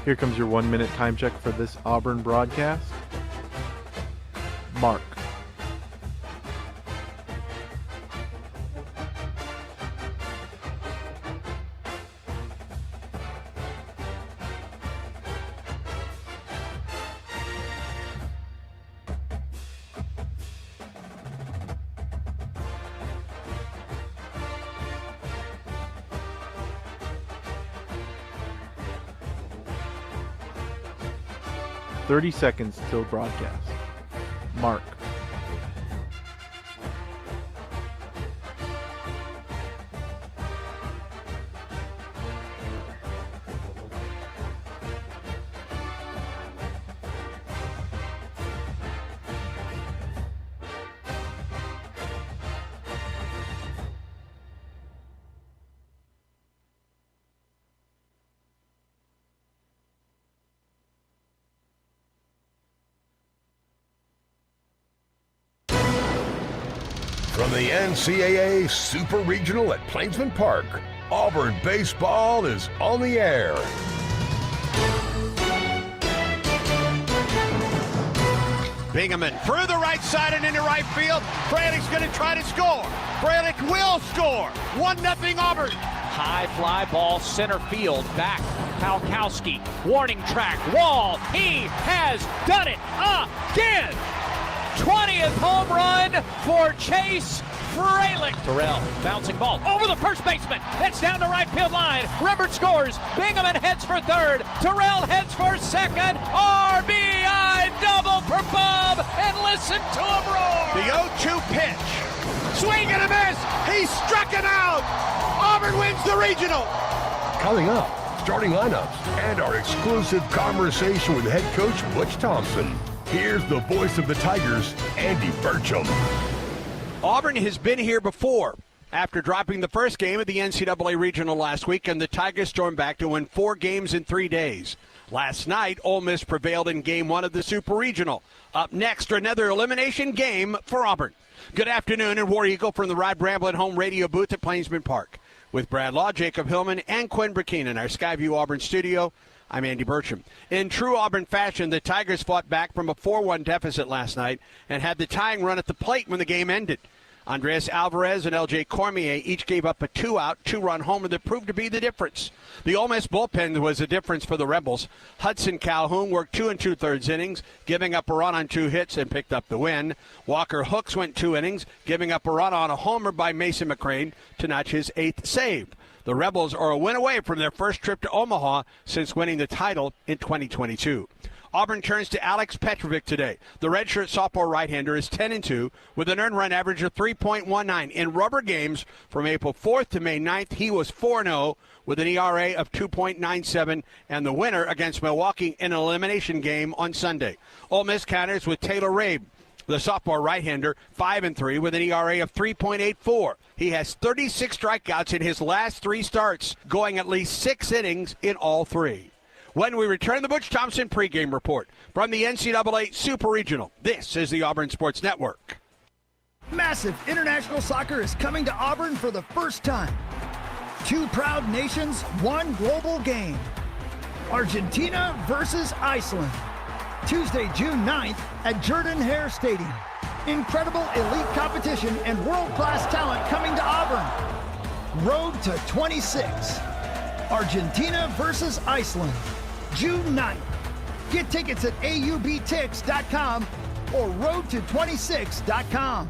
Here comes your 1 minute time check for this Auburn broadcast. Mark. "30 seconds till broadcast." Mark. From the NCAA Super Regional at Plainsman Park, Auburn baseball is on the air. Bingaman through the right side and into right field. Fralick's going to try to score. Fralick will score. 1-0 Auburn. High fly ball center field. Back. Palkowski. Warning track. Wall. He has done it again. 20th home run for Chase Fralick. Terrell, bouncing ball over the first baseman. It's down the right field line. Rembert scores. Bingaman heads for third. Terrell heads for second. RBI double for Bob. And listen to him roar. The 0-2 pitch. Swing and a miss. He struck him out. Auburn wins the regional. Coming up, starting lineups and our exclusive conversation with head coach Butch Thompson. Here's the voice of the Tigers, Andy Burcham. Auburn has been here before. After dropping the first game of the NCAA Regional last week, and the Tigers stormed back to win 4 games in 3 days. Last night, Ole Miss prevailed in Game 1 of the Super Regional. Up next, another elimination game for Auburn. Good afternoon, and War Eagle from the Rod Bramblett home radio booth at Plainsman Park. With Brad Law, Jacob Hillman, and Quinn Burkeen in our Skyview Auburn studio, I'm Andy Burcham. In true Auburn fashion, the Tigers fought back from a 4-1 deficit last night and had the tying run at the plate when the game ended. Andres Alvarez and L.J. Cormier each gave up a 2-out, 2-run homer that proved to be the difference. The Ole Miss bullpen was the difference for the Rebels. Hudson Calhoun worked 2 2/3 innings, giving up a run on 2 hits and picked up the win. Walker Hooks went 2 innings, giving up a run on a homer by Mason McCrane to notch his 8th save. The Rebels are a win away from their first trip to Omaha since winning the title in 2022. Auburn turns to Alex Petrovic today. The redshirt sophomore right-hander is 10-2 with an earned run average of 3.19. In rubber games from April 4th to May 9th, he was 4-0 with an ERA of 2.97 and the winner against Milwaukee in an elimination game on Sunday. Ole Miss counters with Taylor Rabe, the sophomore right-hander, 5-3 with an ERA of 3.84. He has 36 strikeouts in his last 3 starts, going at least 6 innings in all 3. When we return, the Butch Thompson pregame report from the NCAA Super Regional. This is the Auburn Sports Network. Massive international soccer is coming to Auburn for the first time. 2 proud nations, 1 global game. Argentina versus Iceland. Tuesday, June 9th at Jordan-Hare Stadium. Incredible elite competition and world-class talent coming to Auburn. Road to 26. Argentina versus Iceland. June 9th. Get tickets at aubtix.com or roadto26.com.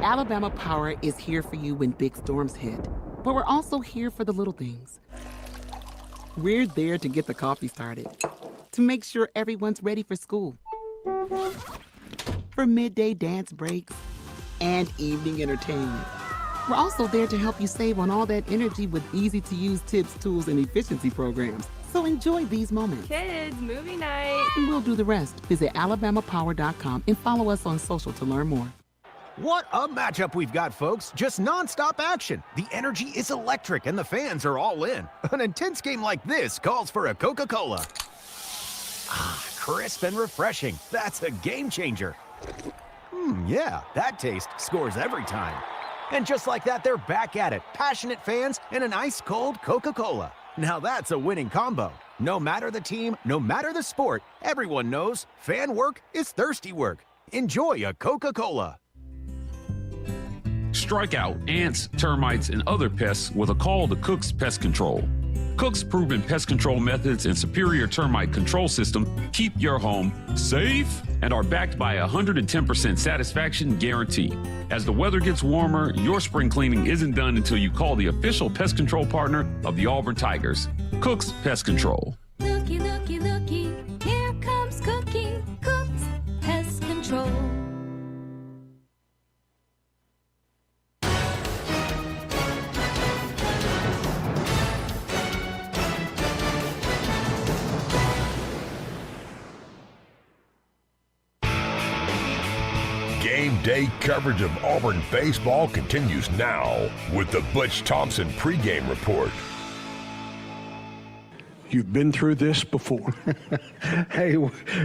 Alabama Power is here for you when big storms hit, but we're also here for the little things. We're there to get the coffee started, to make sure everyone's ready for school, for midday dance breaks, and evening entertainment. We're also there to help you save on all that energy with easy-to-use tips, tools, and efficiency programs. So enjoy these moments. Kids, movie night. And we'll do the rest. Visit alabamapower.com and follow us on social to learn more. What a matchup we've got, folks. Just nonstop action. The energy is electric and the fans are all in. An intense game like this calls for a Coca-Cola. Ah, crisp and refreshing. That's a game changer. Yeah, that taste scores every time. And just like that, they're back at it. Passionate fans and an ice-cold Coca-Cola. Now that's a winning combo. No matter the team, no matter the sport, everyone knows fan work is thirsty work. Enjoy a Coca-Cola. Strike out ants, termites, and other pests with a call to Cook's Pest Control. Cook's proven pest control methods and superior termite control system keep your home safe and are backed by a 110% satisfaction guarantee. As the weather gets warmer, your spring cleaning isn't done until you call the official pest control partner of the Auburn Tigers, Cook's Pest Control. Looky, looky, looky, here comes Cookie, Cook's Pest Control. Game day coverage of Auburn baseball continues now with the Butch Thompson pregame report. You've been through this before. Hey,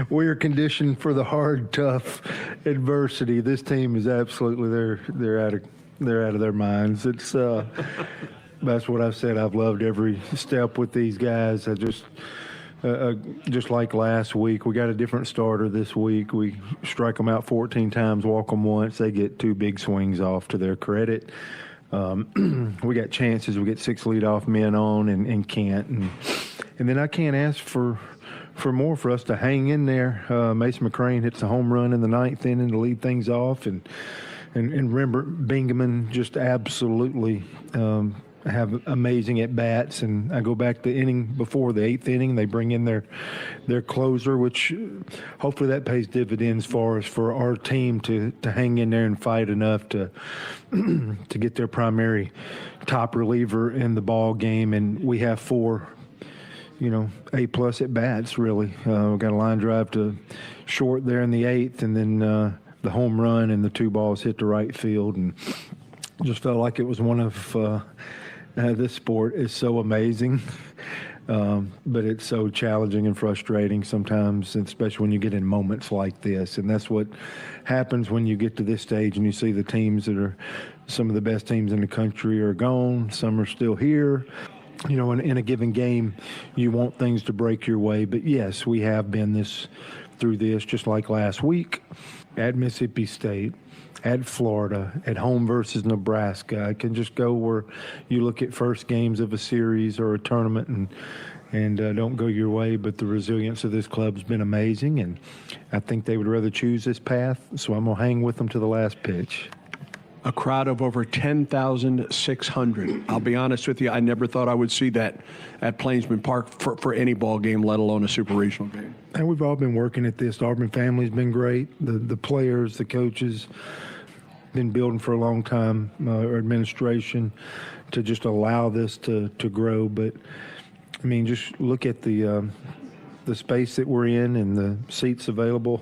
we are conditioned for the hard, tough adversity. This team is absolutely they're out of their minds. It's that's what I've said. I've loved every step with these guys. I just like last week, we got a different starter this week. We strike them out 14 times, walk them once. They get 2 big swings off to their credit. We got chances. We get 6 leadoff men on and can't. And then I can't ask for more for us to hang in there. Mason McCrane hits a home run in the 9th inning to lead things off. And remember, Bingaman just absolutely have amazing at-bats. And I go back to the inning before, the 8th inning, they bring in their closer, which hopefully that pays dividends for us, for our team to hang in there and fight enough to get their primary top reliever in the ball game. And we have 4 A+ at bats, really. We got a line drive to short there in the 8th, and then the home run and the 2 balls hit the right field. And just felt like it was one of this sport is so amazing, but it's so challenging and frustrating sometimes, especially when you get in moments like this. And that's what happens when you get to this stage and you see the teams that are some of the best teams in the country are gone. Some are still here. In a given game, you want things to break your way. But yes, we have been through this, just like last week at Mississippi State, at Florida, at home versus Nebraska. I can just go where you look at first games of a series or a tournament and don't go your way. But the resilience of this club's been amazing, and I think they would rather choose this path. So I'm gonna hang with them to the last pitch. A crowd of over 10,600. I'll be honest with you, I never thought I would see that at Plainsman Park for any ball game, let alone a super regional game. And we've all been working at this. The Auburn family's been great. The players, the coaches, been building for a long time, our administration, to just allow this to grow. But, I mean, just look at the space that we're in and the seats available.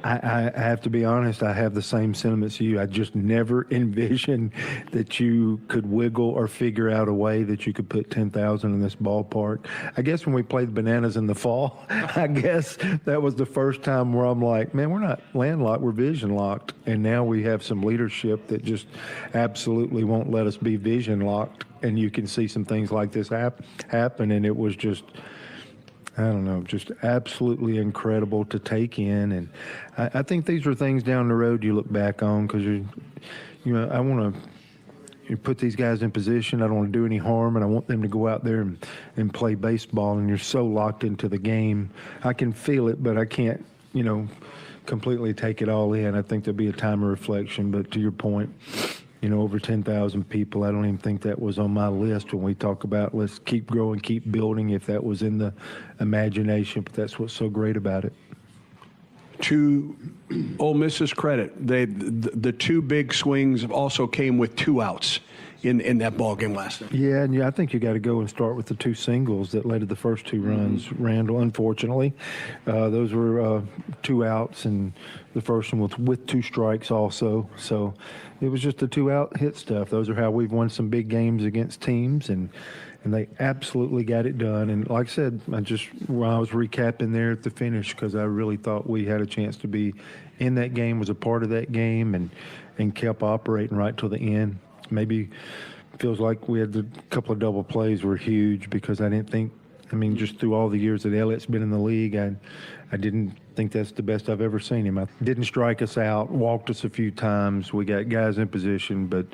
I have to be honest, I have the same sentiments as you. I just never envisioned that you could wiggle or figure out a way that you could put 10,000 in this ballpark. I guess when we played the Bananas in the fall, I guess that was the first time where I'm like, man, we're not landlocked, we're vision locked. And now we have some leadership that just absolutely won't let us be vision locked. And you can see some things like this happen. And it was just, I don't know, just absolutely incredible to take in. And I think these are things down the road you look back on, because I want to put these guys in position. I don't want to do any harm, and I want them to go out there and play baseball. And you're so locked into the game. I can feel it, but I can't, completely take it all in. I think there'll be a time of reflection. But to your point, over 10,000 people, I don't even think that was on my list when we talk about let's keep growing, keep building, if that was in the imagination. But that's what's so great about it. To Ole Miss's credit, the 2 big swings also came with 2 outs in that ball game last night. Yeah, and I think you got to go and start with the 2 singles that led to the first 2 runs. Randall, unfortunately, those were 2 outs, and the first one was with 2 strikes also. So it was just the 2-out hit stuff. Those are how we've won some big games against teams, and they absolutely got it done. And like I said, I was recapping there at the finish, because I really thought we had a chance to be in that game, was a part of that game, and kept operating right till the end. Maybe feels like we had a couple of double plays were huge, because I didn't think I mean, just through all the years that Elliott's been in the league, I didn't think that's the best I've ever seen him. Didn't strike us out, walked us a few times. We got guys in position, but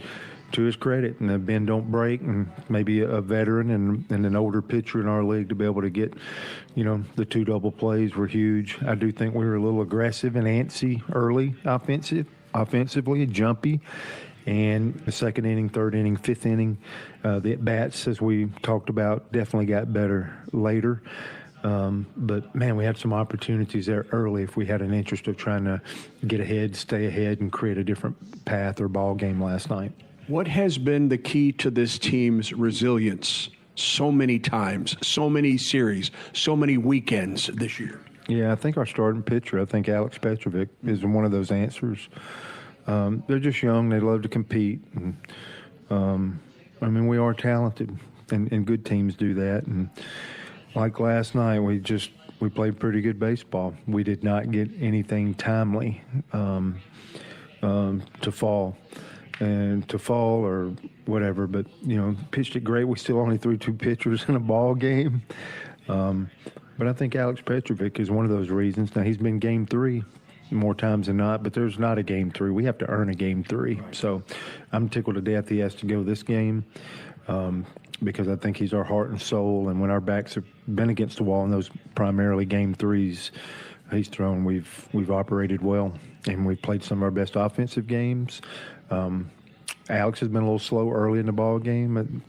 to his credit, and the bend don't break, and maybe a veteran and an older pitcher in our league to be able to get, the 2 double plays were huge. I do think we were a little aggressive and antsy early offensively, jumpy. And the second inning, third inning, fifth inning, the at-bats, as we talked about, definitely got better later. But, man, we had some opportunities there early if we had an interest of trying to get ahead, stay ahead, and create a different path or ball game last night. What has been the key to this team's resilience so many times, so many series, so many weekends this year? Yeah, I think our starting pitcher, I think Alex Petrovic, is one of those answers. They're just young. They love to compete. And, we are talented, and good teams do that. And like last night, we played pretty good baseball. We did not get anything timely to fall or whatever. But, pitched it great. We still only threw 2 pitchers in a ball game. But I think Alex Petrovic is one of those reasons. Now, he's been game 3 more times than not, but there's not a game 3. We have to earn a game 3. So I'm tickled to death he has to go this game because I think he's our heart and soul. And when our backs have been against the wall in those primarily game 3s he's thrown, we've operated well, and we've played some of our best offensive games. Alex has been a little slow early in the ball game.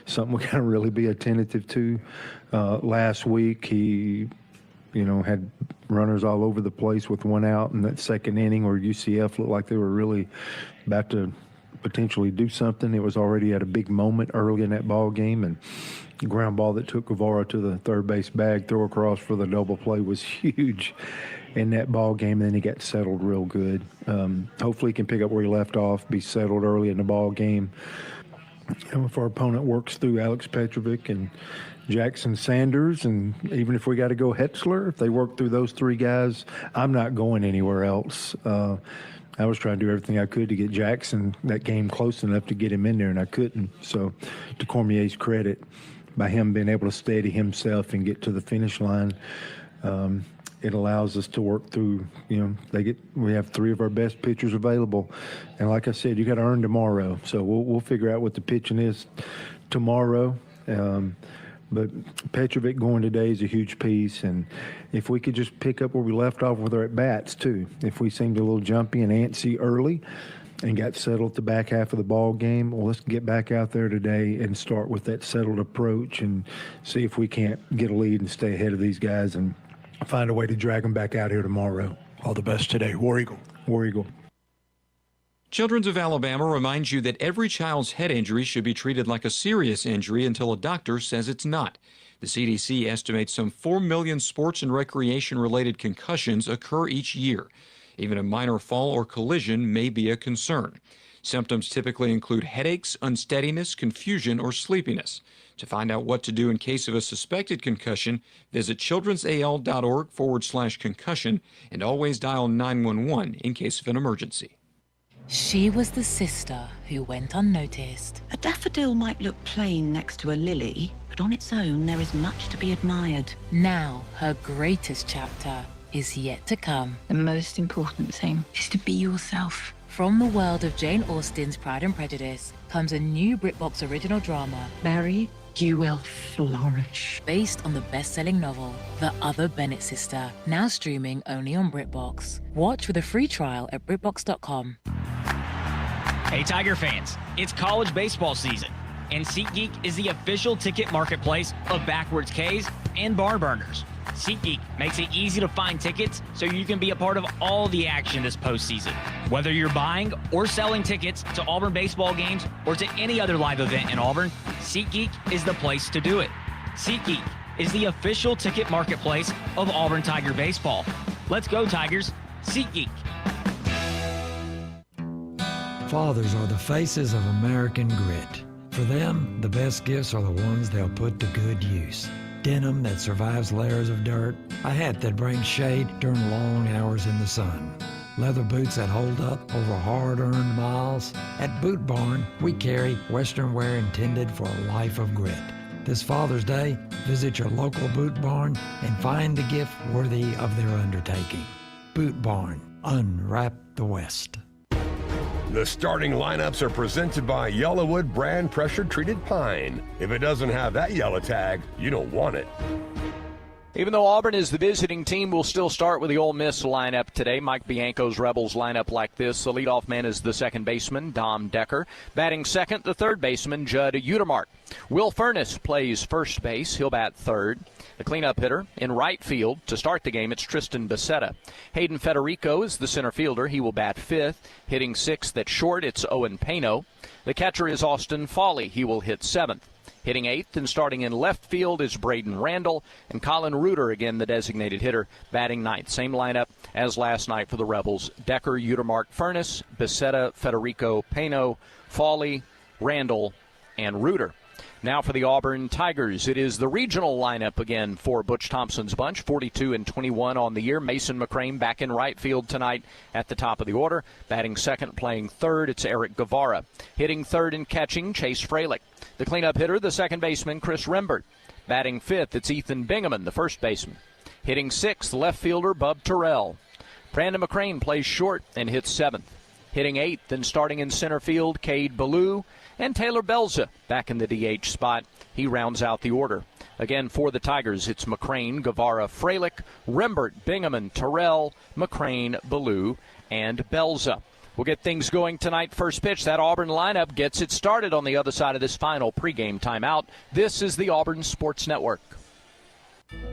Something we got to really be attentive to. Last week he had runners all over the place with 1 out in that second inning where UCF looked like they were really about to potentially do something. It was already at a big moment early in that ball game, and the ground ball that took Guevara to the third base bag, throw across for the double play was huge in that ball game, and then he got settled real good. Hopefully he can pick up where he left off, be settled early in the ball game. And if our opponent works through Alex Petrovic and Jackson Sanders, and even if we got to go Hetzler, if they work through those 3 guys, I'm not going anywhere else. I was trying to do everything I could to get Jackson that game close enough to get him in there, and I couldn't. So to Cormier's credit, by him being able to steady himself and get to the finish line, it allows us to work through, we have 3 of our best pitchers available. And like I said, you got to earn tomorrow. So we'll figure out what the pitching is tomorrow. But Petrovic going today is a huge piece, and if we could just pick up where we left off with our at-bats too. If we seemed a little jumpy and antsy early and got settled at the back half of the ball game, well, let's get back out there today and start with that settled approach and see if we can't get a lead and stay ahead of these guys and find a way to drag them back out here tomorrow. All the best today. War Eagle. War Eagle. Children's of Alabama reminds you that every child's head injury should be treated like a serious injury until a doctor says it's not. The CDC estimates some 4 million sports and recreation-related concussions occur each year. Even a minor fall or collision may be a concern. Symptoms typically include headaches, unsteadiness, confusion, or sleepiness. To find out what to do in case of a suspected concussion, visit childrensal.org/concussion and always dial 911 in case of an emergency. She was the sister who went unnoticed. A daffodil might look plain next to a lily, but on its own there is much to be admired. Now her greatest chapter is yet to come. The most important thing is to be yourself. From the world of Jane Austen's Pride and Prejudice comes a new BritBox original drama, Mary, you will flourish. Based on the best-selling novel, The Other Bennett Sister, now streaming only on BritBox. Watch with a free trial at BritBox.com. Hey Tiger fans, it's college baseball season, and SeatGeek is the official ticket marketplace of Backwards K's and Barn Burners. SeatGeek makes it easy to find tickets so you can be a part of all the action this postseason. Whether you're buying or selling tickets to Auburn baseball games or to any other live event in Auburn, SeatGeek is the place to do it. SeatGeek is the official ticket marketplace of Auburn Tiger baseball. Let's go Tigers, SeatGeek. Fathers are the faces of American grit. For them, the best gifts are the ones they'll put to good use. Denim that survives layers of dirt, a hat that brings shade during long hours in the sun, leather boots that hold up over hard-earned miles. At Boot Barn, we carry Western wear intended for a life of grit. This Father's Day, visit your local Boot Barn and find the gift worthy of their undertaking. Boot Barn, unwrap the West. The starting lineups are presented by Yellowwood brand pressure-treated pine. If it doesn't have that yellow tag, you don't want it. Even though Auburn is the visiting team, we'll still start with the Ole Miss lineup today. Mike Bianco's Rebels line up like this. The leadoff man is the second baseman, Dom Decker. Batting second, the third baseman, Judd Utermark. Will Furness plays first base. He'll bat third. The cleanup hitter in right field to start the game, it's Tristan Becerra. Hayden Federico is the center fielder. He will bat fifth. Hitting sixth at short, it's Owen Pano. The catcher is Austin Fawley. He will hit seventh. Hitting eighth and starting in left field is Braden Randall, and Colin Reuter, again the designated hitter, batting ninth. Same lineup as last night for the Rebels. Decker, Utermark, Furness, Becerra, Federico, Pano, Fawley, Randall, and Reuter. Now for the Auburn Tigers, it is the regional lineup again for Butch Thompson's bunch, 42 and 21 on the year. Mason McCrane back in right field tonight at the top of the order. Batting second, playing third, it's Eric Guevara. Hitting third and catching, Chase Freilich. The cleanup hitter, the second baseman, Chris Rembert. Batting fifth, it's Ethan Bingaman, the first baseman. Hitting sixth, left fielder Bub Terrell. Brandon McCrane plays short and hits seventh. Hitting eighth and starting in center field, Cade Ballou. And Taylor Belza back in the DH spot. He rounds out the order. Again, for the Tigers, it's McCrane, Guevara, Freilich, Rembert, Bingaman, Terrell, McCrane, Ballou, and Belza. We'll get things going tonight. First pitch, that Auburn lineup gets it started on the other side of this final pregame timeout. This is the Auburn Sports Network.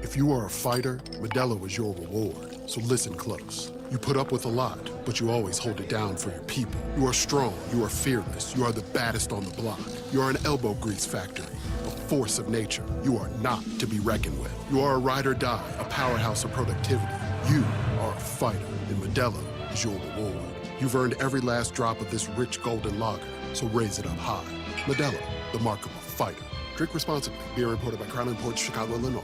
If you are a fighter, Modelo is your reward, so listen close. You put up with a lot, but you always hold it down for your people. You are strong, you are fearless, you are the baddest on the block. You are an elbow grease factory, a force of nature. You are not to be reckoned with. You are a ride or die, a powerhouse of productivity. You are a fighter, and Modelo is your reward. You've earned every last drop of this rich golden lager, so raise it up high. Modelo, the mark of a fighter. Drink responsibly. Beer imported by Crown Imports, Chicago, Illinois.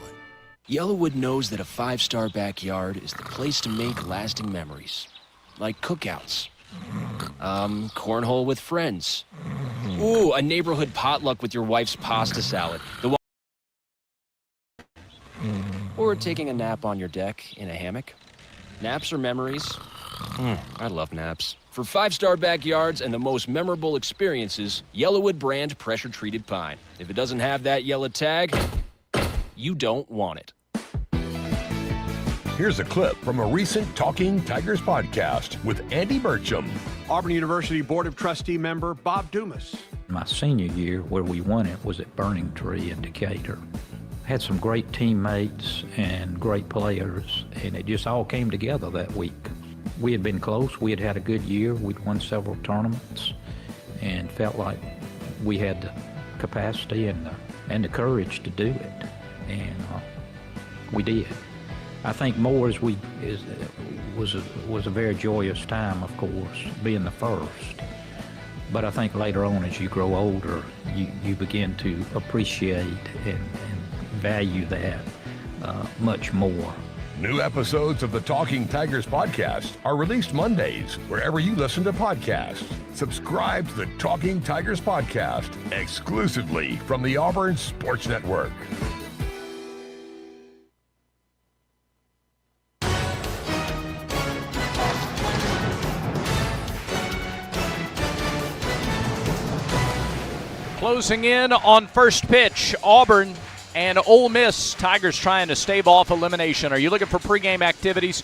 Yellowwood knows that a five-star backyard is the place to make lasting memories. Like cookouts. Cornhole with friends. Ooh, a neighborhood potluck with your wife's pasta salad. Or taking a nap on your deck in a hammock. Naps are memories. I love naps. For five-star backyards and the most memorable experiences, Yellowwood brand pressure-treated pine. If it doesn't have that yellow tag, you don't want it. Here's a clip from a recent Talking Tigers podcast with Andy Burcham. Auburn University Board of Trustee member Bob Dumas. My senior year, where we won it, was at Burning Tree in Decatur. Had some great teammates and great players, and it just all came together that week. We had been close. We had had a good year. We'd won several tournaments and felt like we had the capacity and the courage to do it, and we did. I think more was a very joyous time, of course, being the first. But I think later on, as you grow older, you begin to appreciate and value that much more. New episodes of the Talking Tigers podcast are released Mondays, wherever you listen to podcasts. Subscribe to the Talking Tigers podcast exclusively from the Auburn Sports Network. Closing in on first pitch, Auburn and Ole Miss. Tigers trying to stave off elimination. Are you looking for pregame activities?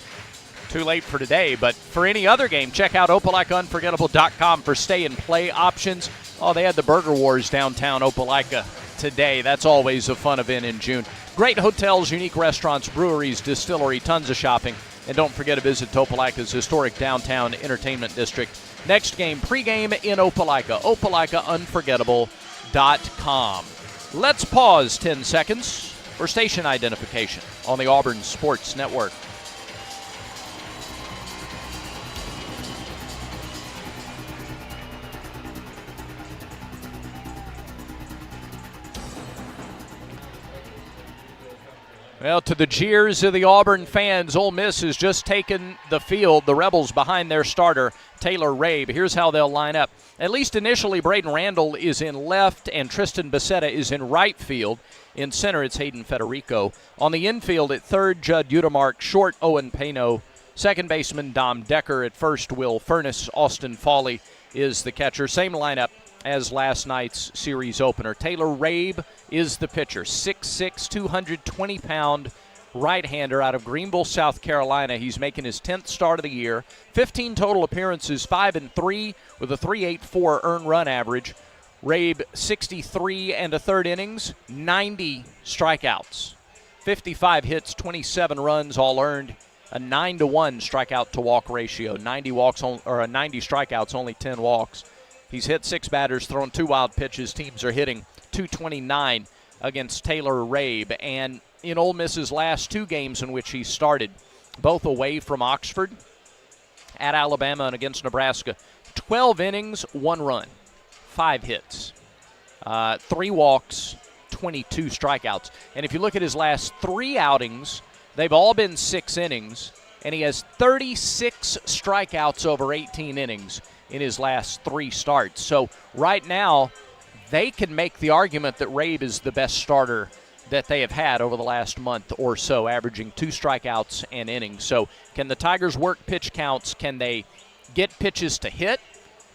Too late for today, but for any other game, check out OpelikaUnforgettable.com for stay and play options. Oh, they had the Burger Wars downtown Opelika today. That's always a fun event in June. Great hotels, unique restaurants, breweries, distillery, tons of shopping. And don't forget to visit Opelika's historic downtown entertainment district. Next game, pregame in Opelika. OpelikaUnforgettable.com. Let's pause 10 seconds for station identification on the Auburn Sports Network. Well, to the jeers of the Auburn fans, Ole Miss has just taken the field, the Rebels behind their starter, Taylor Rabe. Here's how they'll line up. At least initially, Braden Randall is in left and Tristan Becerra is in right field. In center, it's Hayden Federico. On the infield, at third, Judd Udemark. Short, Owen Pano. Second baseman, Dom Decker. At first, Will Furness. Austin Fawley is the catcher. Same lineup as last night's series opener. Taylor Rabe is the pitcher. 6'6", 220-pound right-hander out of Greenville, South Carolina. He's making his 10th start of the year. 15 total appearances, 5-3 with a 3.84 earned run average. Rabe, 63 and a third innings, 90 strikeouts, 55 hits, 27 runs, all earned, a 9-to-1 strikeout to walk ratio. 90 strikeouts, only 10 walks. He's hit 6 batters, thrown 2 wild pitches. Teams are hitting .229 against Taylor Rabe. And in Ole Miss's last 2 games in which he started, both away from Oxford, at Alabama and against Nebraska, 12 innings, 1 run, 5 hits, 3 walks, 22 strikeouts. And if you look at his last 3 outings, they've all been 6 innings, and he has 36 strikeouts over 18 innings in his last 3 starts. So right now, they can make the argument that Rabe is the best starter that they have had over the last month or so, averaging 2 strikeouts an inning. So can the Tigers work pitch counts? Can they get pitches to hit?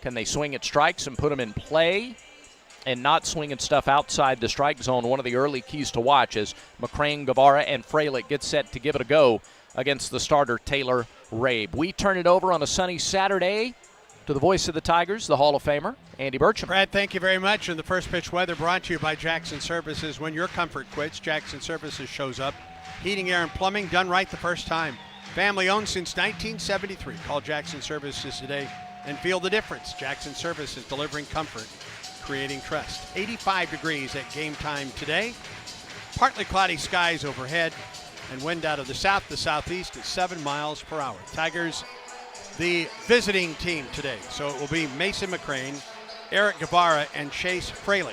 Can they swing at strikes and put them in play and not swing at stuff outside the strike zone? One of the early keys to watch as McCrane, Guevara, and Frelick get set to give it a go against the starter, Taylor Rabe. We turn it over on a sunny Saturday to the voice of the Tigers, the Hall of Famer, Andy Burcham. Brad, thank you very much. And the first pitch weather brought to you by Jackson Services. When your comfort quits, Jackson Services shows up. Heating, air, and plumbing done right the first time. Family owned since 1973. Call Jackson Services today and feel the difference. Jackson Services, delivering comfort, creating trust. 85 degrees at game time today. Partly cloudy skies overhead and wind out of the south to southeast at 7 miles per hour. Tigers, the visiting team today. So it will be Mason McCrane, Eric Guevara, and Chase Frelick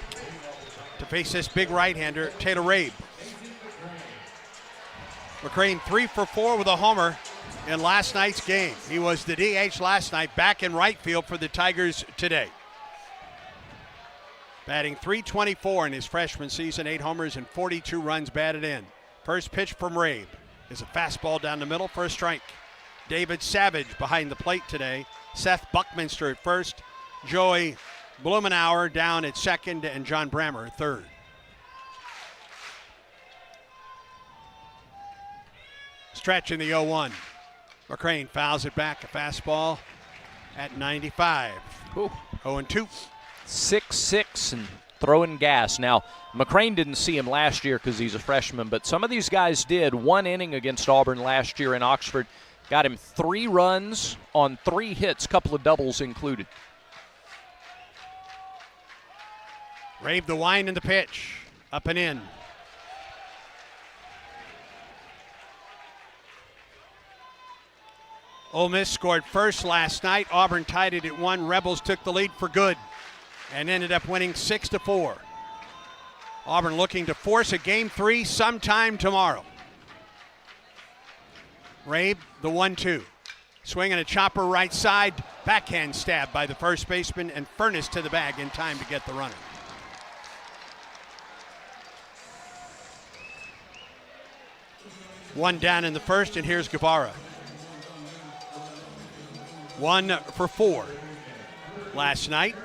to face this big right-hander, Taylor Rabe. McCrane 3 for 4 with a homer in last night's game. He was the DH last night, back in right field for the Tigers today. Batting .324 in his freshman season, 8 homers and 42 runs batted in. First pitch from Rabe is a fastball down the middle for a strike. David Savage behind the plate today. Seth Buckminster at first. Joey Blumenauer down at second, and John Brammer at third. Stretch in the 0-1. McCrane fouls it back, a fastball at 95. 0-2. 6'6" and throwing gas. Now, McCrane didn't see him last year because he's a freshman, but some of these guys did. 1 inning against Auburn last year in Oxford. Got him 3 runs on 3 hits, couple of doubles included. Rabe the wind and the pitch. Up and in. Ole Miss scored first last night. Auburn tied it at 1. Rebels took the lead for good and ended up winning 6-4. Auburn looking to force a game 3 sometime tomorrow. Rabe, the 1-2. Swinging a chopper right side. Backhand stab by the first baseman, and Furness to the bag in time to get the runner. One down in the first, and here's Guevara. 1 for 4 last night.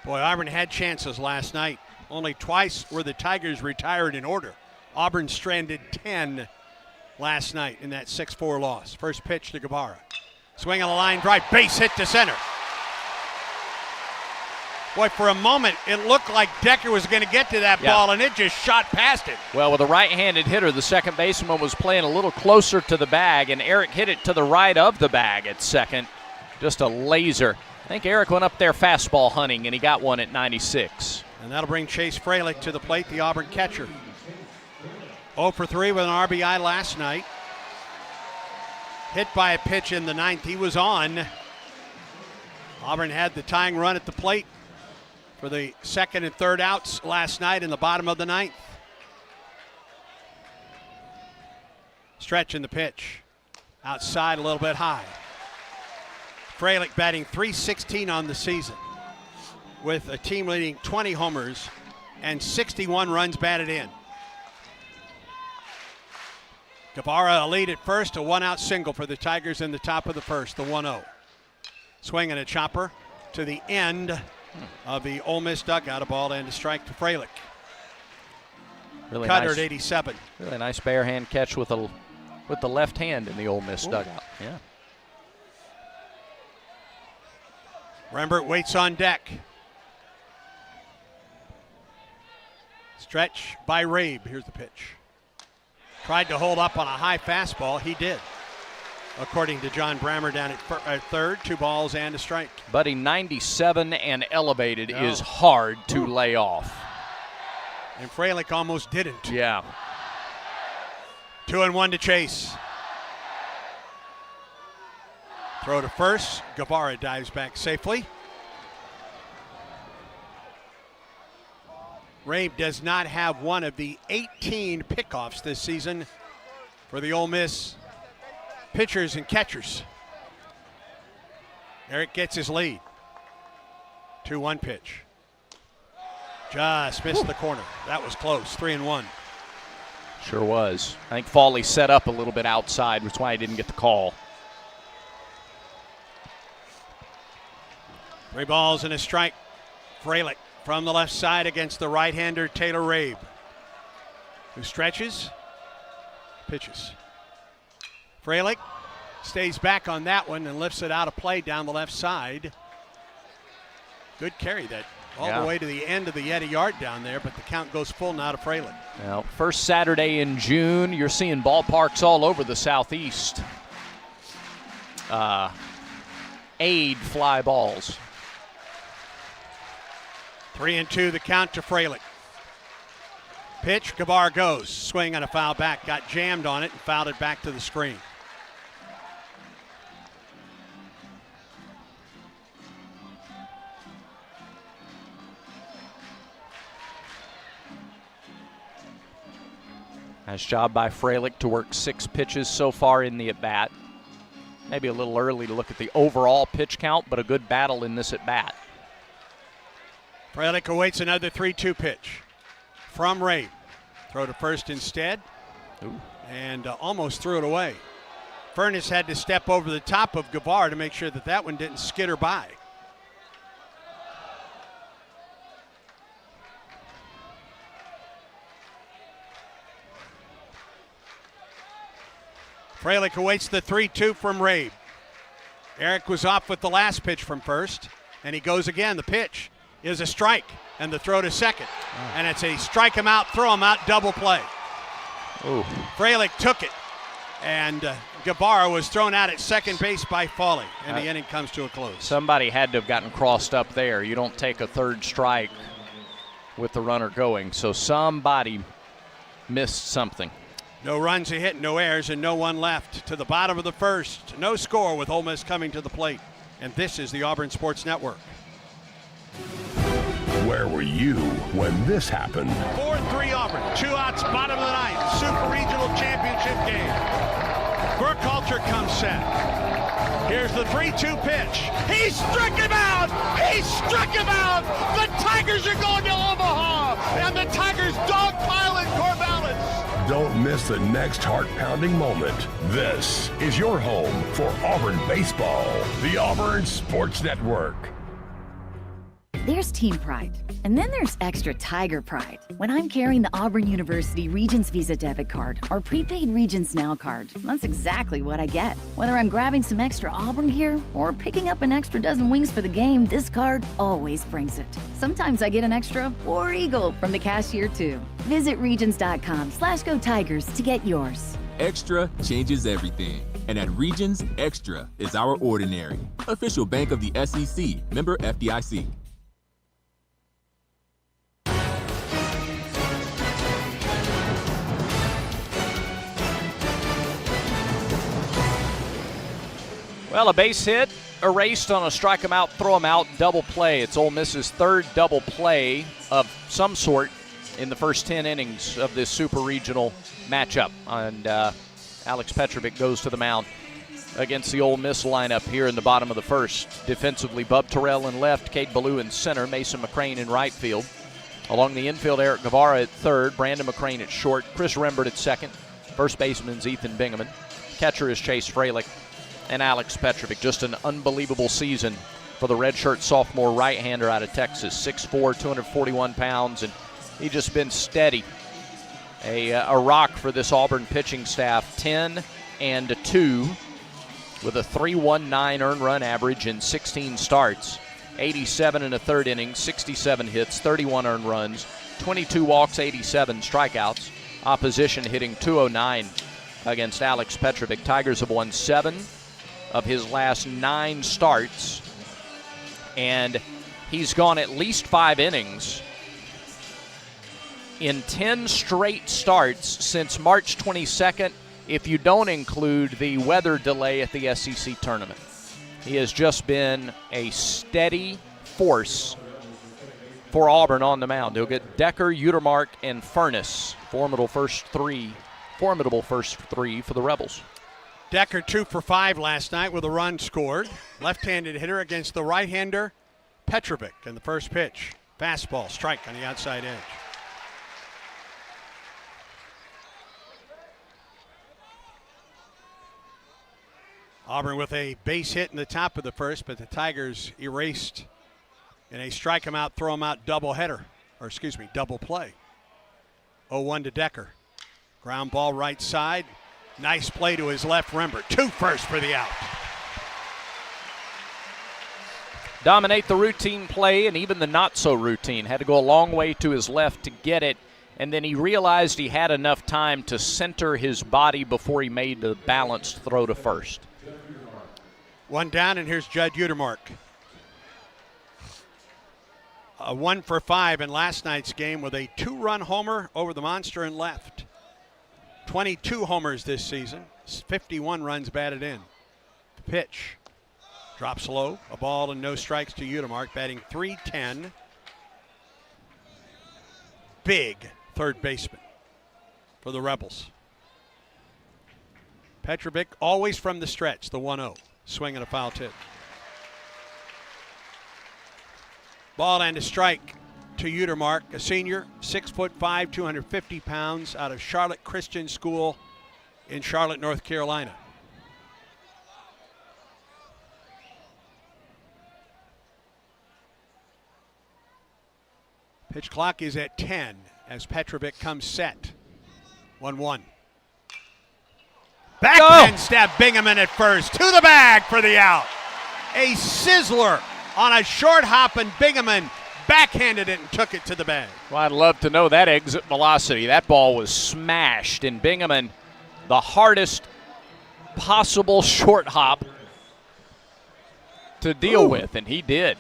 Boy, Auburn had chances last night. Only twice were the Tigers retired in order. Auburn stranded 10 last night in that 6-4 loss. First pitch to Guevara. Swing on a line drive, base hit to center. Boy, for a moment, it looked like Decker was going to get to that ball, and it just shot past it. Well, with a right-handed hitter, the second baseman was playing a little closer to the bag, and Eric hit it to the right of the bag at second. Just a laser. I think Eric went up there fastball hunting, and he got one at 96. And that'll bring Chase Frelick to the plate, the Auburn catcher. 0 for 3 with an RBI last night. Hit by a pitch in the 9th. He was on. Auburn had the tying run at the plate. for the second and third outs last night in the bottom of the ninth. Stretch in the pitch. Outside a little bit high. Fralick batting .316 on the season with a team leading 20 homers and 61 runs batted in. Guevara a lead at first, a one-out single for the Tigers in the top of the first, the 1-0. Swing and a chopper to the end of the Ole Miss dugout, a ball and a strike to Fralick. Really Cutter nice, at 87. Really nice bare hand catch with the left hand in the Ole Miss dugout. Yeah. Rembert waits on deck. Stretch by Rabe. Here's the pitch. Tried to hold up on a high fastball. He did. According to John Brammer down at third, 2 balls and a strike. Buddy, 97 and elevated is hard to lay off. And Fralick almost didn't. Yeah. 2-1 to Chase. Throw to first. Guevara dives back safely. Rabe does not have one of the 18 pickoffs this season for the Ole Miss pitchers and catchers. Eric gets his lead. 2-1 pitch. Just missed the corner. That was close. 3-1. Sure was. I think Fawley set up a little bit outside, which is why he didn't get the call. 3 balls and a strike. Fralick from the left side against the right-hander Taylor Rabe, who stretches, pitches. Fralick stays back on that one and lifts it out of play down the left side. Good carry that all the way to the end of the Yeti yard down there, but the count goes full now to Fralick. Now, first Saturday in June, you're seeing ballparks all over the Southeast aid fly balls. 3-2 the count to Fralick. Pitch, Guevara goes. Swing on a foul back. Got jammed on it and fouled it back to the screen. Nice job by Fralick to work 6 pitches so far in the at-bat. Maybe a little early to look at the overall pitch count, but a good battle in this at-bat. Fralick awaits another 3-2 pitch from Rabe. Throw to first instead. Ooh. And almost threw it away. Furness had to step over the top of Guevara to make sure that that one didn't skitter by. Fralick awaits the 3-2 from Rabe. Eric was off with the last pitch from first, and he goes again. The pitch is a strike, and the throw to second. And it's a strike him out, throw him out, double play. Ooh. Fralick took it, and Guevara was thrown out at second base by Fawley, and the inning comes to a close. Somebody had to have gotten crossed up there. You don't take a third strike with the runner going, so somebody missed something. No runs a hit, no errors, and no one left. To the bottom of the first, no score with Ole Miss coming to the plate. And this is the Auburn Sports Network. Where were you when this happened? 4-3 Auburn, 2 outs, bottom of the ninth, Super Regional Championship game. Burkhalter comes set. Here's the 3-2 pitch. He struck him out! He struck him out! The Tigers are going to Omaha, and the Tigers dogpile in Corvallis. Don't miss the next heart-pounding moment. This is your home for Auburn baseball, the Auburn Sports Network. There's team pride, and then there's extra Tiger pride. When I'm carrying the Auburn University Regents Visa debit card or prepaid Regents Now card, that's exactly what I get. Whether I'm grabbing some extra Auburn gear or picking up an extra dozen wings for the game, this card always brings it. Sometimes I get an extra War Eagle from the cashier too. Visit Regions.com/Go Tigers to get yours. Extra changes everything. And at Regions, Extra is our ordinary. Official bank of the SEC, member FDIC. Well, a base hit erased on a strike 'em out, throw 'em out double play. It's Ole Miss's third double play of some sort in the first 10 innings of this super regional matchup. And Alex Petrovic goes to the mound against the Ole Miss lineup here in the bottom of the first. Defensively, Bub Terrell in left, Cade Ballou in center, Mason McCrane in right field. Along the infield, Eric Guevara at third, Brandon McCrane at short, Chris Rembert at second. First baseman's Ethan Bingaman. Catcher is Chase Freilich. And Alex Petrovic. Just an unbelievable season for the redshirt sophomore right-hander out of Texas. 6'4", 241 pounds, and he's just been steady. A rock for this Auburn pitching staff. 10-2 with a 3.19 earned run average in 16 starts. 87 in a third inning, 67 hits, 31 earned runs, 22 walks, 87 strikeouts. Opposition hitting .209 against Alex Petrovic. Tigers have won 7 of his last 9 starts, and he's gone at least 5 innings in 10 straight starts since March 22nd, if you don't include the weather delay at the SEC tournament. He has just been a steady force for Auburn on the mound. He'll get Decker, Utermark, and Furness. Formidable first three for the Rebels. Decker 2 for 5 last night with a run scored. Left-handed hitter against the right-hander Petrovic. And the first pitch, fastball, strike on the outside edge. Auburn with a base hit in the top of the first, but the Tigers erased in a strike him out, throw him out double play. 0-1 to Decker. Ground ball right side. Nice play to his left, Rembert. 2 first for the out. Dominate the routine play and even the not so routine. Had to go a long way to his left to get it, and then he realized he had enough time to center his body before he made the balanced throw to first. 1 down, and here's Judd Utermark. 1 for 5 in last night's game with a 2-run homer over the monster in left. 22 homers this season, 51 runs batted in. The pitch drops low, a ball and no strikes to Utermark, batting .310. Big third baseman for the Rebels. Petrovic always from the stretch, the 1-0. Swing and a foul tip. Ball and a strike to Utermark, a senior, 6'5", 250 pounds, out of Charlotte Christian School in Charlotte, North Carolina. Pitch clock is at 10 as Petrovic comes set. 1-1. Backhand stab Bingaman at first. To the bag for the out. A sizzler on a short hop, and Bingaman backhanded it and took it to the bag. Well, I'd love to know that exit velocity. That ball was smashed, and Bingaman, the hardest possible short hop to deal with, and he did.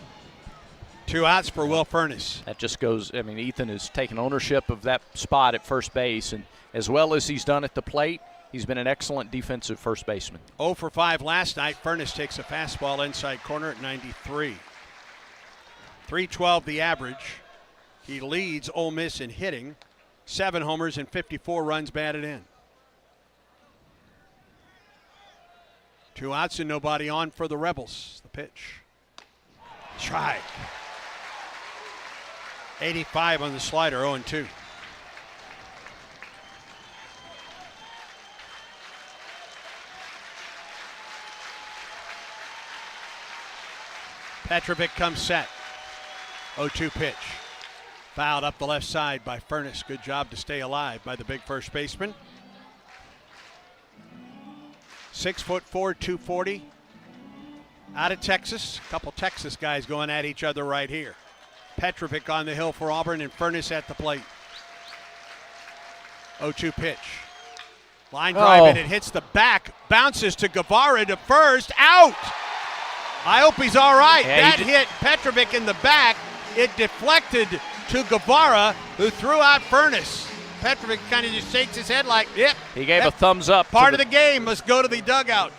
2 outs for Will Furness. That just goes, I mean, Ethan has taken ownership of that spot at first base, and as well as he's done at the plate, he's been an excellent defensive first baseman. 0 for 5 last night. Furness takes a fastball inside corner at 93. 312 the average. He leads Ole Miss in hitting. 7 homers and 54 runs batted in. 2 outs and nobody on for the Rebels. The pitch. Strike. 85 on the slider, 0-2. Petrovic comes set. 0-2 pitch. Fouled up the left side by Furness. Good job to stay alive by the big first baseman. 6'4", 240. Out of Texas. A couple Texas guys going at each other right here. Petrovic on the hill for Auburn and Furness at the plate. 0-2 pitch. Line drive and it hits the back. Bounces to Guevara to first. Out! I hope he's all right. Yeah, that hit Petrovic in the back. It deflected to Guevara, who threw out Furness. Petrovic kind of just shakes his head like, yep. He gave a thumbs up. Part of the game. Let's go to the dugout.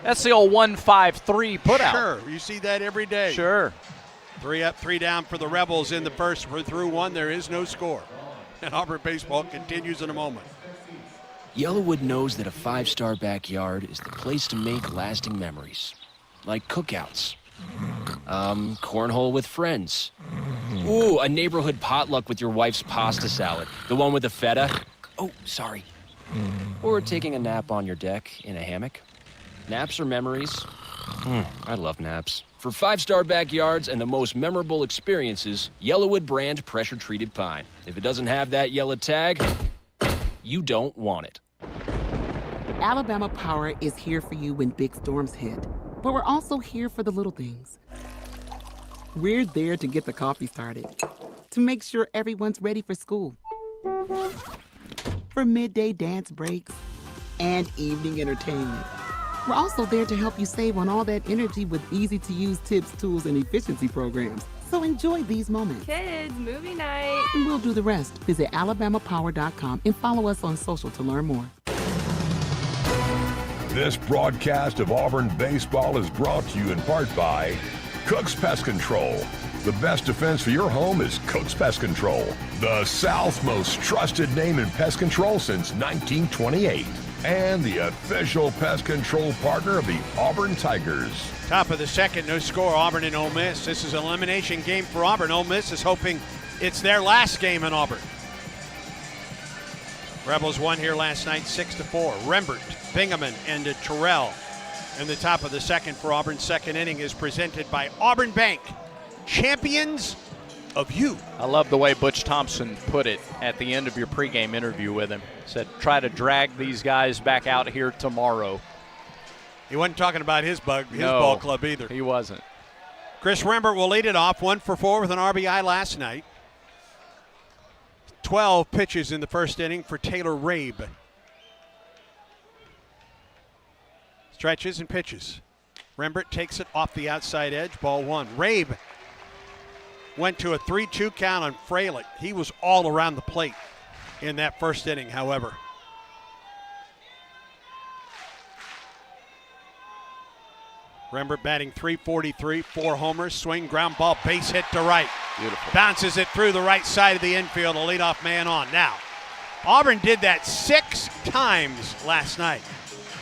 That's the old 1-5-3 put out. Sure, you see that every day. Sure. 3 up, 3 down for the Rebels in the first. We're through 1. There is no score. And Auburn baseball continues in a moment. Yellowwood knows that a 5-star backyard is the place to make lasting memories. Like cookouts. Cornhole with friends. Ooh, a neighborhood potluck with your wife's pasta salad. The one with the feta. Oh, sorry. Or taking a nap on your deck in a hammock. Naps are memories. I love naps. For 5-star backyards and the most memorable experiences, Yellowwood brand pressure-treated pine. If it doesn't have that yellow tag, you don't want it. Alabama Power is here for you when big storms hit, but we're also here for the little things. We're there to get the coffee started, to make sure everyone's ready for school, for midday dance breaks, and evening entertainment. We're also there to help you save on all that energy with easy-to-use tips, tools, and efficiency programs. So enjoy these moments. Kids, movie night. And we'll do the rest. Visit alabamapower.com and follow us on social to learn more. This broadcast of Auburn baseball is brought to you in part by Cook's Pest Control. The best defense for your home is Cook's Pest Control, the South's most trusted name in pest control since 1928. And the official pest control partner of the Auburn Tigers. Top of the second, no score, Auburn and Ole Miss. This is an elimination game for Auburn. Ole Miss is hoping it's their last game in Auburn. Rebels won here last night 6-4. Rembert, Bingaman, and Terrell. In the top of the second for Auburn. Second inning is presented by Auburn Bank. Champions of you. I love the way Butch Thompson put it at the end of your pregame interview with him. Said, try to drag these guys back out here tomorrow. He wasn't talking about his ball club either. He wasn't. Chris Rembert will lead it off, 1 for 4 with an RBI last night. 12 pitches in the first inning for Taylor Rabe. Stretches and pitches. Rembert takes it off the outside edge, ball 1. Rabe went to a 3-2 count on Fralick. He was all around the plate in that first inning, however. Rembert batting .343, 4 homers, swing, ground ball, base hit to right. Beautiful. Bounces it through the right side of the infield, a leadoff man on. Now, Auburn did that 6 times last night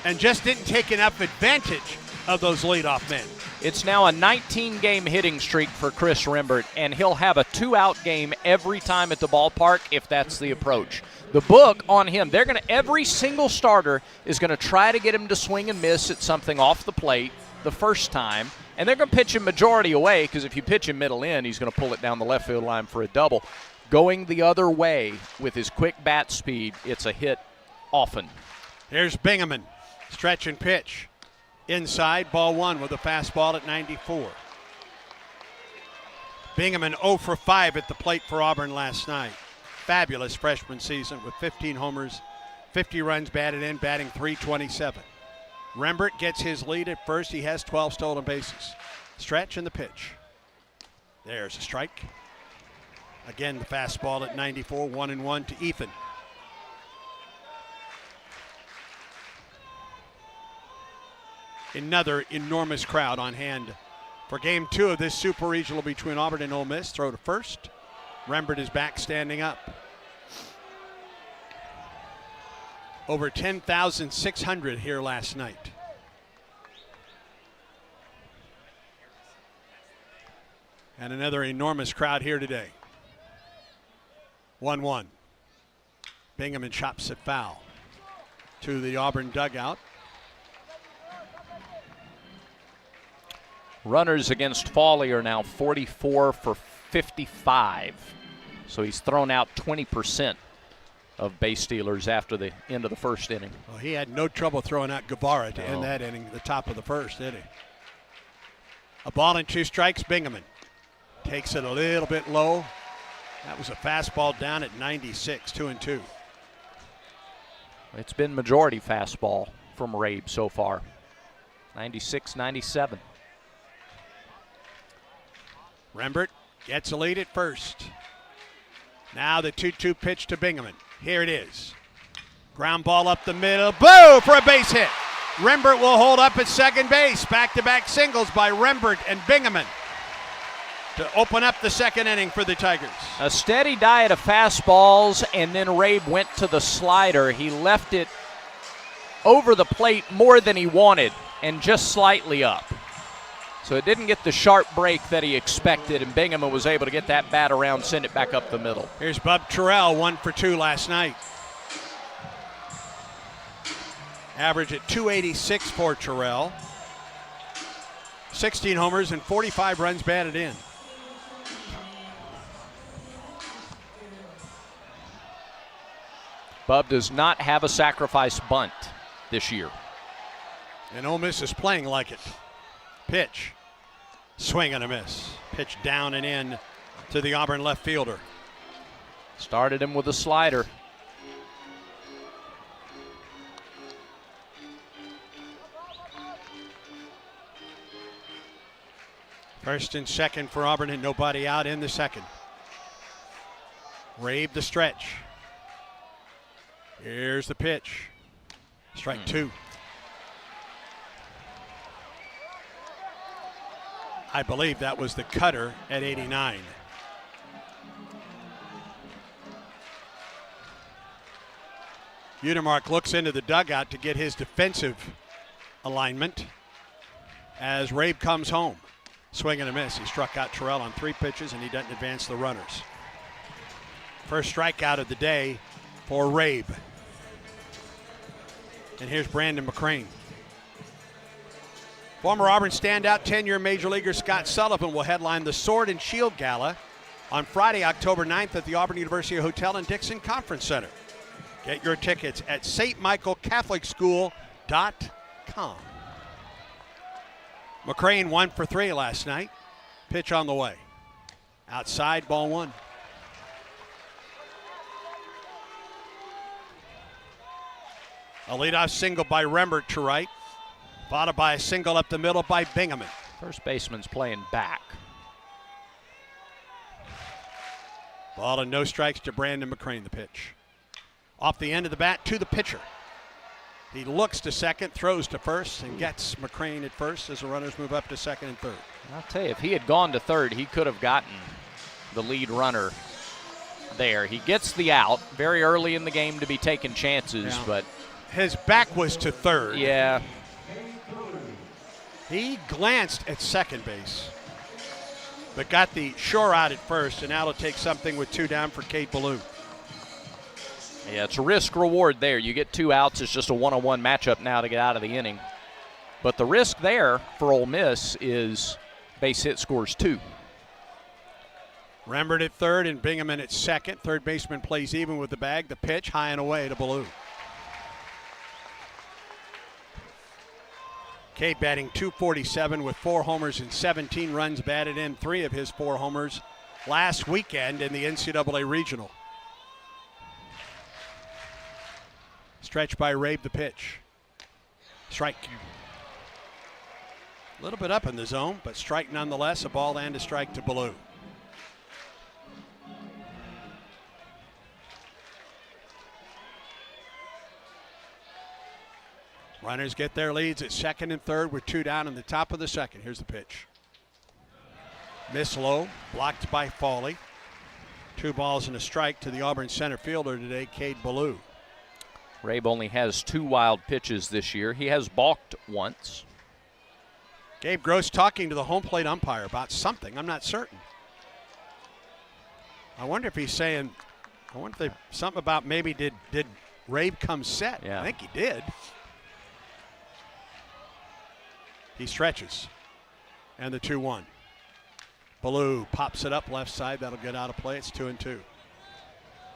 and just didn't take enough advantage of those leadoff men. It's now a 19-game hitting streak for Chris Rembert, and he'll have a 2-out game every time at the ballpark if that's the approach. The book on him, every single starter is going to try to get him to swing and miss at something off the plate the first time, and they're going to pitch him majority away because if you pitch him middle in, he's going to pull it down the left field line for a double. Going the other way with his quick bat speed, it's a hit often. Here's Bingaman, stretch and pitch. Inside, ball 1 with a fastball at 94. Bingaman 0 for 5 at the plate for Auburn last night. Fabulous freshman season with 15 homers, 50 runs batted in, batting .327. Rembert gets his lead at first. He has 12 stolen bases. Stretch and the pitch. There's a strike. Again, the fastball at 94, 1-1 to Ethan. Another enormous crowd on hand for game 2 of this super regional between Auburn and Ole Miss. Throw to first. Rembert is back standing up. Over 10,600 here last night. And another enormous crowd here today. 1-1. Bingaman chops it foul to the Auburn dugout. Runners against Fawley are now 44 for 55. So he's thrown out 20% of base stealers after the end of the first inning. Well, he had no trouble throwing out Guevara to end that inning, the top of the first, did he? A ball and 2 strikes, Bingaman takes it a little bit low. That was a fastball down at 96, 2-2. It's been majority fastball from Rabe so far. 96, 97. Rembert gets a lead at first. Now the 2-2 pitch to Bingaman. Here it is. Ground ball up the middle. Boo for a base hit. Rembert will hold up at second base. Back-to-back singles by Rembert and Bingaman to open up the second inning for the Tigers. A steady diet of fastballs, and then Rabe went to the slider. He left it over the plate more than he wanted and just slightly up. So it didn't get the sharp break that he expected, and Bingaman was able to get that bat around, send it back up the middle. Here's Bub Terrell, 1 for 2 last night. Average at 286 for Terrell. 16 homers and 45 runs batted in. Bub does not have a sacrifice bunt this year. And Ole Miss is playing like it. Pitch. Swing and a miss. Pitch down and in to the Auburn left fielder. Started him with a slider. First and second for Auburn and nobody out in the second. Rabe the stretch. Here's the pitch. Strike 2. I believe that was the cutter at 89. Udemark looks into the dugout to get his defensive alignment as Rabe comes home. Swing and a miss. He struck out Terrell on 3 pitches, and he doesn't advance the runners. First strikeout of the day for Rabe. And here's Brandon McCrane. Former Auburn standout 10-year Major Leaguer Scott Sullivan will headline the Sword and Shield Gala on Friday, October 9th at the Auburn University Hotel and Dixon Conference Center. Get your tickets at stmichaelcatholicSchool.com. McCrane 1 for 3 last night. Pitch on the way. Outside, ball 1. A leadoff single by Rembert to right, followed by a single up the middle by Bingaman. First baseman's playing back. Ball and no strikes to Brandon McCrane, the pitch. Off the end of the bat to the pitcher. He looks to second, throws to first, and gets McCrane at first as the runners move up to second and third. I'll tell you, if he had gone to third, he could have gotten the lead runner there. He gets the out very early in the game to be taking chances, but his back was to third. Yeah. He glanced at second base, but got the shore out at first, and now it'll take something with 2 down for Cade Ballou. Yeah, it's a risk reward there. You get 2 outs. It's just a 1-on-1 matchup now to get out of the inning. But the risk there for Ole Miss is base hit scores 2. Rembert at third and Bingaman at second. Third baseman plays even with the bag. The pitch high and away to Ballou. Cade batting .247 with 4 homers and 17 runs batted in. 3 of his 4 homers last weekend in the NCAA Regional. Stretch by Rabe, the pitch. Strike. A little bit up in the zone, but strike nonetheless. A ball and a strike to Ballou. Runners get their leads at second and third with 2 down in the top of the second. Here's the pitch. Miss low, blocked by Fawley. 2 balls and a strike to the Auburn center fielder today, Cade Ballou. Rabe only has 2 wild pitches this year. He has balked once. Gabe Gross talking to the home plate umpire about something. I'm not certain. I wonder if he's saying, something about maybe did Rabe come set? Yeah. I think he did. He stretches. And the 2-1. Ballou pops it up left side. That'll get out of play. It's 2-2.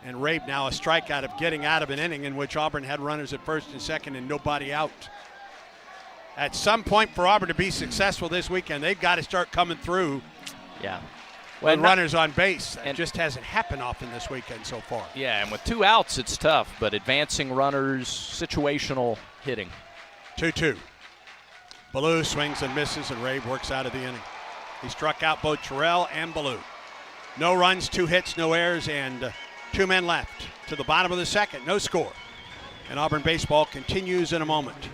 And Rabe now a strikeout of getting out of an inning in which Auburn had runners at first and second and nobody out. At some point for Auburn to be successful this weekend, they've got to start coming through. Yeah. With runners on base. It just hasn't happened often this weekend so far. Yeah, and with 2 outs, it's tough, but advancing runners, situational hitting. 2-2. Ballou swings and misses, and Rabe works out of the inning. He struck out both Terrell and Ballou. No runs, 2 hits, no errors, and 2 men left to the bottom of the second. No score. And Auburn baseball continues in a moment.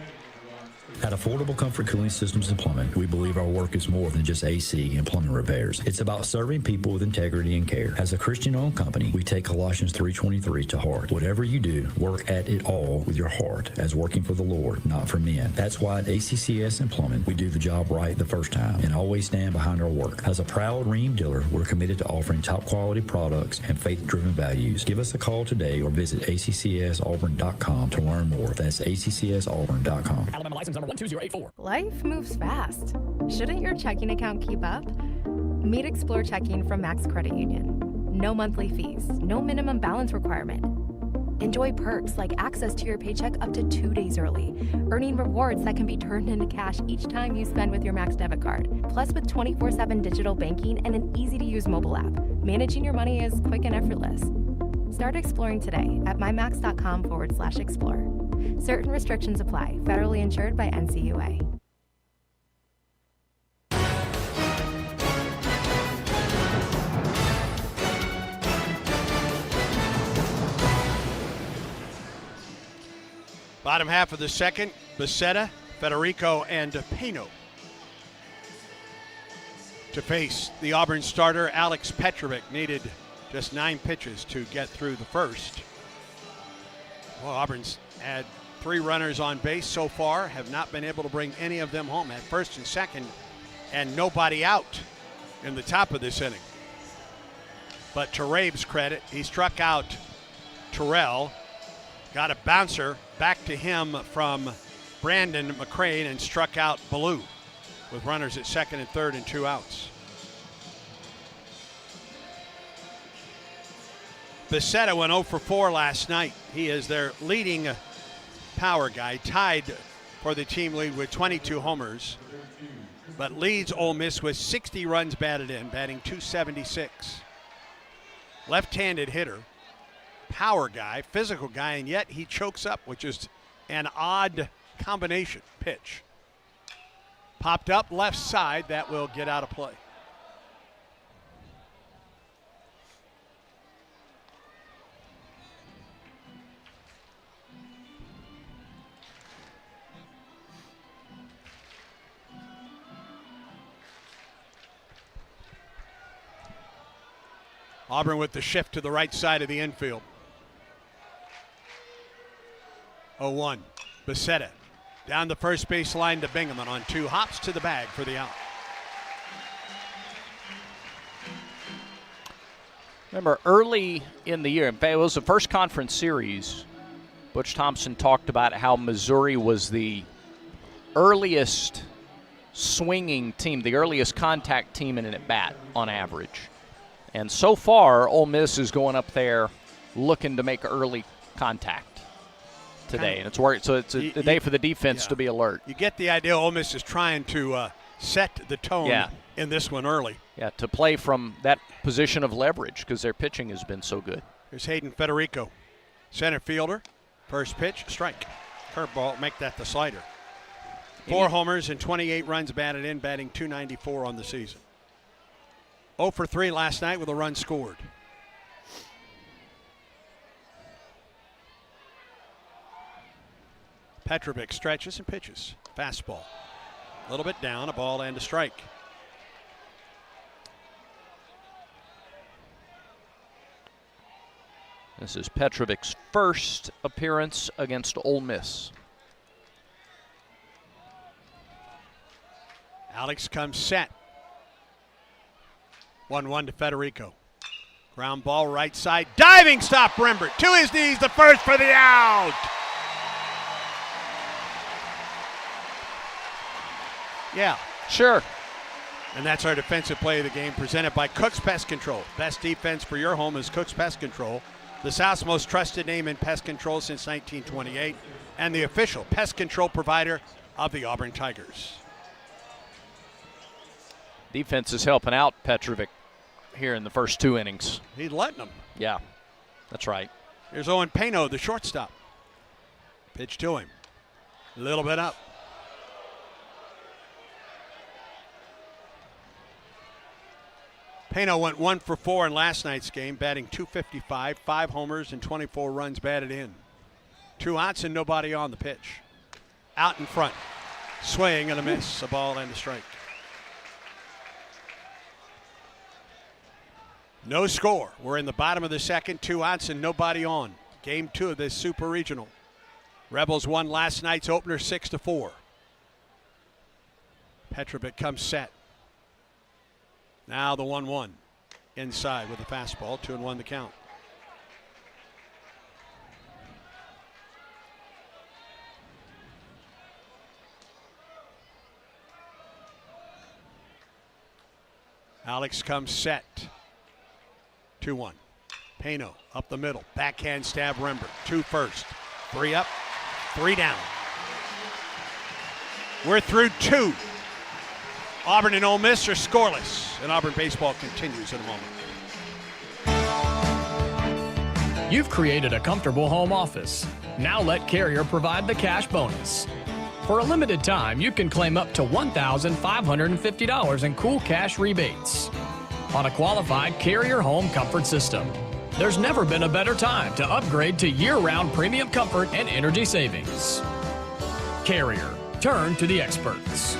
At Affordable Comfort Cooling Systems and Plumbing, we believe our work is more than just AC and plumbing repairs. It's about serving people with integrity and care. As a Christian-owned company, we take Colossians 3:23 to heart. Whatever you do, work at it all with your heart, as working for the Lord, not for men. That's why at ACCS and Plumbing, we do the job right the first time and always stand behind our work. As a proud Ream dealer, we're committed to offering top-quality products and faith-driven values. Give us a call today or visit acccsauburn.com to learn more. That's acccsauburn.com. Alabama license number 12084. Life moves fast. Shouldn't your checking account keep up? Meet Explore Checking from Max Credit Union. No monthly fees, no minimum balance requirement. Enjoy perks like access to your paycheck up to 2 days early, earning rewards that can be turned into cash each time you spend with your Max debit card. Plus, with 24/7 digital banking and an easy-to-use mobile app, managing your money is quick and effortless. Start exploring today at mymax.com/explore. Certain restrictions apply. Federally insured by NCUA. Bottom half of the second, Becerra, Federico, and Peno to face the Auburn starter. Alex Petrovic needed just 9 pitches to get through the first. Well, Auburn's had 3 runners on base so far, have not been able to bring any of them home at first and second, and nobody out in the top of this inning. But to Rabe's credit, he struck out Terrell, got a bouncer back to him from Brandon McCrane, and struck out Ballou with runners at second and third and 2 outs. Becerra went 0 for 4 last night. He is their leading power guy, tied for the team lead with 22 homers, but leads Ole Miss with 60 runs batted in, batting .276. Left-handed hitter, power guy, physical guy, and yet he chokes up, which is an odd combination. Pitch popped up left side, that will get out of play. Auburn with the shift to the right side of the infield. 0-1. Becerra down the first base line to Bingaman on 2 hops to the bag for the out. Remember, early in the year, in fact, it was the first conference series, Butch Thompson talked about how Missouri was the earliest swinging team, the earliest contact team in an at-bat on average. And so far, Ole Miss is going up there looking to make early contact today. And it's worked, so it's a day for the defense to be alert. You get the idea Ole Miss is trying to set the tone in this one early. Yeah, to play from that position of leverage because their pitching has been so good. Here's Hayden Federico, center fielder. First pitch, strike. Curveball, make that the slider. 4 homers and 28 runs batted in, batting .294 on the season. 0 for 3 last night with a run scored. Petrovic stretches and pitches. Fastball. A little bit down, a ball and a strike. This is Petrovic's first appearance against Ole Miss. Alex comes set. 1-1 to Federico. Ground ball right side. Diving stop, Rembert. To his knees, the first for the out. Yeah. Sure. And that's our defensive play of the game, presented by Cook's Pest Control. Best defense for your home is Cook's Pest Control, the South's most trusted name in pest control since 1928, and the official pest control provider of the Auburn Tigers. Defense is helping out Petrovic here in the first 2 innings. He's letting them. Yeah, that's right. Here's Owen Peno, the shortstop. Pitch to him. A little bit up. Peno went 1 for 4 in last night's game, batting .255, 5 homers and 24 runs batted in. 2 outs and nobody on the pitch. Out in front. Swing and a miss, a ball and a strike. No score. We're in the bottom of the second, 2 outs and nobody on. Game 2 of this Super Regional. Rebels won last night's opener 6-4. Petrovic comes set. Now the 1-1 inside with a fastball, 2-1 the count. Alex comes set. 2-1. Pano up the middle. Backhand stab Rembert. 2 first. 3 up. 3 down. We're through 2. Auburn and Ole Miss are scoreless. And Auburn baseball continues in a moment. You've created a comfortable home office. Now let Carrier provide the cash bonus. For a limited time, you can claim up to $1,550 in cool cash rebates on a qualified Carrier home comfort system. There's never been a better time to upgrade to year-round premium comfort and energy savings. Carrier, turn to the experts.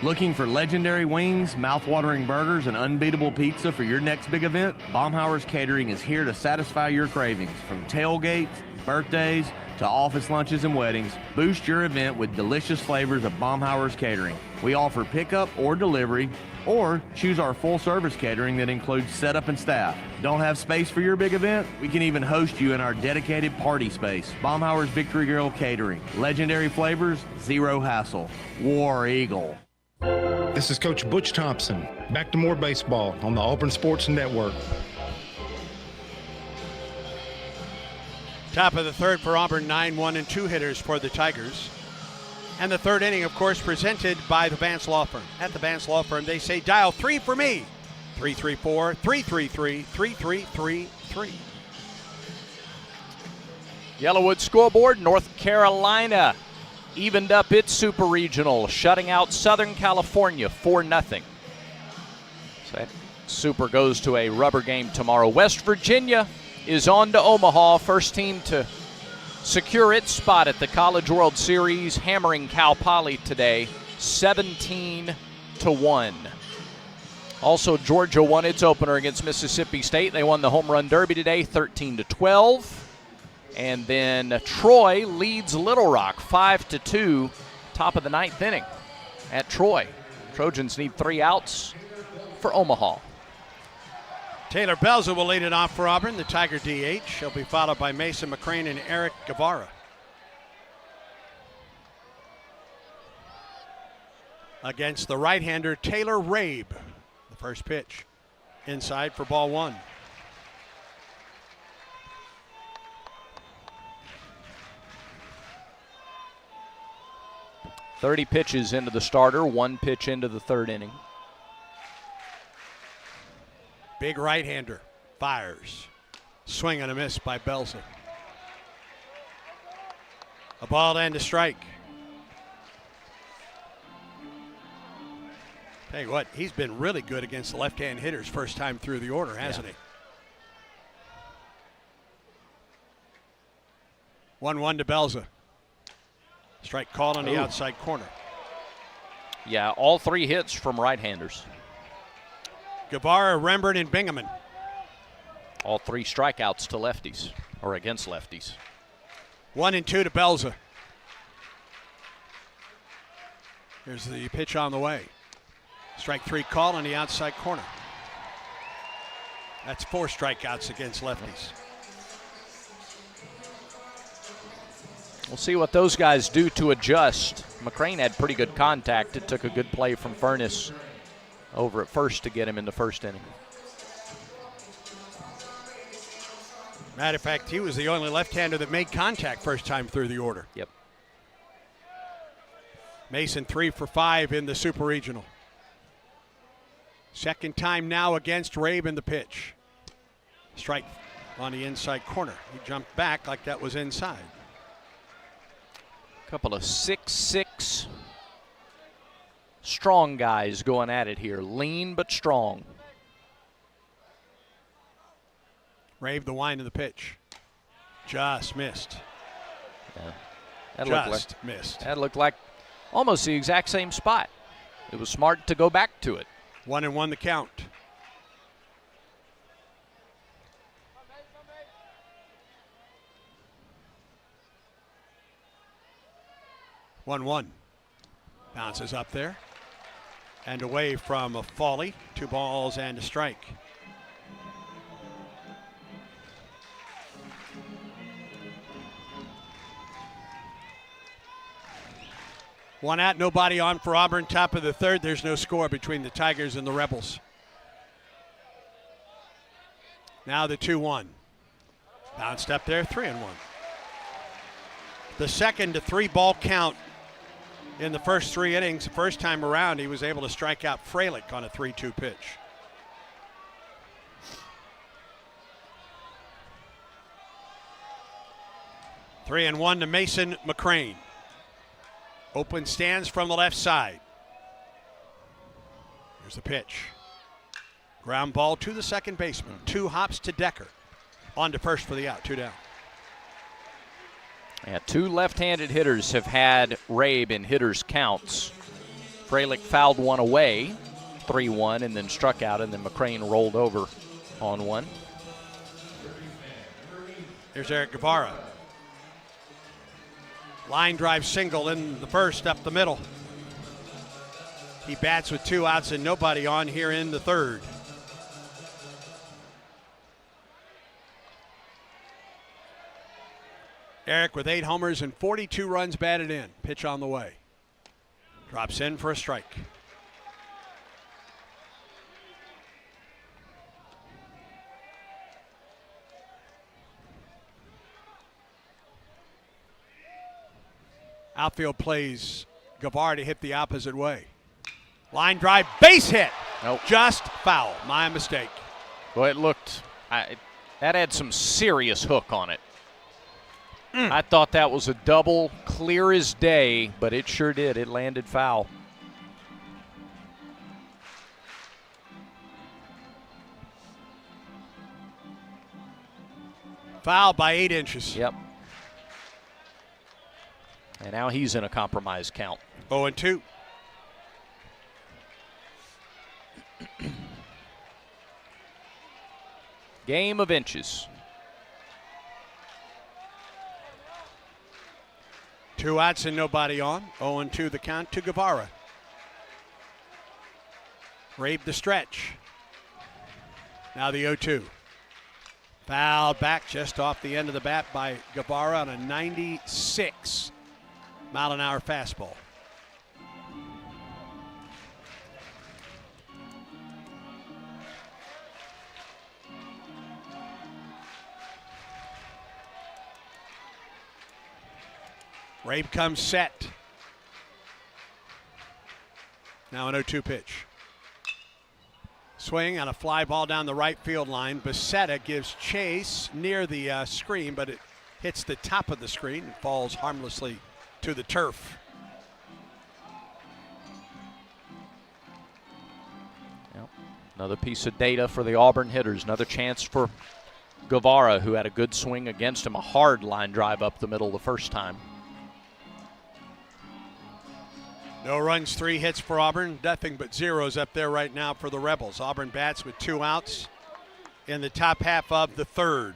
Looking for legendary wings, mouth-watering burgers, and unbeatable pizza for your next big event? Baumhauer's Catering is here to satisfy your cravings. From tailgates, birthdays, to office lunches and weddings, boost your event with delicious flavors of Baumhauer's Catering. We offer pickup or delivery, or choose our full-service catering that includes setup and staff. Don't have space for your big event? We can even host you in our dedicated party space. Baumhauer's Victory Grill Catering. Legendary flavors, zero hassle. War Eagle. This is Coach Butch Thompson. Back to more baseball on the Auburn Sports Network. Top of the third for Auburn, 9 1 and 2 hitters for the Tigers. And the third inning, of course, presented by the Vance Law Firm. At the Vance Law Firm, they say, dial 3 for me. 334-333-3333. Yellowwood scoreboard, North Carolina evened up its Super Regional, shutting out Southern California 4-0. So that Super goes to a rubber game tomorrow. West Virginia is on to Omaha, first team to secure its spot at the College World Series, hammering Cal Poly today, 17-1. Also, Georgia won its opener against Mississippi State. They won the Home Run Derby today, 13-12. And then Troy leads Little Rock 5-2, top of the 9th inning at Troy. Trojans need 3 outs for Omaha. Taylor Belza will lead it off for Auburn, the Tiger DH. He'll be followed by Mason McCrane and Eric Guevara. Against the right-hander Taylor Rabe. The first pitch inside for ball 1. .30 pitches into the starter, 1 pitch into the third inning. Big right-hander, fires. Swing and a miss by Belza. A ball and a strike. Tell you what, he's been really good against the left-hand hitters first time through the order, hasn't he? 1-1 to Belza. Strike called on the outside corner. Yeah, all 3 hits from right-handers. Guevara, Rembert, and Bingaman. All 3 strikeouts to lefties, or against lefties. 1-2 to Belza. Here's the pitch on the way. Strike 3 call on the outside corner. That's 4 strikeouts against lefties. We'll see what those guys do to adjust. McCrane had pretty good contact. It took a good play from Furness over at first to get him in the first inning. Matter of fact, he was the only left-hander that made contact first time through the order. Yep. Mason 3 for 5 in the Super Regional. Second time now against Rabe in the pitch. Strike on the inside corner. He jumped back like that was inside. Couple of 6'6" strong guys going at it here. Lean but strong. Rabe the wind of the pitch. Just missed. Yeah. Missed. That looked like almost the exact same spot. It was smart to go back to it. 1-1 the count. One. Bounces up there and away from a Foley. 2 balls and a strike. One out, nobody on for Auburn. Top of the third. There's no score between the Tigers and the Rebels. Now the 2-1. Bounced up there, 3-1. The second to 3 ball count in the first 3 innings. The first time around, he was able to strike out Freilich on a 3-2 pitch. Three and 1 to Mason McCrane. Open stands from the left side. Here's the pitch. Ground ball to the second baseman. 2 hops to Decker. On to first for the out. 2 down. Yeah, 2 left-handed hitters have had Rabe in hitters' counts. Freilich fouled one away, 3-1, and then struck out, and then McCrane rolled over on one. Here's Eric Guevara. Line drive single in the first, up the middle. He bats with 2 outs and nobody on here in the third. Eric with 8 homers and 42 runs batted in. Pitch on the way. Drops in for a strike. Outfield plays Guevara to hit the opposite way. Line drive, base hit. Nope. Just foul. My mistake. Well, it looked, that had some serious hook on it. I thought that was a double, clear as day, but it sure did. It landed foul. Foul by 8 inches. Yep. And now he's in a compromised count. 0-2. Game of inches. 2 outs and nobody on. 0-2 the count to Guevara. Rabe the stretch. Now the 0-2. Fouled back just off the end of the bat by Guevara on a 96 mile an hour fastball. Rabe comes set. Now an 0-2 pitch. Swing on a fly ball down the right field line. Becerra gives chase near the screen, but it hits the top of the screen and falls harmlessly to the turf. Yep. Another piece of data for the Auburn hitters. Another chance for Guevara, who had a good swing against him. A hard line drive up the middle the first time. No runs, 3 hits for Auburn. Nothing but zeros up there right now for the Rebels. Auburn bats with 2 outs in the top half of the third.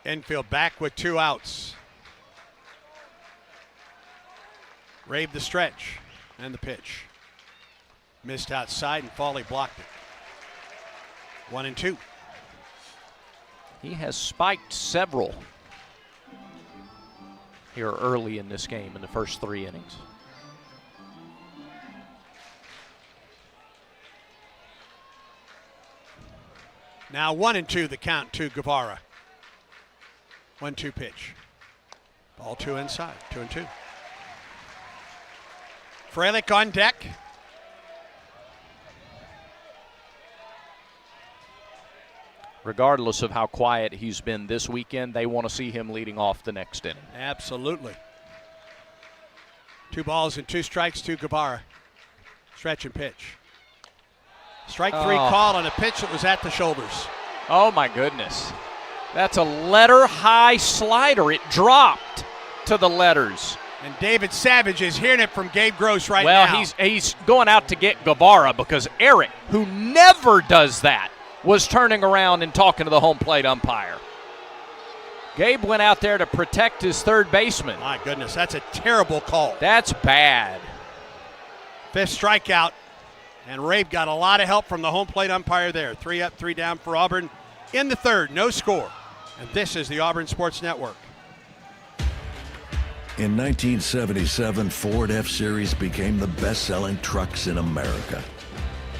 Infield back with 2 outs. Rabe the stretch and the pitch. Missed outside and Foley blocked it. 1-2. He has spiked several here early in this game in the first 3 innings. Now 1-2 the count to Guevara. 1-2 pitch. Ball 2 inside. 2-2. Freilich on deck. Regardless of how quiet he's been this weekend, they want to see him leading off the next inning. Absolutely. 2 balls and 2 strikes to Guevara. Stretch and pitch. Strike three call on a pitch that was at the shoulders. Oh, my goodness. That's a letter-high slider. It dropped to the letters. And David Savage is hearing it from Gabe Gross now. Well, he's going out to get Guevara because Eric, who never does that, was turning around and talking to the home plate umpire. Gabe went out there to protect his third baseman. My goodness, that's a terrible call. That's bad. Fifth strikeout, and Rabe got a lot of help from the home plate umpire there. 3 up, 3 down for Auburn in the third, no score. And this is the Auburn Sports Network. In 1977, Ford F-Series became the best-selling trucks in America.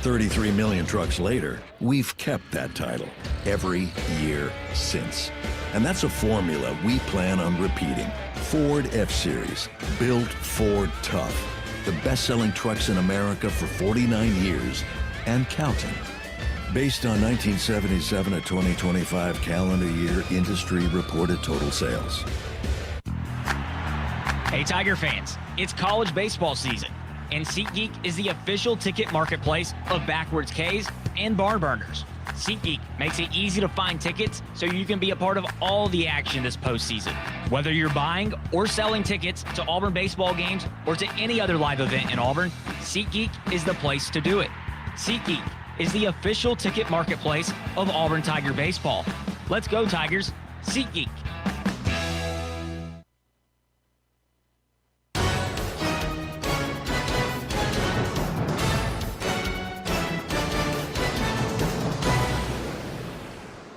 33 million trucks later, we've kept that title every year since. And that's a formula we plan on repeating. Ford F-Series, built Ford tough. The best-selling trucks in America for 49 years and counting. Based on 1977 to 2025 calendar year industry reported total sales. Hey, Tiger fans, it's college baseball season, and SeatGeek is the official ticket marketplace of Backwards K's and Barn Burners. SeatGeek makes it easy to find tickets so you can be a part of all the action this postseason. Whether you're buying or selling tickets to Auburn baseball games or to any other live event in Auburn, SeatGeek is the place to do it. SeatGeek is the official ticket marketplace of Auburn Tiger baseball. Let's go, Tigers. SeatGeek.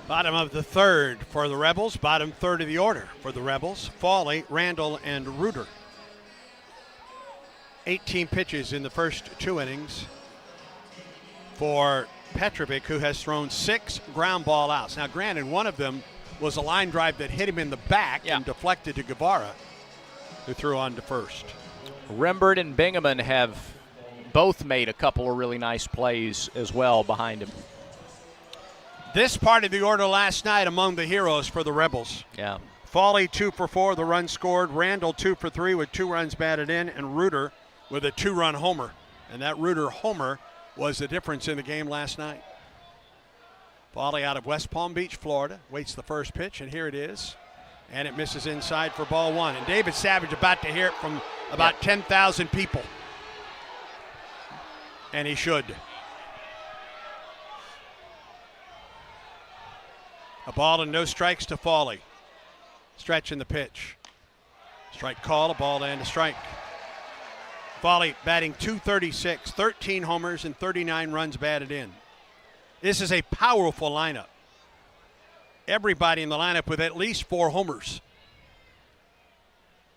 Bottom of the third for the Rebels. Bottom third of the order for the Rebels. Fawley, Randall, and Reuter. 18 pitches in the first 2 innings for Petrovic, who has thrown 6 ground ball outs. Now, granted, one of them was a line drive that hit him in the back and deflected to Guevara, who threw on to first. Rembert and Bingaman have both made a couple of really nice plays as well behind him. This part of the order last night among the heroes for the Rebels. Yeah. Fawley 2 for 4, the run scored. Randall 2 for 3 with 2 runs batted in, and Reuter with a 2-run homer. And that Reuter homer was the difference in the game last night. Fawley out of West Palm Beach, Florida, waits the first pitch, and here it is. And it misses inside for ball 1. And David Savage about to hear it from about 10,000 people. And he should. A ball and no strikes to Fawley. Stretch in the pitch. Strike call, a ball and a strike. Fawley batting .236, 13 homers and 39 runs batted in. This is a powerful lineup. Everybody in the lineup with at least 4 homers.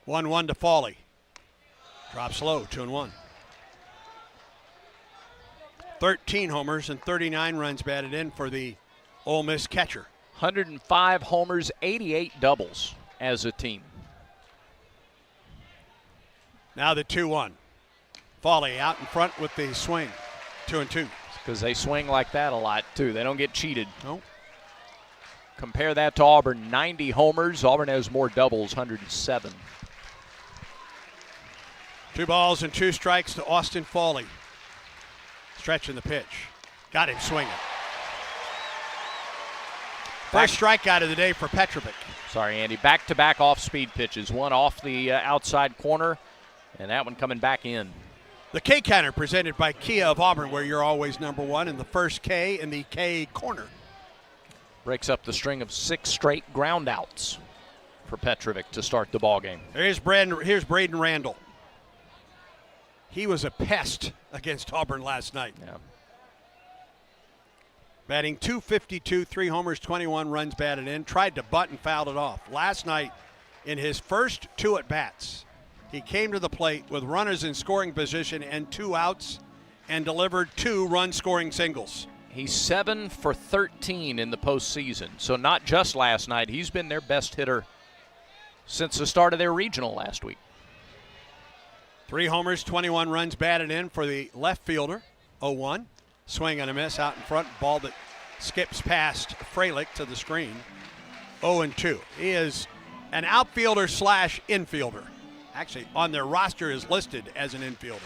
1-1 to Fawley. Drops low, 2-1. 13 homers and 39 runs batted in for the Ole Miss catcher. 105 homers, 88 doubles as a team. Now the 2-1. Fawley out in front with the swing. 2-2. Because they swing like that a lot, too. They don't get cheated. No. Compare that to Auburn. 90 homers. Auburn has more doubles, 107. 2 balls and 2 strikes to Austin Fawley. Stretching the pitch. Got him swinging. First strikeout of the day for Petrovic. Sorry, Andy. Back-to-back off-speed pitches. One off the outside corner, and that one coming back in. The K counter presented by Kia of Auburn, where you're always number 1, and the first K in the K corner. Breaks up the string of 6 straight ground outs for Petrovic to start the ball game. Here's Braden Randall. He was a pest against Auburn last night. Yeah. Batting .252, 3 homers, 21 runs batted in. Tried to butt and fouled it off. Last night, in his first 2 at-bats, he came to the plate with runners in scoring position and 2 outs and delivered 2 run-scoring singles. He's 7 for 13 in the postseason. So not just last night. He's been their best hitter since the start of their regional last week. 3 homers, 21 runs batted in for the left fielder. 0-1. Swing and a miss out in front. Ball that skips past Freilich to the screen. 0-2. He is an outfielder / infielder. Actually, on their roster is listed as an infielder.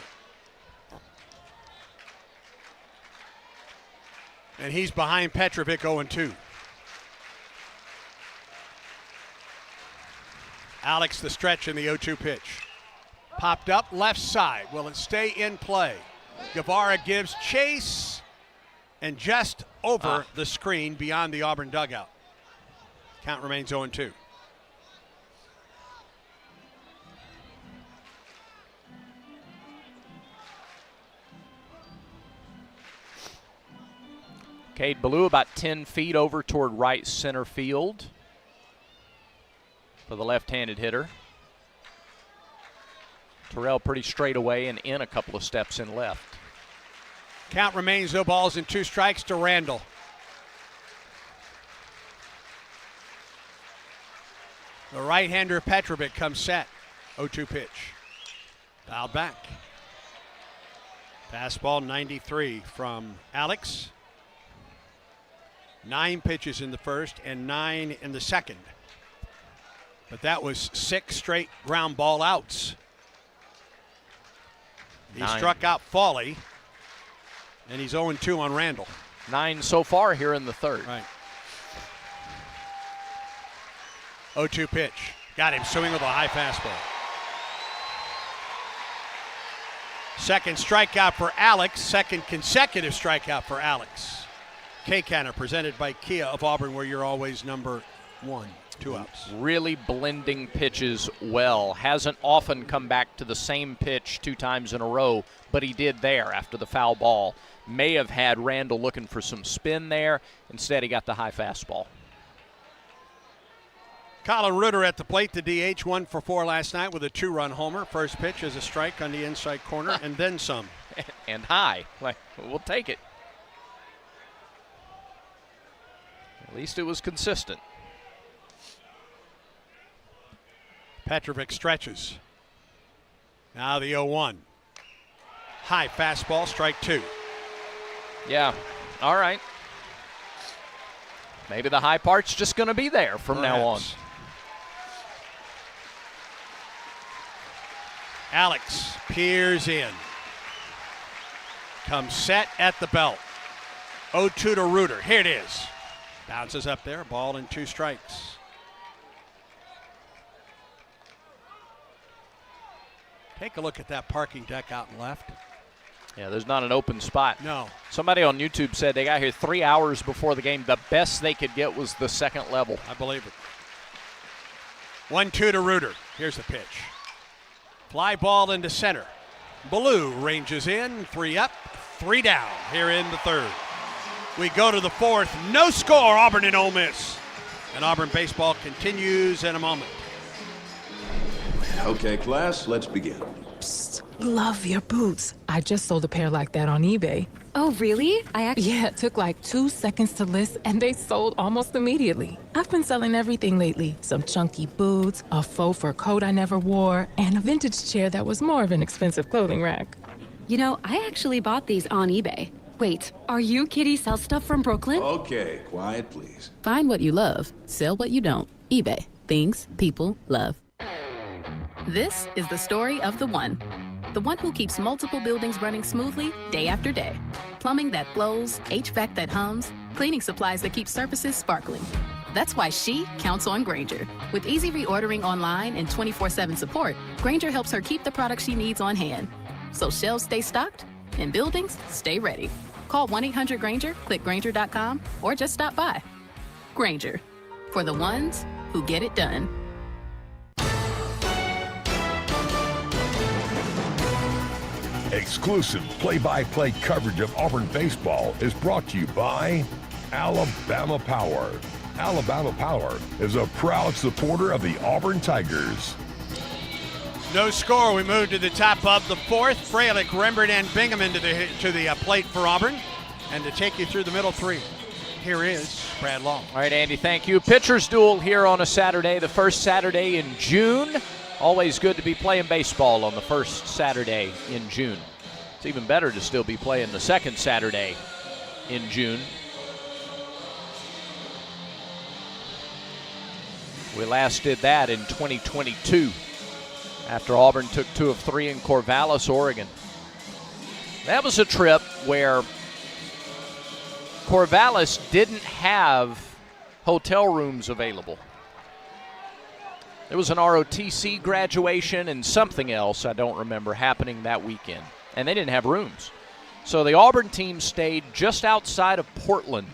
And he's behind Petrovic 0-2. Alex the stretch in the 0-2 pitch. Popped up left side. Will it stay in play? Guevara gives chase and just over the screen beyond the Auburn dugout. Count remains 0-2. Cade Ballou about 10 feet over toward right center field for the left-handed hitter. Terrell pretty straight away and in a couple of steps in left. Count remains 0 balls and 2 strikes to Randall. The right-hander Petrovic comes set. 0-2 pitch. Dialed back. Fastball 93 from Alex. 9 pitches in the first and 9 in the second. But that was 6 straight ground ball outs. He struck out Foley, and he's 0-2 on Randall. 9 so far here in the third. Right. 0-2 pitch. Got him swinging with a high fastball. Second strikeout for Alex. Second consecutive strikeout for Alex. K-Canner presented by Kia of Auburn, where you're always number 1. 2 outs. Really blending pitches well. Hasn't often come back to the same pitch 2 times in a row, but he did there after the foul ball. May have had Randall looking for some spin there. Instead, he got the high fastball. Colin Reuter at the plate, the DH, 1 for 4 last night with a 2-run homer. First pitch is a strike on the inside corner, and then some. And high. Like, we'll take it. At least it was consistent. Petrovic stretches. Now the 0-1. High fastball, strike 2. Yeah, all right. Maybe the high part's just going to be there from now on. Alex peers in. Comes set at the belt. 0-2 to Reuter. Here it is. Bounces up there, ball and 2 strikes. Take a look at that parking deck out and left. Yeah, there's not an open spot. No. Somebody on YouTube said they got here 3 hours before the game. The best they could get was the second level. I believe it. 1-2 to Reuter. Here's the pitch. Fly ball into center. Ballou ranges in. 3 up, 3 down here in the third. We go to the fourth. No score, Auburn and Ole Miss. And Auburn baseball continues in a moment. Okay, class, let's begin. Psst, love your boots. I just sold a pair like that on eBay. Oh, really? Yeah, it took like 2 seconds to list, and they sold almost immediately. I've been selling everything lately. Some chunky boots, a faux fur coat I never wore, and a vintage chair that was more of an expensive clothing rack. You know, I actually bought these on eBay. Wait, are you Kitty Sell Stuff from Brooklyn? Okay, quiet, please. Find what you love, sell what you don't. eBay. Things people love. This is the story of the one who keeps multiple buildings running smoothly day after day. Plumbing that flows, HVAC that hums, cleaning supplies that keep surfaces sparkling. That's why she counts on Grainger. With easy reordering online and 24/7 support, Grainger helps her keep the products she needs on hand. So shelves stay stocked and buildings stay ready. Call 1-800-GRAINGER, click Grainger.com, or just stop by. Grainger, for the ones who get it done. Exclusive play-by-play coverage of Auburn baseball is brought to you by Alabama Power. Alabama Power is a proud supporter of the Auburn Tigers. No score. We move to the top of the fourth. Freilich, Rembert, and Bingham into the plate for Auburn. And to take you through the middle 3, here is Brad Long. All right, Andy, thank you. Pitchers duel here on a Saturday, the first Saturday in June. Always good to be playing baseball on the first Saturday in June. It's even better to still be playing the second Saturday in June. We last did that in 2022 after Auburn took 2 of 3 in Corvallis, Oregon. That was a trip where Corvallis didn't have hotel rooms available. There was an ROTC graduation and something else, I don't remember, happening that weekend. And they didn't have rooms. So the Auburn team stayed just outside of Portland.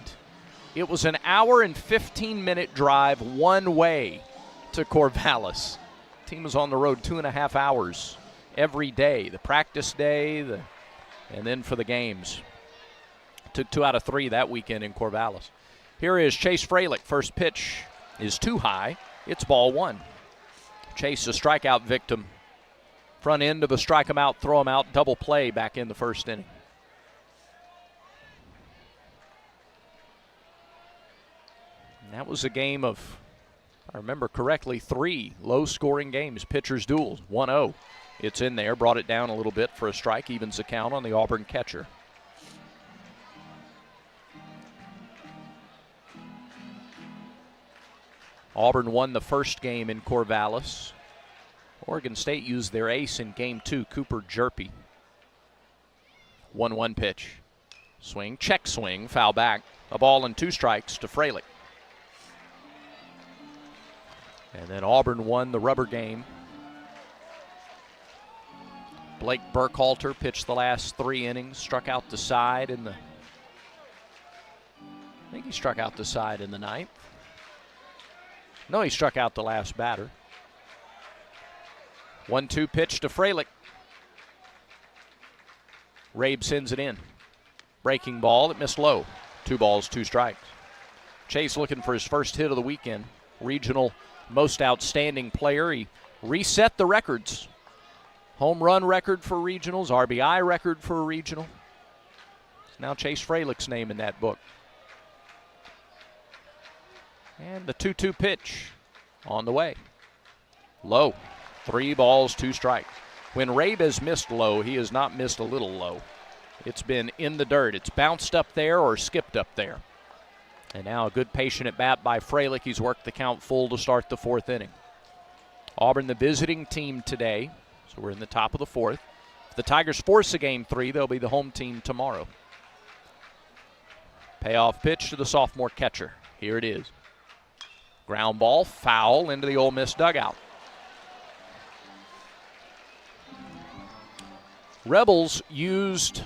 It was an hour and 15-minute drive one way to Corvallis. The team was on the road 2.5 hours every day. The practice day, and then for the games. Took 2 out of 3 that weekend in Corvallis. Here is Chase Freilich. First pitch is too high. It's ball 1. Chase, a strikeout victim. Front end of a strike him out, throw him out, double play back in the first inning. And that was a game of, if I remember correctly, 3 low-scoring games, pitchers' duels, 1-0. It's in there, brought it down a little bit for a strike, evens the count on the Auburn catcher. Auburn won the first game in Corvallis. Oregon State used their ace in game 2, Cooper Jerpy. 1-1 pitch. Swing, check swing, foul back. A ball and 2 strikes to Freilich. And then Auburn won the rubber game. Blake Burkhalter pitched the last 3 innings, struck out the side in the, I think he struck out the side in the 9th. No, he struck out the last batter. 1-2 pitch to Freilich. Rabe sends it in. Breaking ball that missed low. 2 balls, 2 strikes. Chase looking for his first hit of the weekend. Regional most outstanding player. He reset the records. Home run record for regionals, RBI record for a regional. It's now Chase Freilich's name in that book. And the 2-2 pitch on the way. Low. 3 balls, 2 strikes. When Rabe has missed low, he has not missed a little low. It's been in the dirt. It's bounced up there or skipped up there. And now a good patient at bat by Freilich. He's worked the count full to start the 4th inning. Auburn, the visiting team today. So we're in the top of the 4th. If the Tigers force a game 3, they'll be the home team tomorrow. Payoff pitch to the sophomore catcher. Here it is. Ground ball, foul into the Ole Miss dugout. Rebels used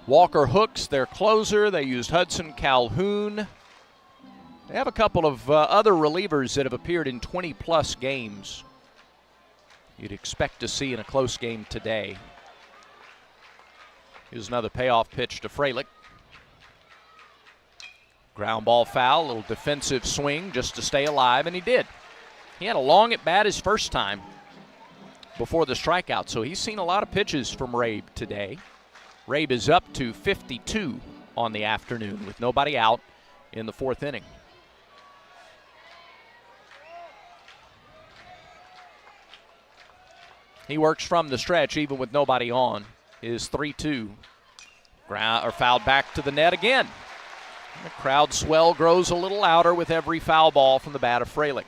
Walker Hooks, their closer. They used Hudson Calhoun. They have a couple of other relievers that have appeared in 20-plus games. You'd expect to see in a close game today. Here's another payoff pitch to Freilich. Ground ball foul, a little defensive swing just to stay alive, and he did. He had a long at bat his first time before the strikeout, so he's seen a lot of pitches from Rabe today. Rabe is up to 52 on the afternoon with nobody out in the 4th inning. He works from the stretch even with nobody on. His 3-2 fouled back to the net again. The crowd swell grows a little louder with every foul ball from the bat of Freilich.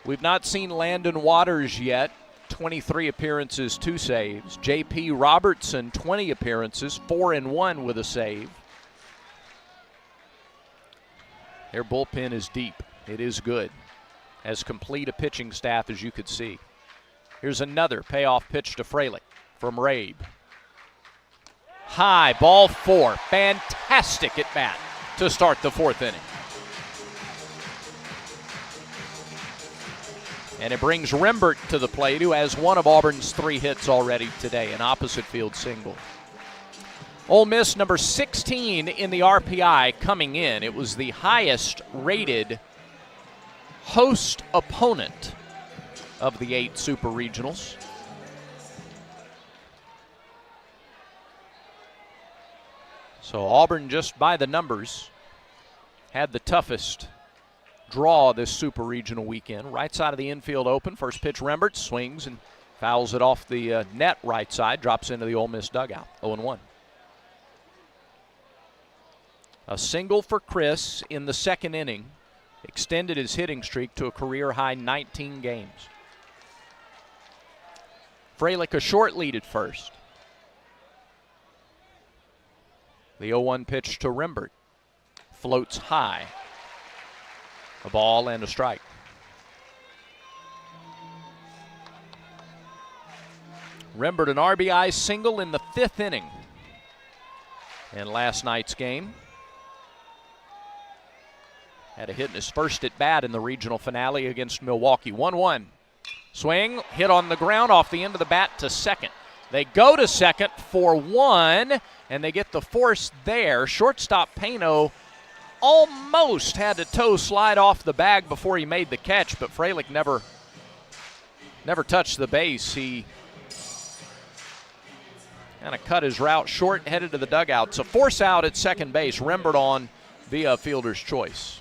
We've not seen Landon Waters yet. 23 appearances, 2 saves. J.P. Robertson, 20 appearances, 4-1 with a save. Their bullpen is deep. It is good. As complete a pitching staff as you could see. Here's another payoff pitch to Freilich from Rabe. High, ball 4. Fantastic at bat to start the 4th inning. And it brings Rembert to the plate, who has one of Auburn's 3 hits already today, an opposite field single. Ole Miss, number 16 in the RPI coming in. It was the highest rated host opponent of the 8 Super Regionals. So Auburn, just by the numbers, had the toughest draw this Super Regional weekend. Right side of the infield open. First pitch, Rembert swings and fouls it off the net right side, drops into the Ole Miss dugout. 0-1. A single for Chris in the 2nd inning extended his hitting streak to a career-high 19 games. Freilich a short lead at first. The 0-1 pitch to Rembert. Floats high. A ball and a strike. Rembert, an RBI single in the 5th inning in last night's game. Had a hit in his first at bat in the regional finale against Milwaukee. 1-1. Swing, hit on the ground off the end of the bat to second. They go to second for 1, and they get the force there. Shortstop Pano almost had the toe slide off the bag before he made the catch, but Fralick never touched the base. He kind of cut his route short, headed to the dugout. So force out at second base. Rembert on via fielder's choice.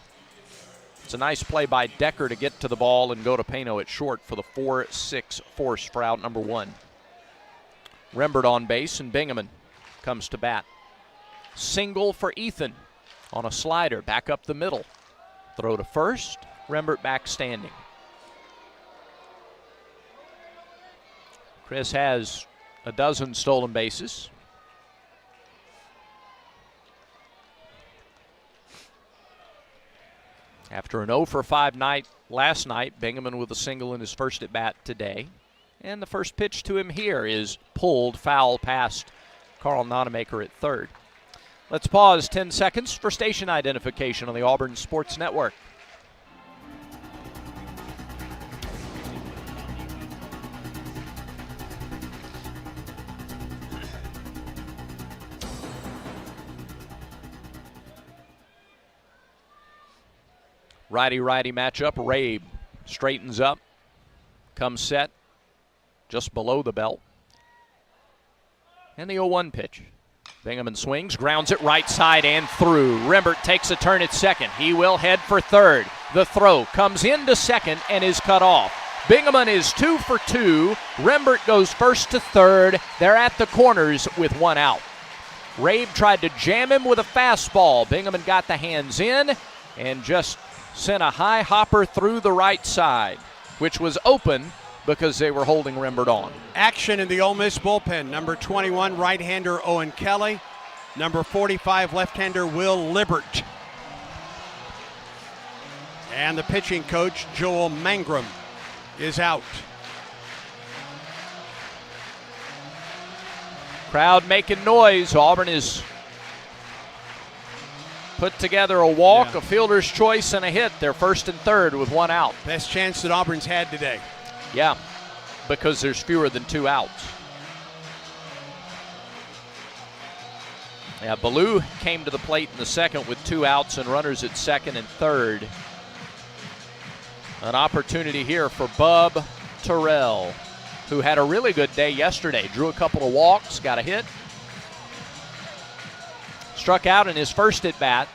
It's a nice play by Decker to get to the ball and go to Pano at short for the 4-6 force for out number 1. Rembert on base, and Bingaman comes to bat. Single for Ethan on a slider, back up the middle. Throw to first, Rembert back standing. Chris has a dozen stolen bases. After an 0-for-5 night last night, Bingaman with a single in his first at bat today. And the first pitch to him here is pulled foul past Carl Nonemaker at third. Let's pause 10 seconds for station identification on the Auburn Sports Network. Righty-righty matchup. Rabe straightens up, comes set just below the belt. And the 0-1 pitch. Bingaman swings, grounds it right side and through. Rembert takes a turn at second. He will head for third. The throw comes into second and is cut off. Bingaman is 2 for 2. Rembert goes first to third. They're at the corners with 1 out. Rabe tried to jam him with a fastball. Bingaman got the hands in and just sent a high hopper through the right side, which was open because they were holding Rembert on. Action in the Ole Miss bullpen. Number 21, right-hander Owen Kelly. Number 45, left-hander Will Libert. And the pitching coach, Joel Mangrum, is out. Crowd making noise. Auburn is put together a walk, a fielder's choice, and a hit. They're first and third with 1 out. Best chance that Auburn's had today. Yeah, because there's fewer than 2 outs. Yeah, Ballou came to the plate in the second with 2 outs and runners at second and third. An opportunity here for Bub Terrell, who had a really good day yesterday. Drew a couple of walks, got a hit. Struck out in his first at bat.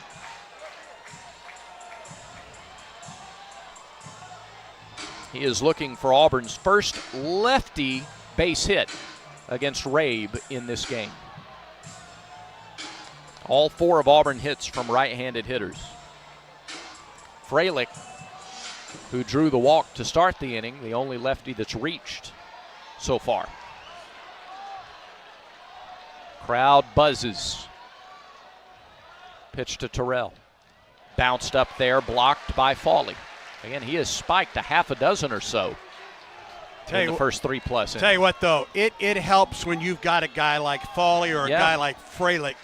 He is looking for Auburn's first lefty base hit against Rabe in this game. All 4 of Auburn hits from right-handed hitters. Fralick, who drew the walk to start the inning, the only lefty that's reached so far. Crowd buzzes. Pitch to Terrell. Bounced up there, blocked by Fawley. Again, he has spiked a half a dozen or so in the first 3+ innings. Tell you what, though, it helps when you've got a guy like Fawley or a guy like Fralick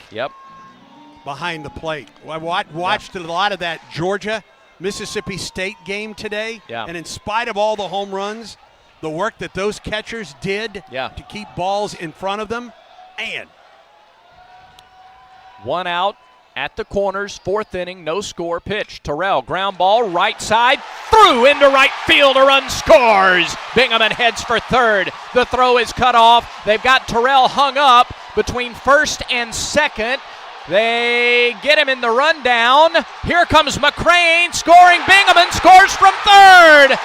behind the plate. I watched a lot of that Georgia-Mississippi State game today, and in spite of all the home runs, the work that those catchers did to keep balls in front of them, man. 1 out. At the corners, 4th inning, no score. Pitch, Terrell, ground ball, right side, through into right field. A run scores. Bingaman heads for third. The throw is cut off. They've got Terrell hung up between first and second. They get him in the rundown. Here comes McCrane scoring. Bingaman scores from third.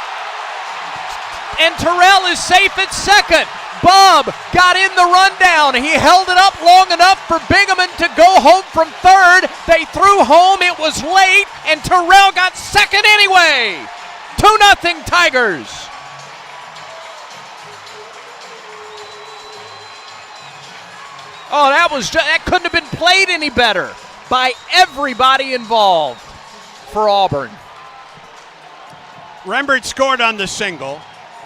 And Terrell is safe at second. Bub got in the rundown. He held it up long enough for Bingaman to go home from third. They threw home. It was late, and Terrell got second anyway. 2-0 Tigers. Oh, that couldn't have been played any better by everybody involved for Auburn. Rembert scored on the single.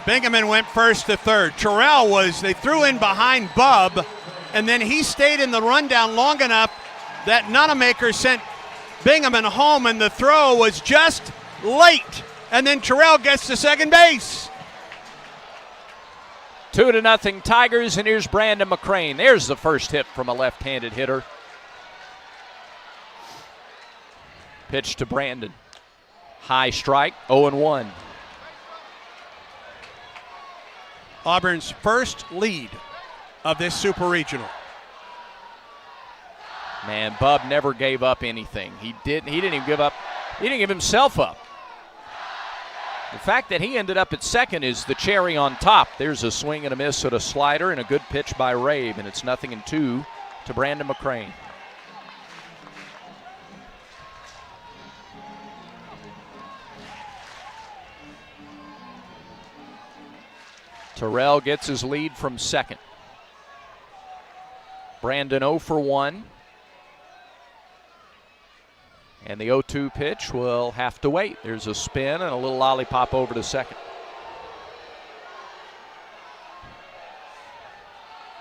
Bingaman went first to third. They threw in behind Bub, and then he stayed in the rundown long enough that Nonamaker sent Bingaman home, and the throw was just late. And then Terrell gets to second base. 2-0 Tigers, and here's Brandon McCrane. There's the first hit from a left-handed hitter. Pitch to Brandon. High strike, 0-1. Auburn's first lead of this Super Regional. Man, Bub never gave up anything. He didn't even give up. He didn't give himself up. The fact that he ended up at second is the cherry on top. There's a swing and a miss at a slider and a good pitch by Rabe, and it's 0-2 to Brandon McCrane. Terrell gets his lead from second. Brandon 0 for 1. And the 0-2 pitch will have to wait. There's a spin and a little lollipop over to second.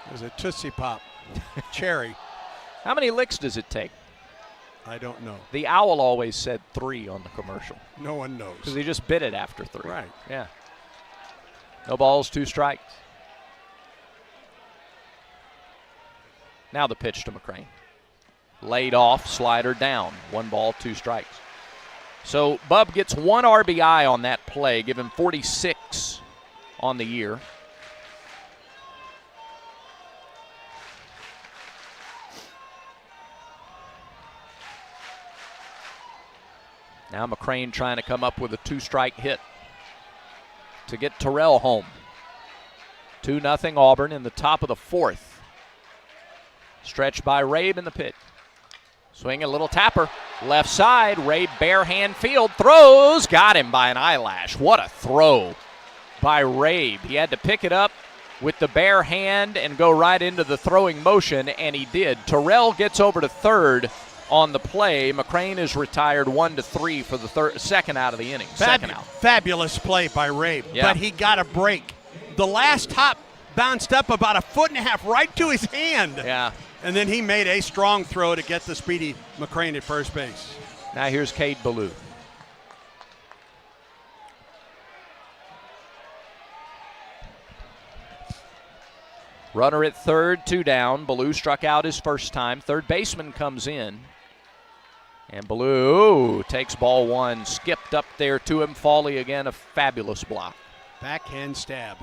There's a Tootsie Pop. Cherry. How many licks does it take? I don't know. The owl always said 3 on the commercial. No one knows. Because he just bit it after 3. Right. Yeah. No balls, 2 strikes. Now the pitch to McCrane. Laid off, slider down. 1 ball, 2 strikes. So Bub gets 1 RBI on that play, give him 46 on the year. Now McCrane trying to come up with a 2-strike hit to get Terrell home. 2-0 Auburn in the top of the 4th. Stretched by Rabe in the pitch. Swing a little tapper. Left side, Rabe bare hand field. Throws, got him by an eyelash. What a throw by Rabe. He had to pick it up with the bare hand and go right into the throwing motion, and he did. Terrell gets over to third on the play. McCrane is retired 1-3 for the second out of the inning. Second out. Fabulous play by Rabe, yeah. But he got a break. The last hop bounced up about 1.5 feet right to his hand. Yeah. And then he made a strong throw to get the speedy McCrane at first base. Now here's Cade Ballou. Runner at third, 2 down. Ballou struck out his first time. Third baseman comes in. And Ballou takes ball 1, skipped up there to him. Foley again, a fabulous block. Backhand stab.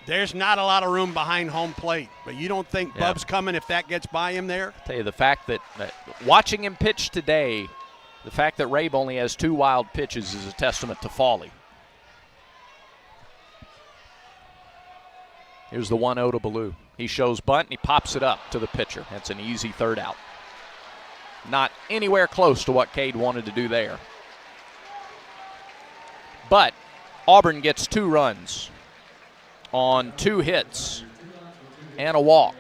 There's not a lot of room behind home plate, but you don't think Bub's coming if that gets by him there? I'll tell you, the fact that watching him pitch today, the fact that Rabe only has 2 wild pitches is a testament to Foley. Here's the 1-0 to Ballou. He shows bunt and he pops it up to the pitcher. That's an easy third out. Not anywhere close to what Cade wanted to do there. But Auburn gets 2 runs on 2 hits and a walk.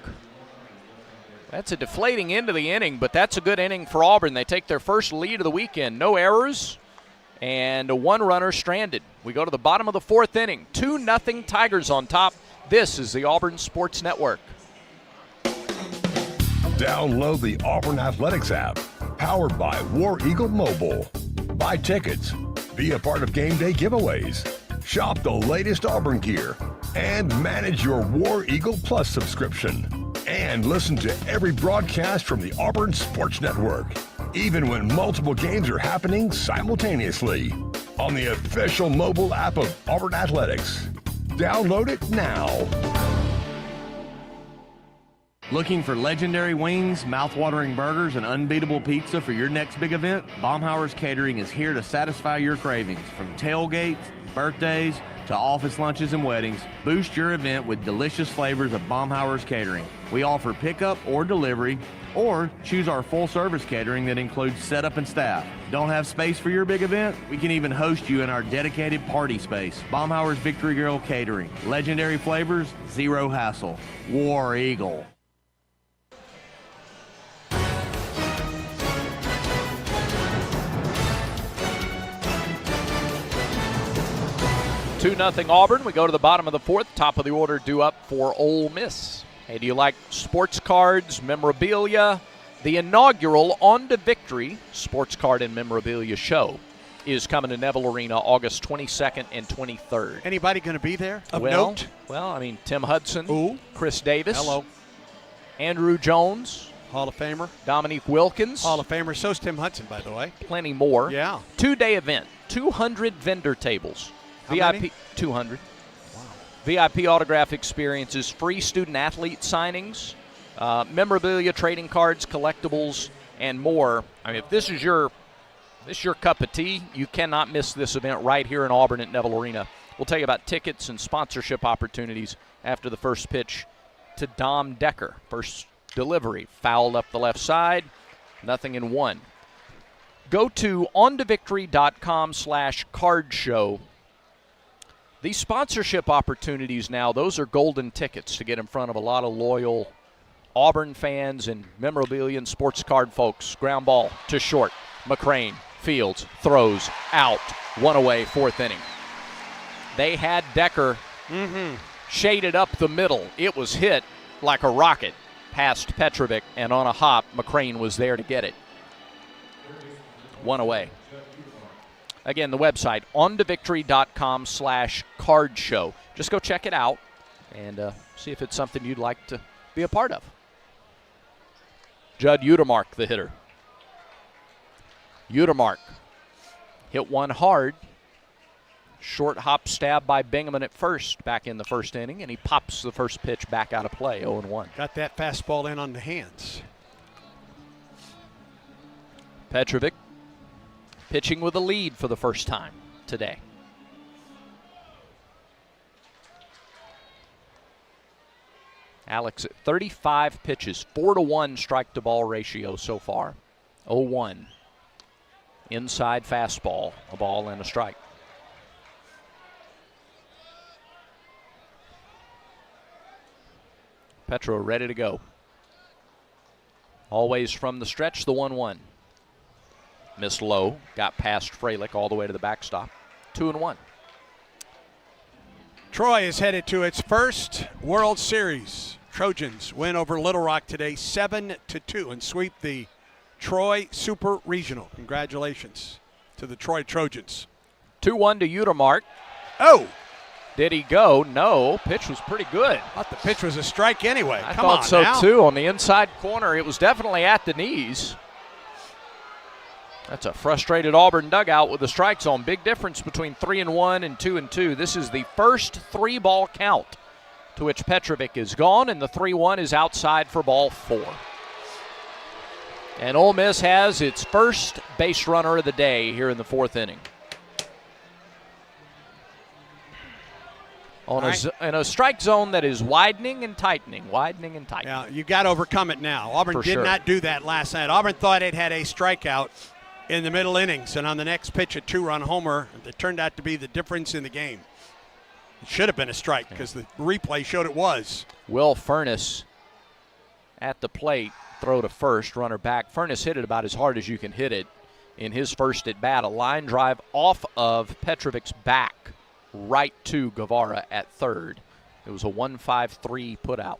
That's a deflating end of the inning, but that's a good inning for Auburn. They take their first lead of the weekend. No errors and 1 runner stranded. We go to the bottom of the 4th inning. 2-0 Tigers on top. This is the Auburn Sports Network. Download the Auburn Athletics app, powered by War Eagle Mobile. Buy tickets, be a part of game day giveaways, shop the latest Auburn gear, and manage your War Eagle Plus subscription. And listen to every broadcast from the Auburn Sports Network, even when multiple games are happening simultaneously, on the official mobile app of Auburn Athletics. Download it now. Looking for legendary wings, mouth-watering burgers, and unbeatable pizza for your next big event? Baumhauer's Catering is here to satisfy your cravings. From tailgates, birthdays, to office lunches and weddings, boost your event with delicious flavors of Baumhauer's Catering. We offer pickup or delivery, or choose our full-service catering that includes setup and staff. Don't have space for your big event? We can even host you in our dedicated party space. Baumhauer's Victory Grill Catering. Legendary flavors, zero hassle. War Eagle. 2-0 Auburn. We go to the bottom of the fourth. Top of the order due up for Ole Miss. Hey, do you like sports cards, memorabilia? The inaugural On to Victory sports card and memorabilia show is coming to Neville Arena August 22nd and 23rd. Anybody going to be there of note? Well, I mean, Tim Hudson, Ooh. Chris Davis, Hello. Andrew Jones, Hall of Famer. Dominique Wilkins. Hall of Famer. So's Tim Hudson, by the way. Plenty more. Yeah. 2-day event, 200 vendor tables. How VIP, many? 200. Wow. VIP autograph experiences, free student-athlete signings, memorabilia, trading cards, collectibles, and more. I mean, if this is your cup of tea, you cannot miss this event right here in Auburn at Neville Arena. We'll tell you about tickets and sponsorship opportunities after the first pitch to Dom Decker. First delivery, fouled up the left side, 0-1. Go to ontovictory.com/card show. These sponsorship opportunities now, those are golden tickets to get in front of a lot of loyal Auburn fans and memorabilia and sports card folks. Ground ball to short. McCrane fields, throws, out. One away, fourth inning. They had Decker shaded up the middle. It was hit like a rocket past Petrovic, and on a hop, McCrane was there to get it. One away. Again, the website, ontovictory.com/card show. Just go check it out and see if it's something you'd like to be a part of. Judd Utermark, the hitter. Utermark hit one hard. Short hop stab by Bingaman at first back in the first inning, and he pops the first pitch back out of play, 0-1. Got that fastball in on the hands. Petrovic pitching with a lead for the first time today. Alex at 35 pitches, 4-1 strike-to-ball ratio so far. 0-1. Inside fastball, a ball and a strike. Petro ready to go. Always from the stretch, the 1-1. Missed low, got past Freilich all the way to the backstop. 2-1. Troy is headed to its first World Series. Trojans win over Little Rock today 7-2 and sweep the Troy Super Regional. Congratulations to the Troy Trojans. 2-1 to Utermark. Oh! Did he go? No. Pitch was pretty good. I thought the pitch was a strike anyway. I Come on thought so now. too. On the inside corner, it was definitely at the knees. That's a frustrated Auburn dugout with the strike zone. Big difference between 3-1 and 2-2. This is the first 3-ball count to which Petrovic is gone, and the 3-1 is outside for ball 4. And Ole Miss has its first base runner of the day here in the fourth inning. In a strike zone that is widening and tightening. Yeah, you got to overcome it now. Auburn did not do that last night. Auburn thought it had a strikeout in the middle innings, and on the next pitch, a 2-run homer that turned out to be the difference in the game. It should have been a strike because the replay showed it was. Will Furness at the plate, throw to first, runner back. Furness hit it about as hard as you can hit it in his first at bat. A line drive off of Petrovic's back, right to Guevara at third. It was a 1-5-3 put out.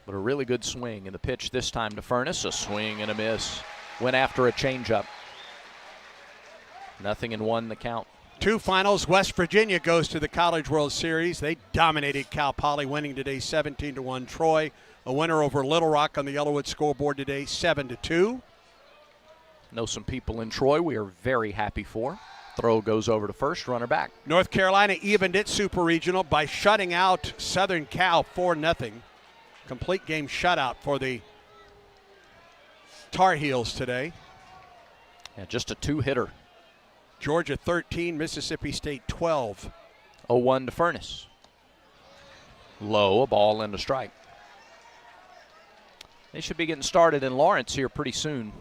But a really good swing, and the pitch this time to Furness, a swing and a miss. Went after a changeup. 0-1 the count. Two finals. West Virginia goes to the College World Series. They dominated Cal Poly, winning today 17-1. Troy, a winner over Little Rock on the Yellowwood scoreboard today, 7-2. Know some people in Troy we are very happy for. Throw goes over to first, runner back. North Carolina evened its Super Regional by shutting out Southern Cal 4-0. Complete game shutout for the Tar Heels today. Yeah, just a two-hitter. Georgia 13, Mississippi State 12. 0-1 to Furness. Low, a ball and a strike. They should be getting started in Lawrence here pretty soon.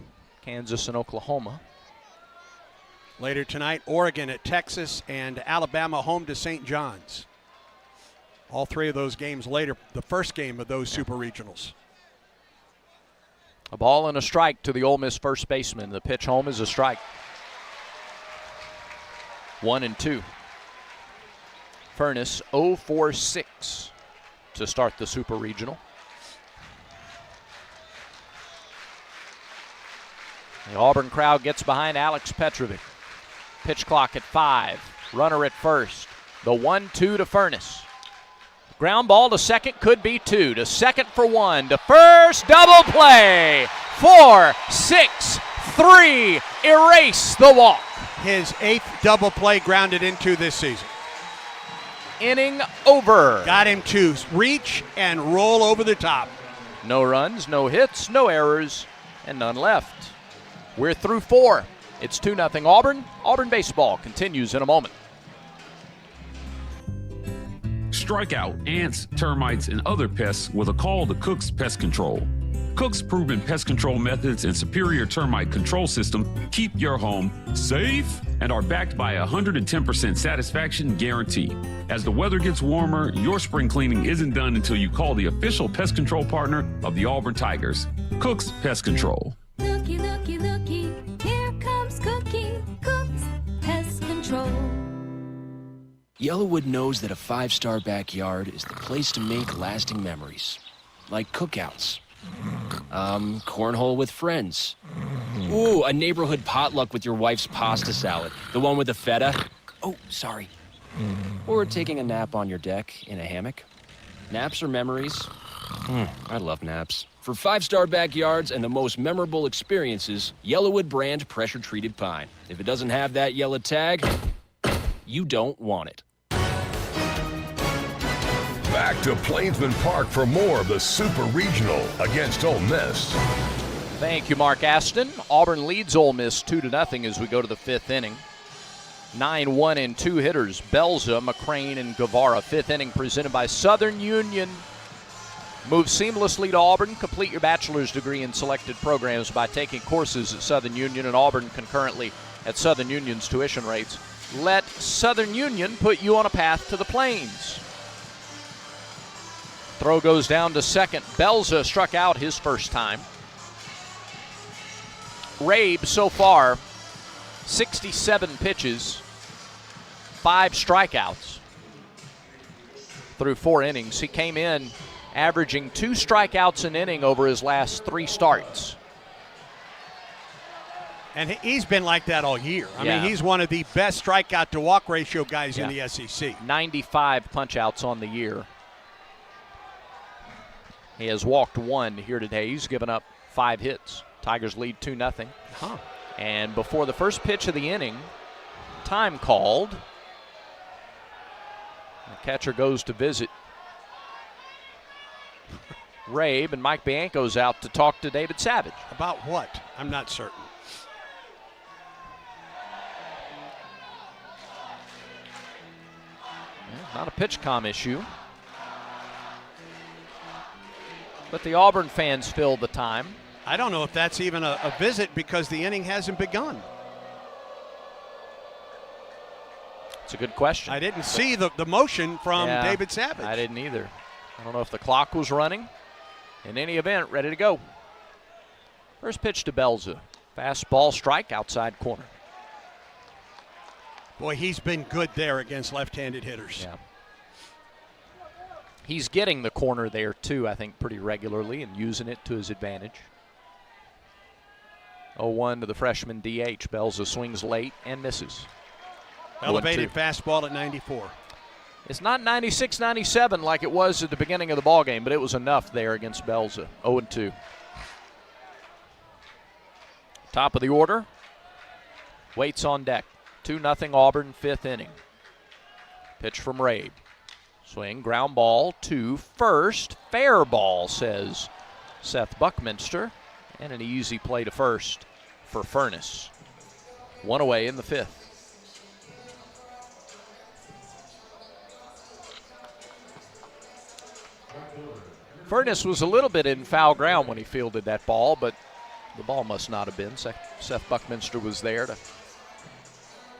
Kansas and Oklahoma. Later tonight, Oregon at Texas and Alabama home to St. John's. All three of those games later, the first game of those Super Regionals. A ball and a strike to the Ole Miss first baseman. The pitch home is a strike. 1-2. Furnace 0 for 6 to start the Super Regional. The Auburn crowd gets behind Alex Petrovic. Pitch clock at 5. Runner at first. The 1-2 to Furnace. Ground ball to second, could be 2. To second for 1. To first, double play. 4, 6, 3. Erase the walk. His 8th double play grounded into this season. Inning over. Got him to reach and roll over the top. No runs, no hits, no errors, and none left. We're through 4. It's 2-0 Auburn. Auburn baseball continues in a moment. Strike out ants, termites, and other pests with a call to Cook's Pest Control. Cook's proven pest control methods and superior termite control system keep your home safe and are backed by a 110% satisfaction guarantee. As the weather gets warmer, your spring cleaning isn't done until you call the official pest control partner of the Auburn Tigers, Cook's Pest Control. Looky, looky, looky, here comes Cookie, Cook's Pest Control. Yellowwood knows that a 5-star backyard is the place to make lasting memories. Like cookouts. Cornhole with friends. Ooh, a neighborhood potluck with your wife's pasta salad. The one with the feta. Oh, sorry. Or taking a nap on your deck in a hammock. Naps are memories. I love naps. For 5-star backyards and the most memorable experiences, Yellowwood brand pressure-treated pine. If it doesn't have that yellow tag, you don't want it. Back to Plainsman Park for more of the Super Regional against Ole Miss. Thank you, Mark Aston. Auburn leads Ole Miss 2-0 as we go to the 5th inning. 9-1 and 2 hitters, Belza, McCrane, and Guevara. 5th inning presented by Southern Union. Move seamlessly to Auburn. Complete your bachelor's degree in selected programs by taking courses at Southern Union and Auburn concurrently at Southern Union's tuition rates. Let Southern Union put you on a path to the Plains. Throw goes down to second. Belza struck out his first time. Rabe so far, 67 pitches, 5 strikeouts through 4 innings. He came in averaging 2 strikeouts an inning over his last 3 starts. And he's been like that all year. I mean, he's one of the best strikeout to walk ratio guys in the SEC. 95 punch-outs on the year. He has walked 1 here today. He's given up 5 hits. Tigers lead 2-0. And before the first pitch of the inning, time called. The catcher goes to visit Rabe, and Mike Bianco's out to talk to David Savage. About what? I'm not certain. Not a pitch comm issue. But the Auburn fans filled the time. I don't know if that's even a visit because the inning hasn't begun. It's a good question. I didn't see the motion from David Savage. I didn't either. I don't know if the clock was running. In any event, ready to go. First pitch to Belza. Fastball strike outside corner. Boy, he's been good there against left-handed hitters. Yeah. He's getting the corner there, too, I think, pretty regularly and using it to his advantage. 0-1 to the freshman DH. Belza swings late and misses. Elevated fastball at 94. It's not 96, 97 like it was at the beginning of the ballgame, but it was enough there against Belza. 0-2. Top of the order. Waits on deck. 2-0 Auburn, 5th inning. Pitch from Rabe. Swing, ground ball to first. Fair ball, says Seth Buckminster. And an easy play to first for Furnace. 1 away in the 5th. Furnace was a little bit in foul ground when he fielded that ball, but the ball must not have been. Seth Buckminster was there to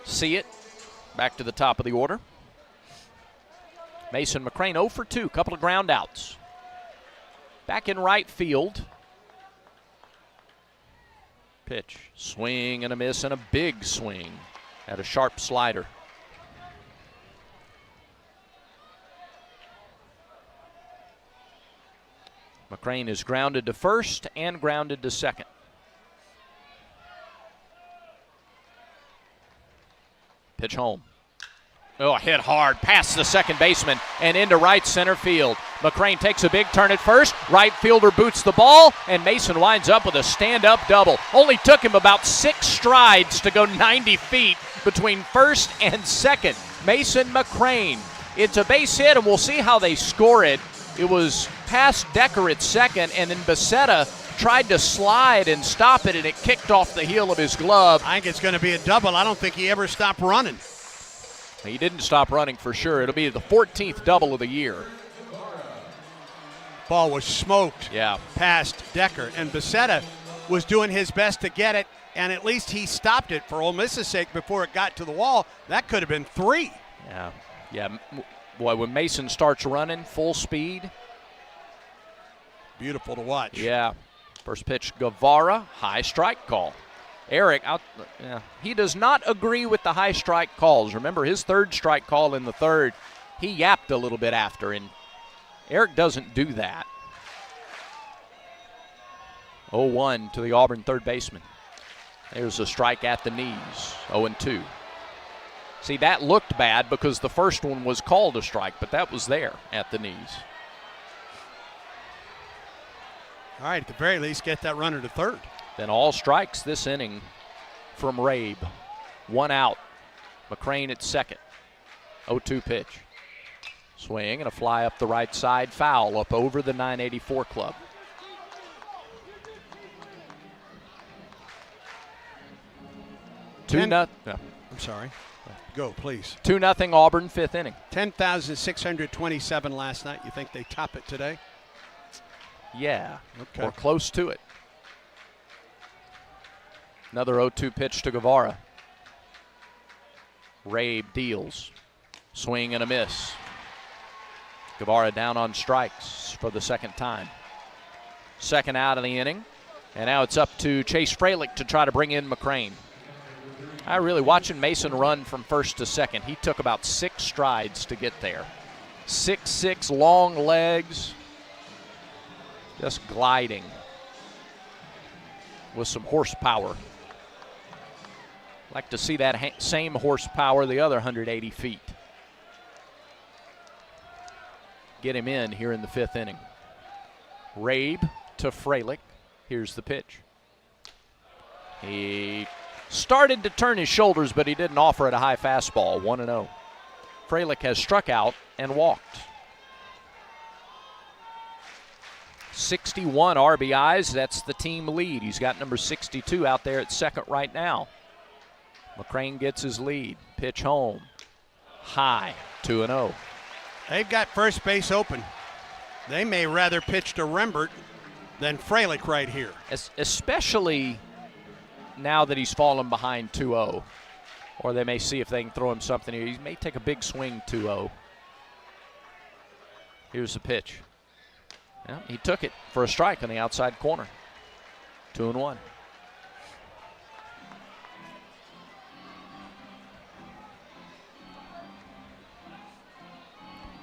see it. Back to the top of the order. Mason McCrane 0 for 2, couple of ground outs. Back in right field. Pitch, swing and a miss and a big swing at a sharp slider. McCrane is grounded to first and grounded to second. Pitch home. Oh, hit hard past the second baseman and into right center field. McCrane takes a big turn at first. Right fielder boots the ball, and Mason winds up with a stand-up double. Only took him about 6 strides to go 90 feet between first and second. Mason McCrane. It's a base hit, and we'll see how they score it. It was past Decker at second, and then Becerra tried to slide and stop it, and it kicked off the heel of his glove. I think it's going to be a double. I don't think he ever stopped running. He didn't stop running for sure. It'll be the 14th double of the year. Ball was smoked past Decker, and Becerra was doing his best to get it, and at least he stopped it for Ole Miss's sake before it got to the wall. That could have been 3. Yeah. Boy, when Mason starts running full speed. Beautiful to watch. Yeah. First pitch, Guevara, high strike call. Eric, he does not agree with the high strike calls. Remember, his third strike call in the third, he yapped a little bit after, and Eric doesn't do that. 0-1 to the Auburn third baseman. There's a strike at the knees, 0-2. See, that looked bad because the first one was called a strike, but that was there at the knees. All right, at the very least, get that runner to third. Then all strikes this inning from Rabe. 1 out. McCrane at second. 0-2 pitch. Swing and a fly up the right side, foul up over the 984 club. I'm sorry. Go, please. 2-0 Auburn, 5th inning. 10,627 last night. You think they top it today? Yeah, okay. Or close to it. Another 0-2 pitch to Guevara. Rabe deals. Swing and a miss. Guevara down on strikes for the second time. Second out of the inning. And now it's up to Chase Fralick to try to bring in McCrane. I really, watching Mason run from first to second, he took about 6 strides to get there. 6'6", long legs. Just gliding with some horsepower. Like to see that same horsepower the other 180 feet. Get him in here in the 5th inning. Rabe to Fralick. Here's the pitch. He started to turn his shoulders, but he didn't offer it a high fastball. 1-0. Fralick has struck out and walked. 61 RBIs, that's the team lead. He's got number 62 out there at second right now. McCrane gets his lead. Pitch home. High, 2-0. They've got first base open. They may rather pitch to Rembert than Fralick right here. Especially now that he's fallen behind 2-0. Or they may see if they can throw him something here. He may take a big swing 2-0. Here's the pitch. Yeah, he took it for a strike on the outside corner. 2-1.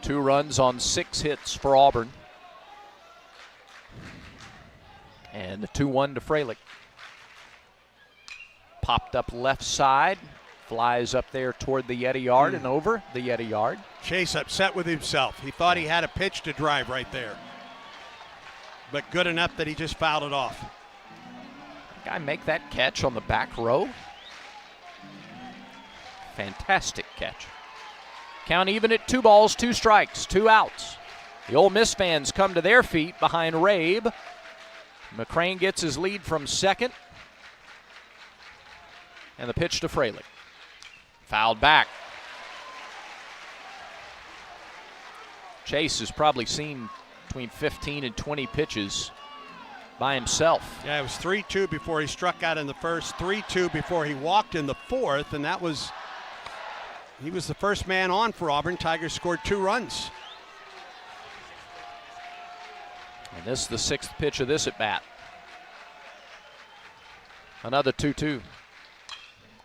Two runs on 6 hits for Auburn. And the 2-1 to Fralick. Popped up left side. Flies up there toward the Yeti yard and over the Yeti yard. Chase upset with himself. He thought he had a pitch to drive right there. But good enough that he just fouled it off. Guy make that catch on the back row. Fantastic catch. Count even at 2 balls, 2 strikes, 2 outs. The Ole Miss fans come to their feet behind Rabe. McCrane gets his lead from second. And the pitch to Fralick. Fouled back. Chase has probably seen between 15 and 20 pitches by himself. Yeah, it was 3-2 before he struck out in the first, 3-2 before he walked in the fourth, and that was, he was the first man on for Auburn. Tigers scored 2 runs. And this is the 6th pitch of this at bat. Another 2-2.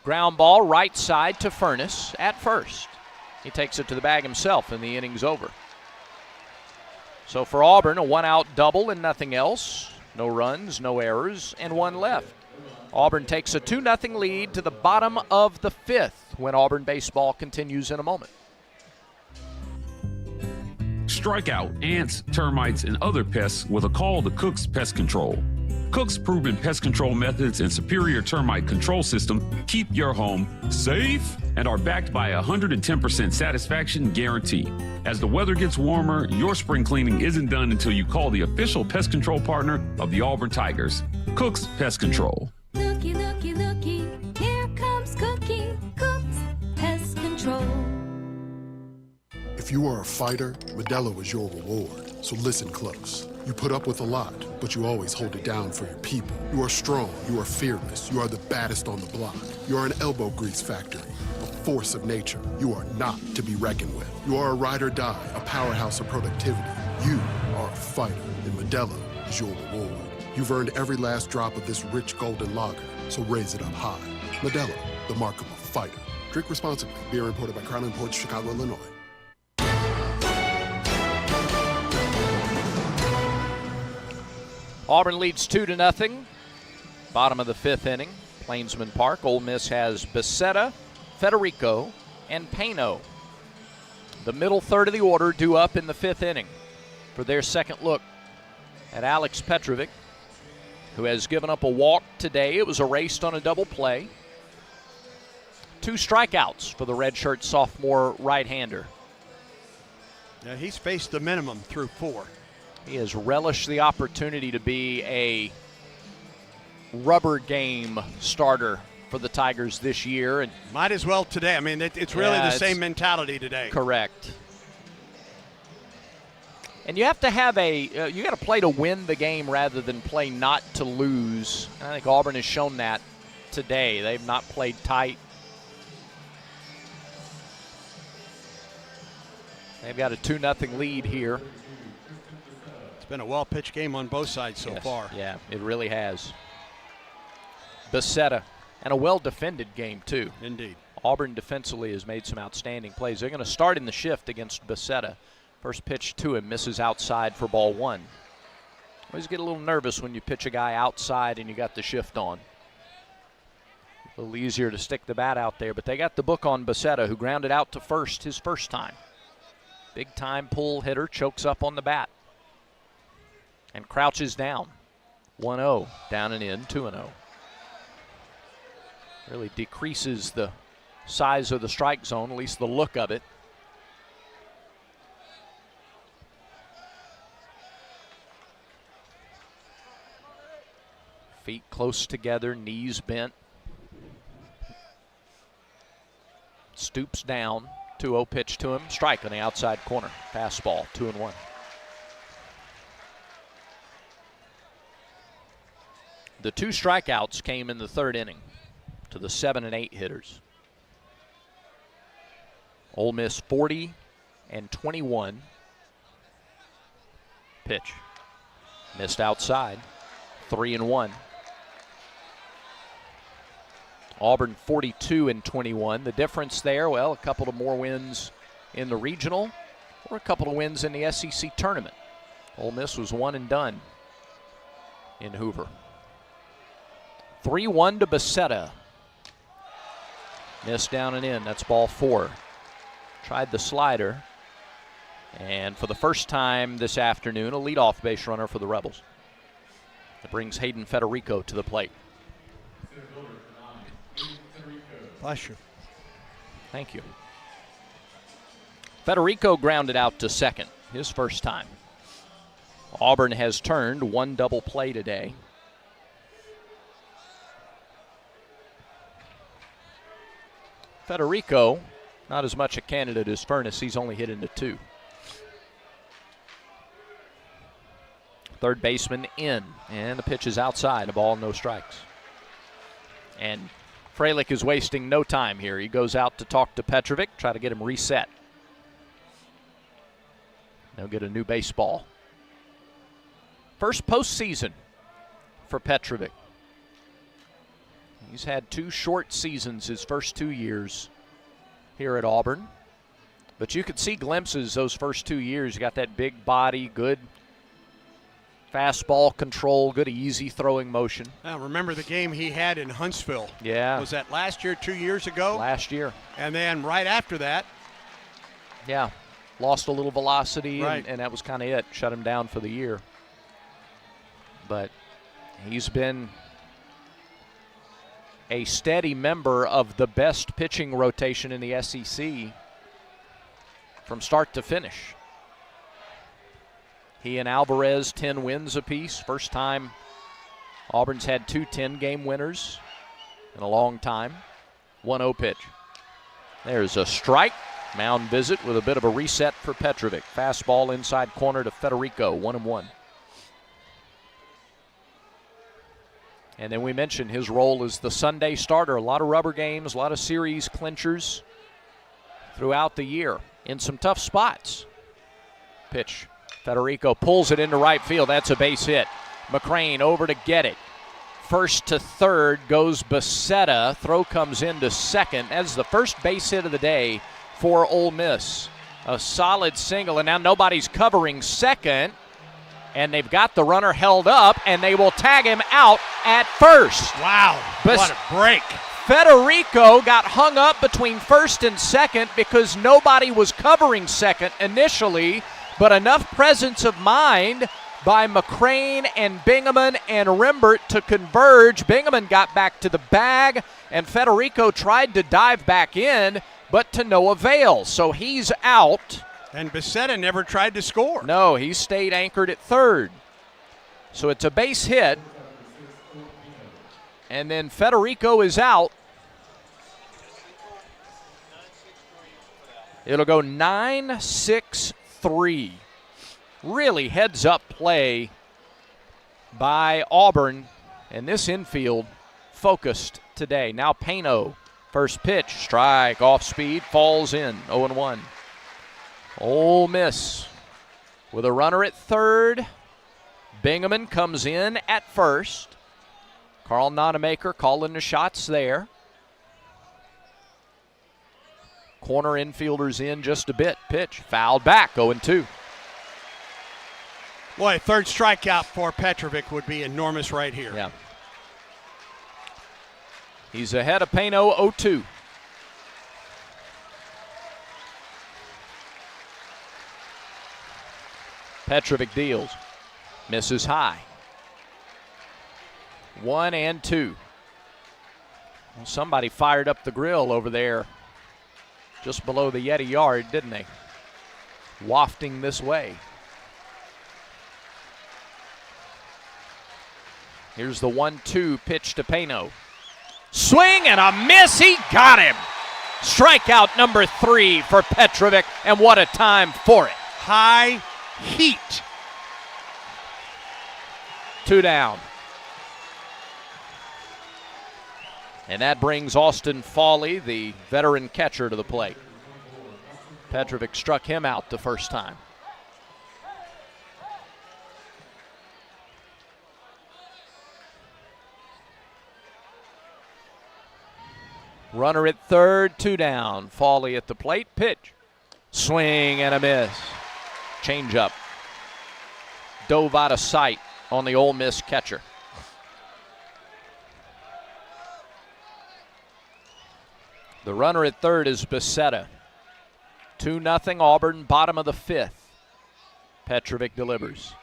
Ground ball right side to Furness at first. He takes it to the bag himself and the inning's over. So for Auburn, a one-out double and nothing else. No runs, no errors, and one left. Auburn takes a 2-0 lead to the bottom of the fifth when Auburn baseball continues in a moment. Strike out ants, termites, and other pests with a call to Cook's Pest Control. Cook's proven pest control methods and superior termite control system keep your home safe and are backed by a 110% satisfaction guarantee. As the weather gets warmer, your spring cleaning isn't done until you call the official pest control partner of the Auburn Tigers, Cook's Pest Control. Looky, looky, looky, here comes Cookie, Cook's Pest Control. If you are a fighter, Modelo is your reward. So listen close. You put up with a lot, but you always hold it down for your people. You are strong, you are fearless, you are the baddest on the block. You are an elbow grease factory, a force of nature. You are not to be reckoned with. You are a ride or die, a powerhouse of productivity. You are a fighter, and Modelo is your reward. You've earned every last drop of this rich golden lager, so raise it up high. Modelo, the mark of a fighter. Drink responsibly. Beer imported by Crown Imports, Chicago, Illinois. Auburn leads 2-0. Bottom of the fifth inning, Plainsman Park. Ole Miss has Becerra, Federico, and Pano. The middle third of the order due up in the fifth inning for their second look at Alex Petrovic, who has given up a walk today. It was erased on a double play. 2 strikeouts for the redshirt sophomore right-hander. Yeah, he's faced the minimum through 4. He has relished the opportunity to be a rubber game starter for the Tigers this year. And might as well today. I mean, it's really the same mentality today. Correct. And you have to have you got to play to win the game rather than play not to lose. And I think Auburn has shown that today. They've not played tight. They've got a 2-0 lead here. It's been a well-pitched game on both sides so far. Yeah, it really has. Becerra, and a well-defended game, too. Indeed. Auburn defensively has made some outstanding plays. They're going to start in the shift against Becerra. First pitch to him, misses outside for ball 1. Always get a little nervous when you pitch a guy outside and you got the shift on. A little easier to stick the bat out there, but they got the book on Becerra, who grounded out to first his first time. Big-time pull hitter, chokes up on the bat. And crouches down. 1-0, down and in, 2-0. Really decreases the size of the strike zone, at least the look of it. Feet close together, knees bent. Stoops down, 2-0 pitch to him. Strike on the outside corner. Fastball, 2-1. The 2 strikeouts came in the third inning to the 7 and 8 hitters. Ole Miss 40 and 21. Pitch. Missed outside. 3-1. Auburn 42 and 21. The difference there, well, a couple of more wins in the regional or a couple of wins in the SEC tournament. Ole Miss was one and done in Hoover. 3-1 to Becerra. Missed down and in. That's ball 4. Tried the slider. And for the first time this afternoon, a leadoff base runner for the Rebels. It brings Hayden Federico to the plate. Bless you. Thank you. Federico grounded out to second, his first time. Auburn has turned 1 double play today. Federico, not as much a candidate as Furness. He's only hit into 2. Third baseman in, and the pitch is outside. A ball, no strikes. And Freilich is wasting no time here. He goes out to talk to Petrovic, try to get him reset. They'll get a new baseball. First postseason for Petrovic. He's had 2 short seasons his first 2 years here at Auburn. But you could see glimpses those first 2 years. You got that big body, good fastball control, good easy throwing motion. Now, remember the game he had in Huntsville. Yeah. Was that last year, 2 years ago? Last year. And then right after that. Yeah. Lost a little velocity, Right. and that was kind of it. Shut him down for the year. But he's been a steady member of the best pitching rotation in the SEC from start to finish. He and Alvarez, 10 wins apiece. First time Auburn's had 2 10-game winners in a long time. 1-0 pitch. There's a strike. Mound visit with a bit of a reset for Petrovic. Fastball inside corner to Federico, 1-1. And then we mentioned his role as the Sunday starter. A lot of rubber games, a lot of series clinchers throughout the year in some tough spots. Pitch. Federico pulls it into right field. That's a base hit. McCrane over to get it. First to third goes Becerra. Throw comes into second. That's the first base hit of the day for Ole Miss. A solid single, and now nobody's covering second. And they've got the runner held up, and they will tag him out at first. Wow, what a break. Federico got hung up between first and second because nobody was covering second initially, but enough presence of mind by McCrane and Bingaman and Rembert to converge. Bingaman got back to the bag, and Federico tried to dive back in, but to no avail. So he's out. And Becerra never tried to score. No, he stayed anchored at third. So it's a base hit. And then Federico is out. It'll go 9-6-3. Really heads-up play by Auburn. And this infield focused today. Now Pano. First pitch, strike, off speed, falls in, 0-1. Ole Miss with a runner at third. Bingaman comes in at first. Carl Nonemaker calling the shots there. Corner infielders in just a bit. Pitch, fouled back, 0-2. Boy, third strikeout for Petrovic would be enormous right here. Yeah. He's ahead of Pano, 0-2. Petrovic deals. Misses high. 1-2. Well, somebody fired up the grill over there just below the Yeti yard, didn't they? Wafting this way. Here's the 1-2 pitch to Pano. Swing and a miss. He got him. Strikeout number 3 for Petrovic, and what a time for it. High heat. 2 down. And that brings Austin Fawley, the veteran catcher, to the plate. Petrovic struck him out the first time. Runner at third, 2 down. Fawley at the plate, pitch. Swing and a miss. Changeup. Dove out of sight on the Ole Miss catcher. The runner at third is Becerra. 2-0 Auburn, bottom of the 5th. Petrovic delivers.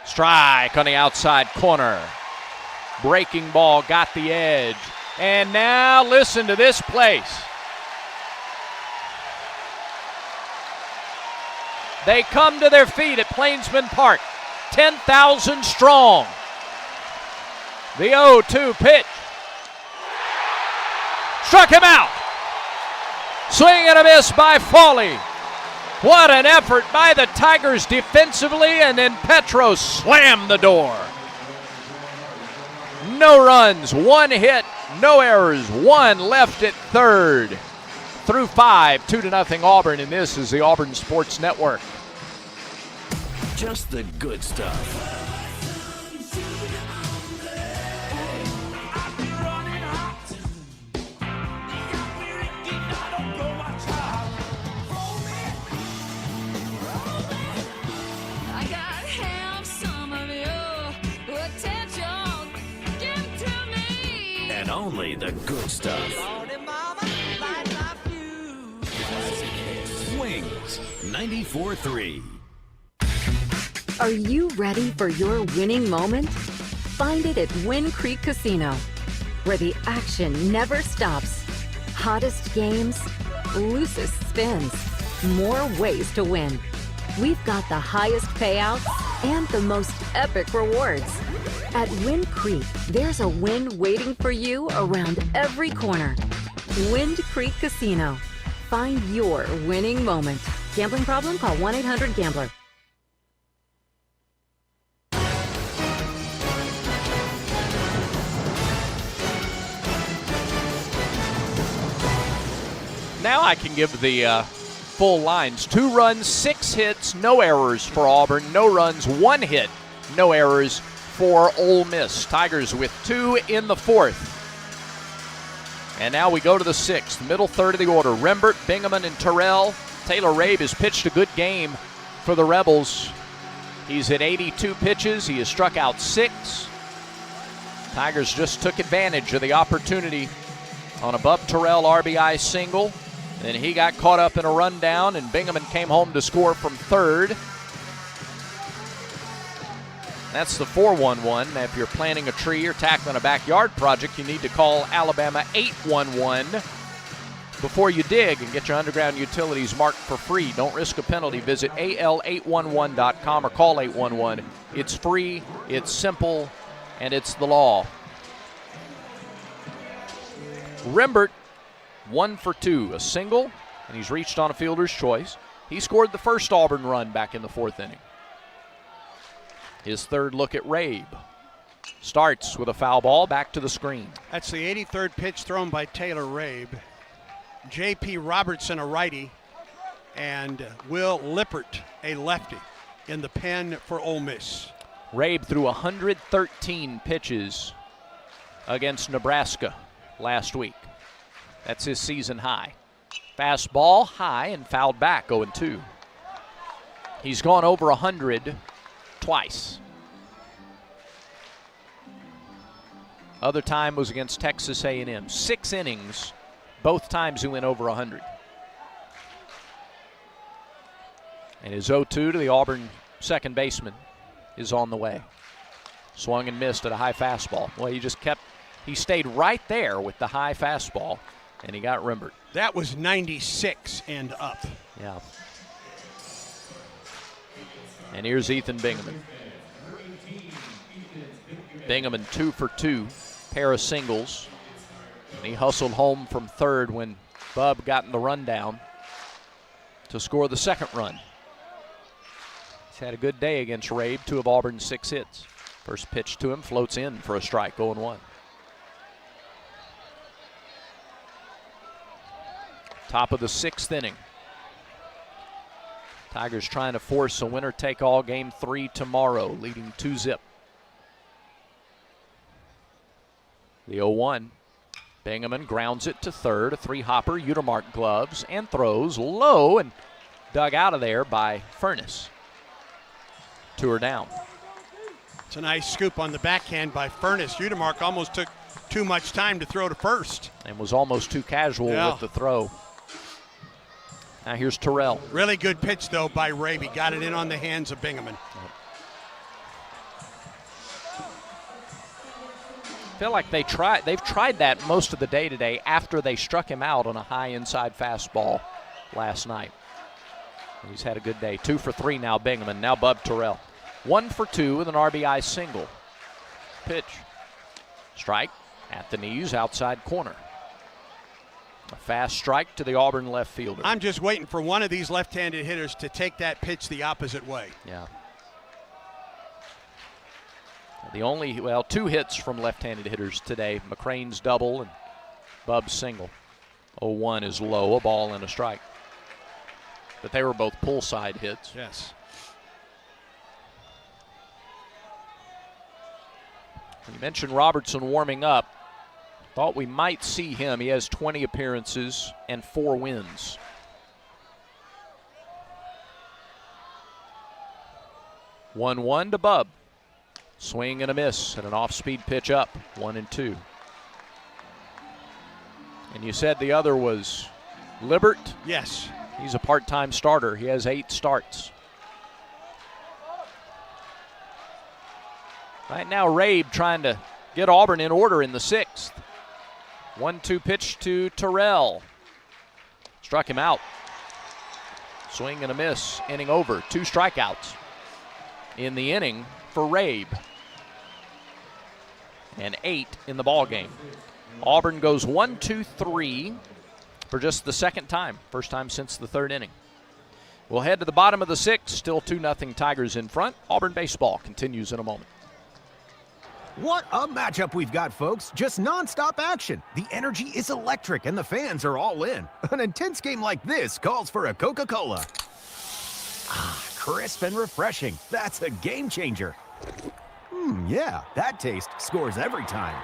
Strike on the outside corner. Breaking ball got the edge. And now listen to this place. They come to their feet at Plainsman Park. 10,000 strong. The 0-2 pitch. Struck him out. Swing and a miss by Fawley. What an effort by the Tigers defensively, and then Petro slammed the door. No runs, 1 hit, no errors, 1 left at third. Through 5, 2-0 Auburn, and this is the Auburn Sports Network. Just the good stuff. Only the good stuff. Classic hits. Wings 94.3. Are you ready for your winning moment? Find it at Wind Creek Casino, where the action never stops. Hottest games, loosest spins, more ways to win. We've got the highest payouts and the most epic rewards. At Wind Creek, there's a win waiting for you around every corner. Wind Creek Casino. Find your winning moment. Gambling problem? Call 1-800-GAMBLER. Now I can give the full lines. 2 runs, 6 hits, no errors for Auburn. No runs, 1 hit, no errors for Ole Miss. Tigers with 2 in the 4th. And now we go to the 6th, middle third of the order. Rembert, Bingaman, and Terrell. Taylor Rabe has pitched a good game for the Rebels. He's hit 82 pitches. He has struck out 6. Tigers just took advantage of the opportunity on a Bub Terrell RBI single. Then he got caught up in a rundown, and Bingaman came home to score from third. That's the 411. If you're planting a tree or tackling a backyard project, you need to call Alabama 811 before you dig and get your underground utilities marked for free. Don't risk a penalty. Visit al811.com or call 811. It's free, it's simple, and it's the law. Rembert, 1 for 2, a single, and he's reached on a fielder's choice. He scored the first Auburn run back in the 4th inning. His third look at Rabe. Starts with a foul ball back to the screen. That's the 83rd pitch thrown by Taylor Rabe. J.P. Robertson, a righty, and Will Lippert, a lefty, in the pen for Ole Miss. Rabe threw 113 pitches against Nebraska last week. That's his season high. Fastball high and fouled back, 0-2. He's gone over 100 twice. Other time was against Texas A&M. 6 innings, both times he went over 100. And his 0-2 to the Auburn second baseman is on the way. Swung and missed at a high fastball. Well, he stayed right there with the high fastball, and he got Rembert. That was 96 and up. Yeah. And here's Ethan Bingaman. Bingaman 2 for 2, pair of singles. And he hustled home from third when Bub got in the rundown to score the second run. He's had a good day against Rabe, 2 of Auburn's 6 hits. First pitch to him, floats in for a strike, 0-1. Top of the 6th inning. Tigers trying to force a winner-take-all game 3 tomorrow, leading 2-0. The 0-1. Bingaman grounds it to third. A 3-hopper, Utermark gloves, and throws low and dug out of there by Furness. 2 are down. It's a nice scoop on the backhand by Furness. Utermark almost took too much time to throw to first. And was almost too casual with the throw. Now here's Terrell. Really good pitch, though, by Rabe. He got it in on the hands of Bingaman. I feel like they've tried that most of the day today after they struck him out on a high inside fastball last night. He's had a good day. 2 for 3 now, Bingaman. Now Bub Terrell. 1 for 2 with an RBI single. Pitch. Strike at the knees, outside corner. A fast strike to the Auburn left fielder. I'm just waiting for one of these left-handed hitters to take that pitch the opposite way. Yeah. The only, 2 hits from left-handed hitters today. McCrane's double and Bub's single. 0-1 is low, a ball and a strike. But they were both pull-side hits. Yes. You mentioned Robertson warming up. Thought we might see him. He has 20 appearances and 4 wins. One to Bub. Swing and a miss and an off-speed pitch up. 1-2. And you said the other was Libert? Yes. He's a part-time starter. He has 8 starts. Right now, Rabe trying to get Auburn in order in the 6th. 1-2 pitch to Terrell. Struck him out. Swing and a miss. Inning over. 2 strikeouts in the inning for Rabe. And 8 in the ball game. Auburn goes 1-2-3 for just the second time. First time since the 3rd inning. We'll head to the bottom of the 6th. Still 2-0 Tigers in front. Auburn baseball continues in a moment. What a matchup we've got, folks. Just nonstop action. The energy is electric and the fans are all in. An intense game like this calls for a Coca-Cola. Ah, crisp and refreshing. That's a game changer. Yeah, that taste scores every time.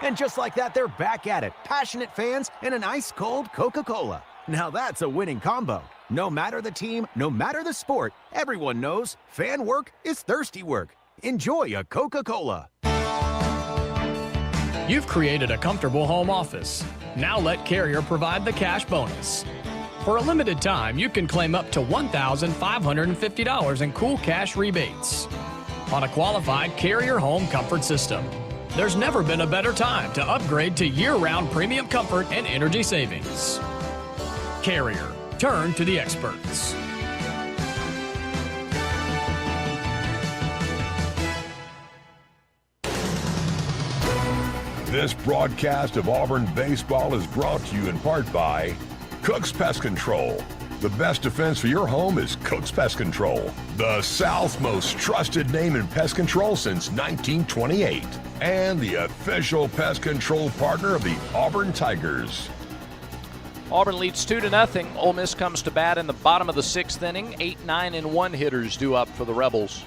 And just like that, they're back at it. Passionate fans and an ice-cold Coca-Cola. Now that's a winning combo. No matter the team, no matter the sport, everyone knows fan work is thirsty work. Enjoy a Coca-Cola. You've created a comfortable home office. Now let Carrier provide the cash bonus. For a limited time, you can claim up to $1,550 in cool cash rebates on a qualified Carrier home comfort system. There's never been a better time to upgrade to year-round premium comfort and energy savings. Carrier, turn to the experts. This broadcast of Auburn baseball is brought to you in part by Cook's Pest Control. The best defense for your home is Cook's Pest Control, the South's most trusted name in pest control since 1928, and the official pest control partner of the Auburn Tigers. Auburn leads 2-0. Ole Miss comes to bat in the bottom of the 6th inning. 8, 9, and 1 hitters due up for the Rebels.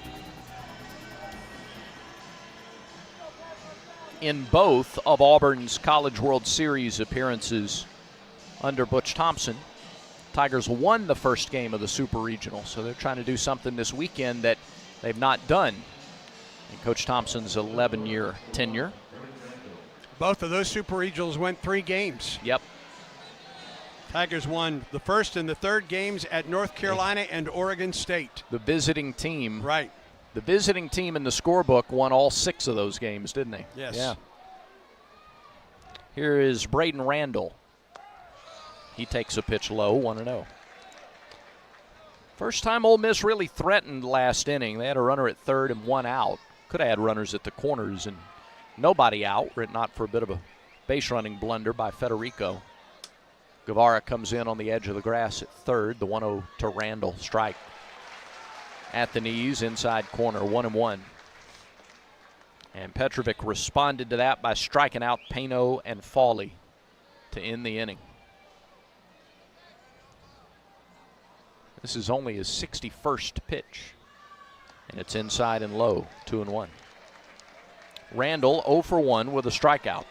In both of Auburn's College World Series appearances under Butch Thompson, Tigers won the first game of the Super Regional, so they're trying to do something this weekend that they've not done in Coach Thompson's 11-year tenure. Both of those Super Regionals went 3 games. Yep. Tigers won the first and the 3rd games at North Carolina and Oregon State. The visiting team. Right. The visiting team in the scorebook won all 6 of those games, didn't they? Yes. Yeah. Here is Braden Randall. He takes a pitch low, 1-0. First time Ole Miss really threatened last inning. They had a runner at 3rd and 1 out. Could have had runners at the corners and nobody out, were it not for a bit of a base running blunder by Federico. Guevara comes in on the edge of the grass at 3rd. The 1-0 to Randall, strike. At the knees, inside corner, 1-1. And Petrovic responded to that by striking out Pano and Fawley to end the inning. This is only his 61st pitch, and it's inside and low, 2-1. Randall 0 for 1 with a strikeout.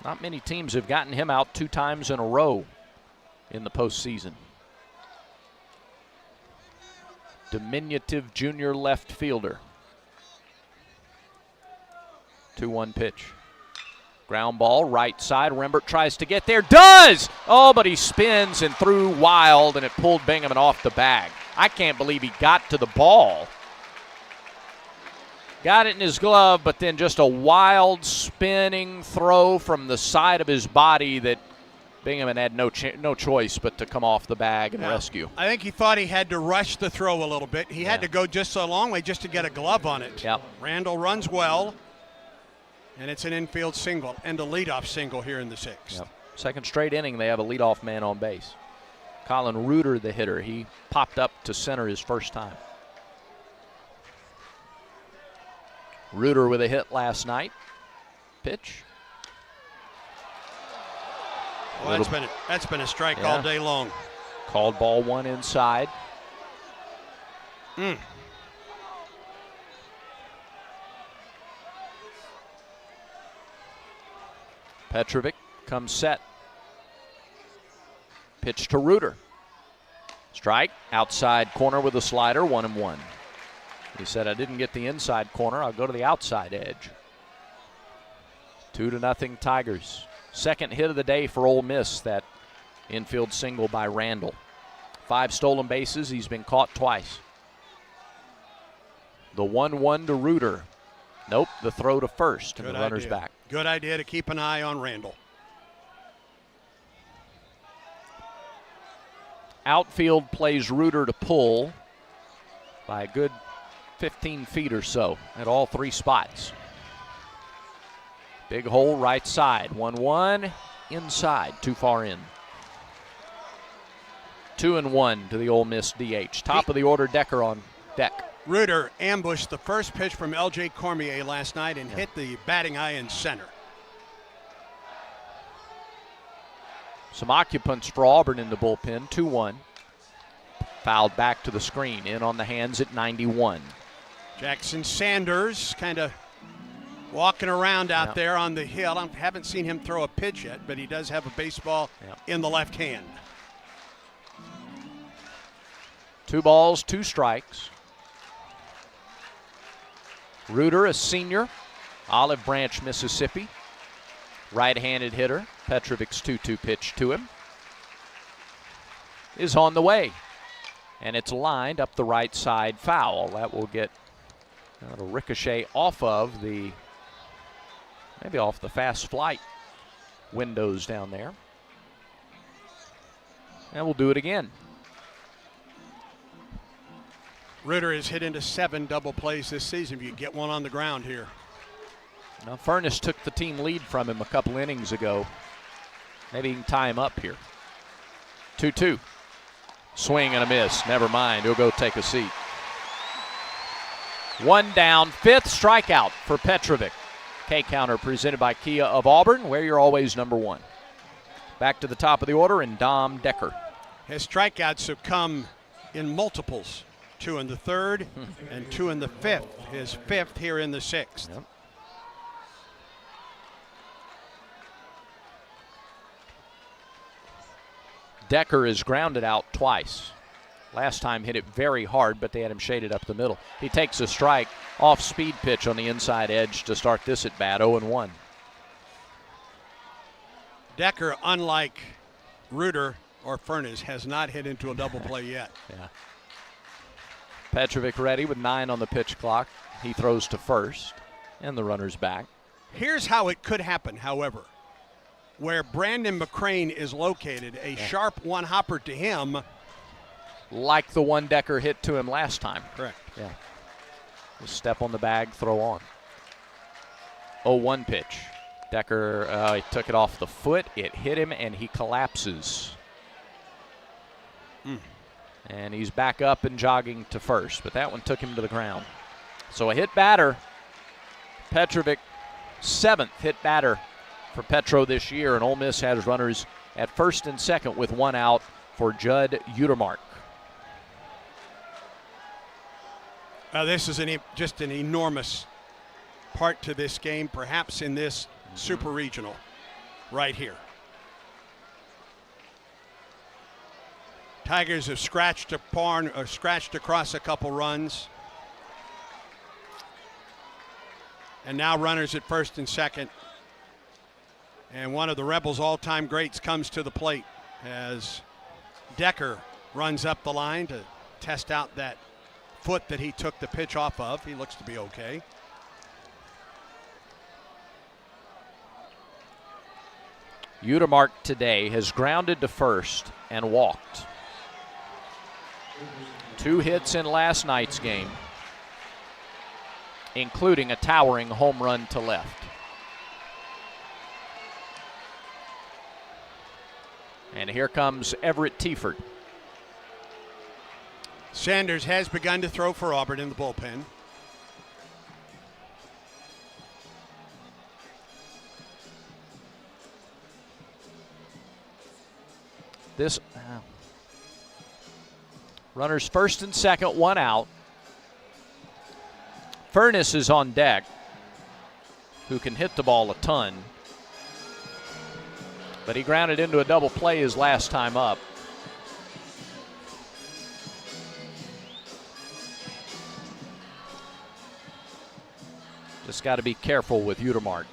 Not many teams have gotten him out 2 times in a row in the postseason. Diminutive junior left fielder. 2-1 pitch. Ground ball, right side. Rembert tries to get there. Does! Oh, but he spins and threw wild, and it pulled Bingaman off the bag. I can't believe he got to the ball. Got it in his glove, but then just a wild spinning throw from the side of his body that Bingaman had no choice but to come off the bag and rescue. I think he thought he had to rush the throw a little bit. He had to go just a long way just to get a glove on it. Yep. Randall runs well, and it's an infield single and a leadoff single here in the 6th. Yep. Second straight inning, they have a leadoff man on base. Colin Reuter, the hitter, he popped up to center his first time. Reuter with a hit last night. Pitch. Well, that's been a strike all day long. Called ball 1 inside. Petrovic comes set. Pitch to Reuter. Strike, outside corner with a slider, 1-1. He said, I didn't get the inside corner, I'll go to the outside edge. 2-0 Tigers. Second hit of the day for Ole Miss, that infield single by Randall. 5 stolen bases. He's been caught twice. The 1-1 to Reuter. Nope, the throw to first, and the runner's back. Good idea to keep an eye on Randall. Outfield plays Reuter to pull by a good 15 feet or so at all 3 spots. Big hole right side. 1-1 inside, too far in. 2-1 to the Ole Miss DH. Top of the order, Decker on deck. Reuter ambushed the first pitch from L.J. Cormier last night and hit the batting eye in center. Some occupants for Auburn in the bullpen. 2-1. Fouled back to the screen. In on the hands at 91. Jackson Sanders kind of walking around out there on the hill. I haven't seen him throw a pitch yet, but he does have a baseball in the left hand. 2 balls, 2 strikes. Reuter, a senior, Olive Branch, Mississippi. Right-handed hitter. Petrovic's 2-2 pitch to him is on the way. And it's lined up the right side foul. That will get a ricochet off of the, maybe off the fast flight windows down there. And we'll do it again. Reuter has hit into 7 double plays this season. If you get one on the ground here. Now Furness took the team lead from him a couple innings ago. Maybe he can tie him up here. 2-2. Swing and a miss. Never mind. He'll go take a seat. 1 down. 5th strikeout for Petrovic. K-counter presented by Kia of Auburn, where you're always number 1. Back to the top of the order and Dom Decker. His strikeouts have come in multiples. 2 in the 3rd and 2 in the 5th. His 5th here in the 6th. Yep. Decker is grounded out twice. Last time hit it very hard, but they had him shaded up the middle. He takes a strike, off-speed pitch on the inside edge to start this at bat, 0-1. Decker, unlike Reuter or Furness, has not hit into a double play yet. Yeah. Petrovic ready with 9 on the pitch clock. He throws to first, and the runner's back. Here's how it could happen, however. Where Brandon McCrane is located, a sharp one-hopper to him. Like the one Decker hit to him last time. Correct. Yeah. Just step on the bag, throw on. 0-1 pitch. Decker, he took it off the foot. It hit him, and he collapses. And he's back up and jogging to first, but that one took him to the ground. So a hit batter. Petrovic, 7th hit batter for Petro this year, and Ole Miss has runners at first and second with 1 out for Judd Utermark. This is just an enormous part to this game, perhaps in this super regional right here. Tigers have scratched across a couple runs. And now runners at first and second. And one of the Rebels' all-time greats comes to the plate as Decker runs up the line to test out that foot that he took the pitch off of. He looks to be okay. Utermark today has grounded to first and walked. 2 hits in last night's game, including a towering home run to left. And here comes Everett Tiefert. Sanders has begun to throw for Auburn in the bullpen. This runners first and second, 1 out. Furness is on deck, who can hit the ball a ton. But he grounded into a double play his last time up. Just got to be careful with Utermark.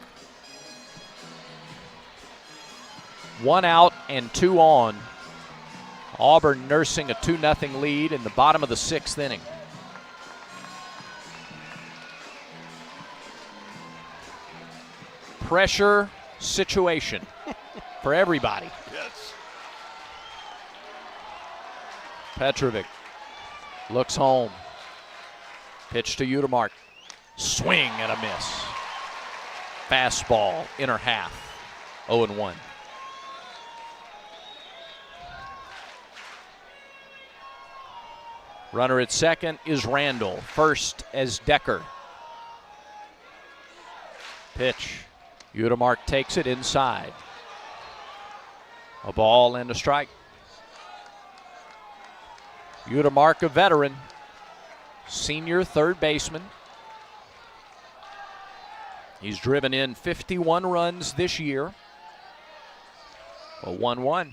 1 out and 2 on. Auburn nursing a 2-0 lead in the bottom of the 6th inning. Pressure situation for everybody. Yes. Petrovic looks home. Pitch to Utermark. Swing and a miss. Fastball, inner half. 0-1. Runner at second is Randall. First as Decker. Pitch. Utermark takes it inside. A ball and a strike. Utermark, a veteran. Senior third baseman. He's driven in 51 runs this year. A 1-1.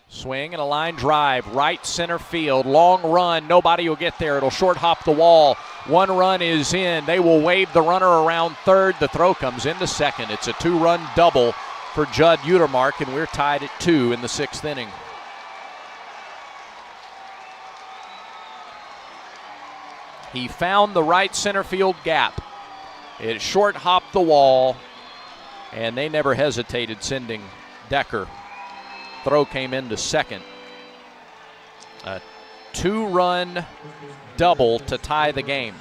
Swing and a line drive, right center field. Long run, nobody will get there. It'll short hop the wall. 1 run is in. They will wave the runner around third. The throw comes into second. It's a 2-run double for Judd Utermark, and we're tied at 2 in the 6th inning. He found the right center field gap. It short hopped the wall, and they never hesitated sending Decker. Throw came into second. A 2-run double to tie the game.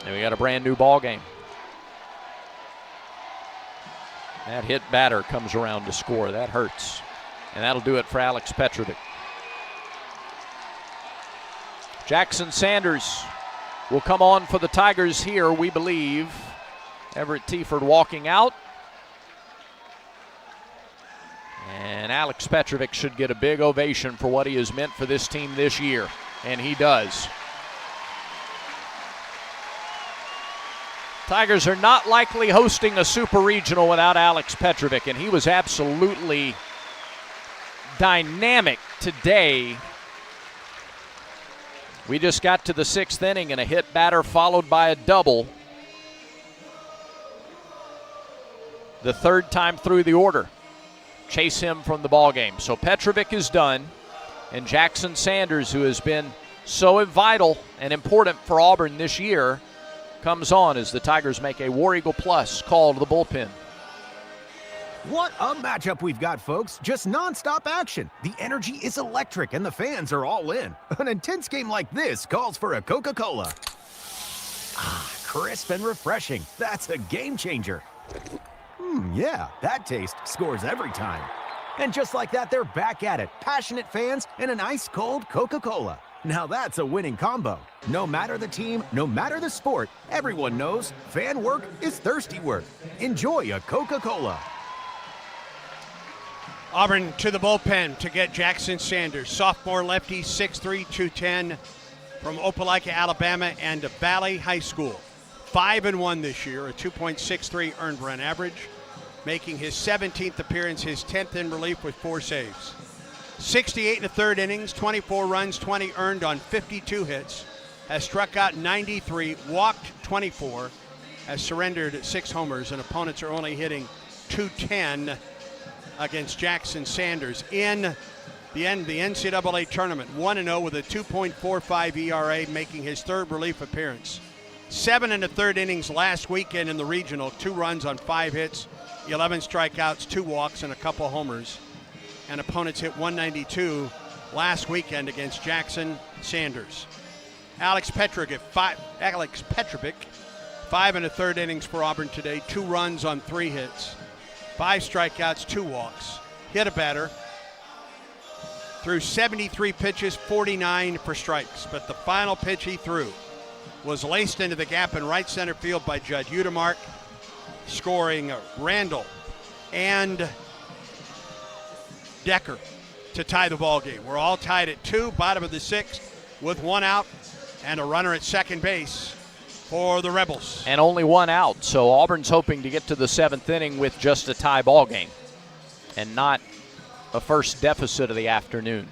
And we got a brand new ball game. That hit batter comes around to score. That hurts. And that'll do it for Alex Petrovic. Jackson Sanders will come on for the Tigers here, we believe. Everett Tieford walking out. And Alex Petrovic should get a big ovation for what he has meant for this team this year. And he does. Tigers are not likely hosting a super regional without Alex Petrovic, and he was absolutely dynamic today. We just got to the 6th inning and a hit batter followed by a double. The 3rd time through the order. Chase him from the ball game. So Petrovic is done, and Jackson Sanders, who has been so vital and important for Auburn this year, comes on as the Tigers make a War Eagle Plus call to the bullpen. What a matchup we've got, folks. Just nonstop action. The energy is electric and the fans are all in. An intense game like this calls for a Coca-Cola. Ah, crisp and refreshing. That's a game changer. Yeah, that taste scores every time. And just like that, they're back at it. Passionate fans and an ice-cold Coca-Cola. Now that's a winning combo. No matter the team, no matter the sport, everyone knows fan work is thirsty work. Enjoy a Coca-Cola. Auburn to the bullpen to get Jackson Sanders. Sophomore lefty, 6'3", 210 from Opelika, Alabama, and Valley High School. 5-1 this year, a 2.63 earned run average, making his 17th appearance, his 10th in relief with 4 saves. 68 1/3 innings, 24 runs, 20 earned on 52 hits, has struck out 93, walked 24, has surrendered 6 homers, and opponents are only hitting .210 against Jackson Sanders in the NCAA tournament. 1-0 with a 2.45 ERA, making his 3rd relief appearance. 7 1/3 innings last weekend in the regional, 2 runs on 5 hits, 11 strikeouts, 2 walks, and a couple homers. And opponents hit 192 last weekend against Jackson Sanders. Alex Petrovic, 5 1/3 innings for Auburn today, 2 runs on 3 hits, 5 strikeouts, 2 walks. Hit a batter. Threw 73 pitches, 49 for strikes. But the final pitch he threw was laced into the gap in right center field by Judd Utermark, scoring Randall and Decker to tie the ball game. We're all tied at 2, bottom of the 6th, with 1 out and a runner at second base for the Rebels. And only 1 out, so Auburn's hoping to get to the 7th inning with just a tie ball game and not a first deficit of the afternoon.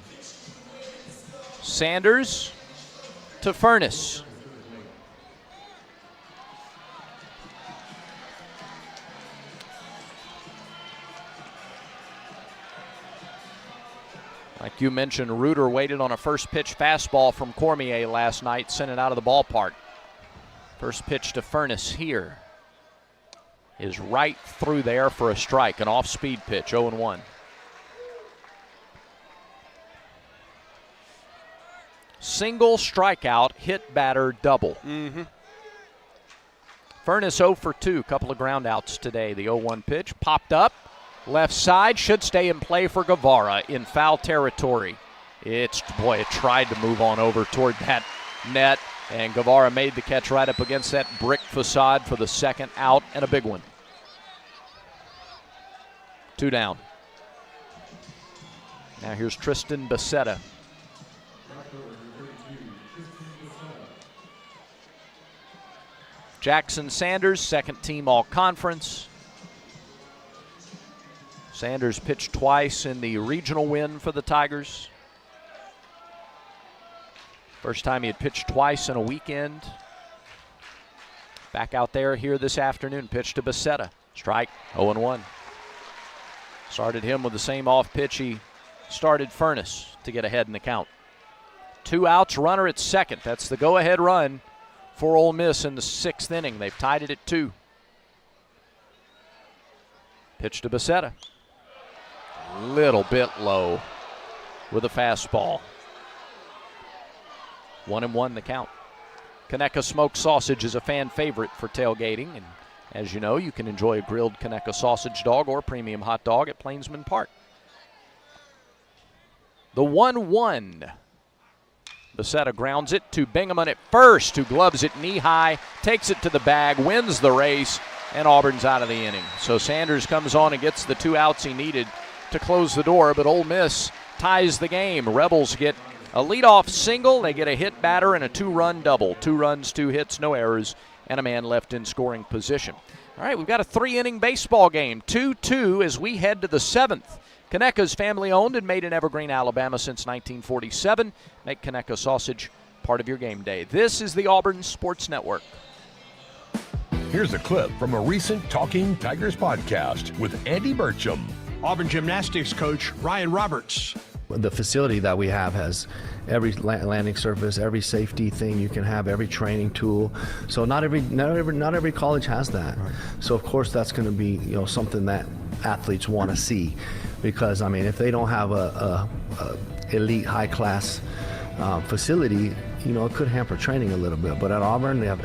Sanders to Furness. Like you mentioned, Reuter waited on a first pitch fastball from Cormier last night, sent it out of the ballpark. First pitch to Furness here is right through there for a strike, an off-speed pitch, 0-1. Single strikeout, hit batter, double. Furness 0 for 2, couple of ground outs today. The 0-1 pitch popped up, left side, should stay in play for Guevara in foul territory. It tried to move on over toward that net, and Guevara made the catch right up against that brick facade for the second out, and a big one. 2 down. Now here's Tristan Becerra. Jackson Sanders, second team all-conference. Sanders pitched twice in the regional win for the Tigers. First time he had pitched twice in a weekend. Back out there here this afternoon, pitch to Becerra. Strike, 0-1. Started him with the same off pitch he started Furness to get ahead in the count. 2 outs, runner at second. That's the go-ahead run for Ole Miss in the 6th inning. They've tied it at 2. Pitch to Becerra. Little bit low with a fastball. 1-1 the count. Conecuh smoked sausage is a fan favorite for tailgating, and as you know, you can enjoy a grilled Conecuh sausage dog or premium hot dog at Plainsman Park. The 1-1. Becerra grounds it to Bingaman at first, who gloves it knee-high, takes it to the bag, wins the race, and Auburn's out of the inning. So Sanders comes on and gets the 2 outs he needed to close the door, but Ole Miss ties the game. Rebels get a leadoff single, they get a hit batter and a 2-run double. 2 runs, 2 hits, no errors, and a man left in scoring position. All right, we've got a 3-inning baseball game, 2-2 as we head to the 7th. Conecuh's family-owned and made in Evergreen, Alabama since 1947. Make Conecuh sausage part of your game day. This is the Auburn Sports Network. Here's a clip from a recent Talking Tigers podcast with Andy Burcham. Auburn gymnastics coach Ryan Roberts. The facility that we have has every landing surface, every safety thing you can have, every training tool. So not every college has that. Right. So of course that's going to be something that athletes want to see, because I mean if they don't have a elite high class facility, it could hamper training a little bit. But at Auburn they have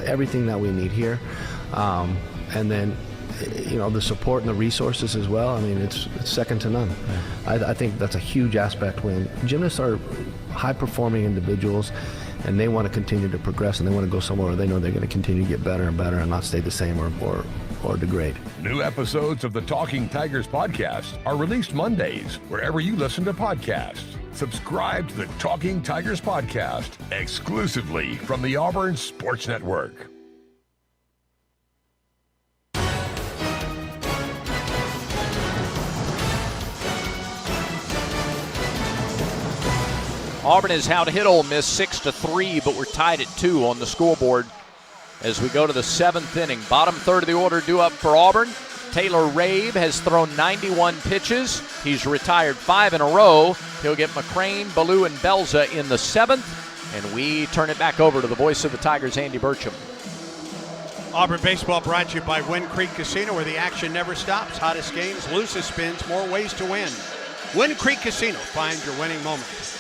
everything that we need here, and then the support and the resources as well. I mean, it's second to none. Yeah. I think that's a huge aspect when gymnasts are high-performing individuals and they want to continue to progress and they want to go somewhere where they know they're going to continue to get better and better and not stay the same or degrade. New episodes of the Talking Tigers podcast are released Mondays wherever you listen to podcasts. Subscribe to the Talking Tigers podcast exclusively from the Auburn Sports Network. Auburn has how to hit Ole Miss 6-3, but we're tied at 2 on the scoreboard as we go to the 7th inning. Bottom third of the order due up for Auburn. Taylor Rabe has thrown 91 pitches. He's retired 5 in a row. He'll get McCrane, Ballou, and Belza in the 7th. And we turn it back over to the voice of the Tigers, Andy Burcham. Auburn baseball brought to you by Wind Creek Casino, where the action never stops. Hottest games, loosest spins, more ways to win. Wind Creek Casino, find your winning moment.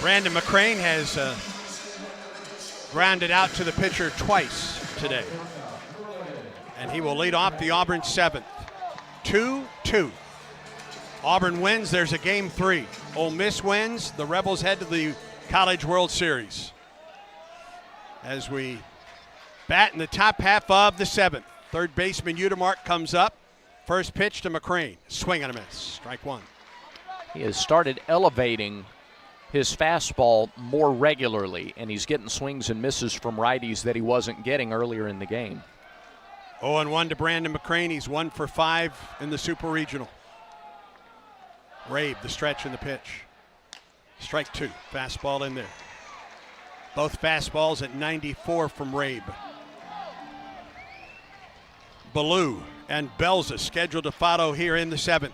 Brandon McCrane has grounded out to the pitcher twice today. And he will lead off the Auburn 7th. 2-2. Auburn wins, there's a game 3. Ole Miss wins, the Rebels head to the College World Series. As we bat in the top half of the 7th. Third baseman Udemark comes up. First pitch to McCrane. Swing and a miss. Strike 1. He has started elevating his fastball more regularly, and he's getting swings and misses from righties that he wasn't getting earlier in the game. 0-1 to Brandon McCrane. He's 1 for 5 in the Super Regional. Rabe, the stretch and the pitch. Strike 2. Fastball in there. Both fastballs at 94 from Rabe. Ballou and Belza scheduled to follow here in the 7th.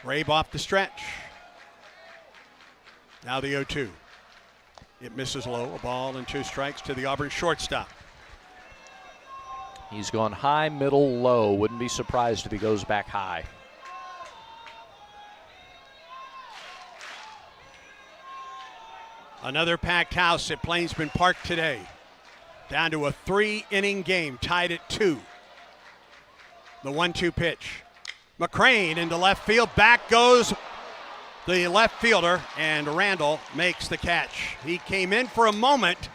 Rabe off the stretch. Now the 0-2. It misses low. A ball and 2 strikes to the Auburn shortstop. He's gone high, middle, low. Wouldn't be surprised if he goes back high. Another packed house at Plainsman Park today. Down to a 3-inning game, tied at 2. The 1-2 pitch. McCrane into left field. Back goes the left fielder, and Randall makes the catch. He came in for a moment,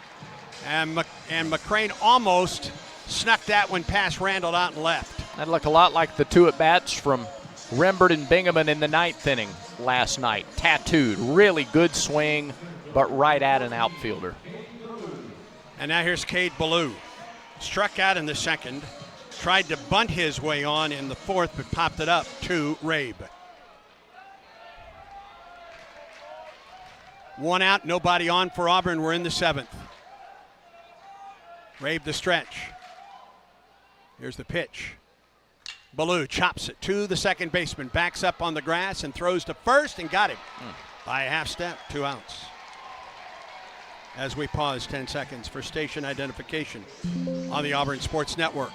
and McCrane almost snuck that one past Randall out and left. That looked a lot like the 2 at-bats from Rembert and Bingaman in the 9th inning last night. Tattooed, really good swing, but right at an outfielder. And now here's Cade Ballou. Struck out in the 2nd. Tried to bunt his way on in the 4th, but popped it up to Rabe. 1 out, nobody on for Auburn. We're in the 7th. Rabe the stretch. Here's the pitch. Ballou chops it to the second baseman, backs up on the grass and throws to first and got him by a half step, 2 outs. As we pause 10 seconds for station identification on the Auburn Sports Network.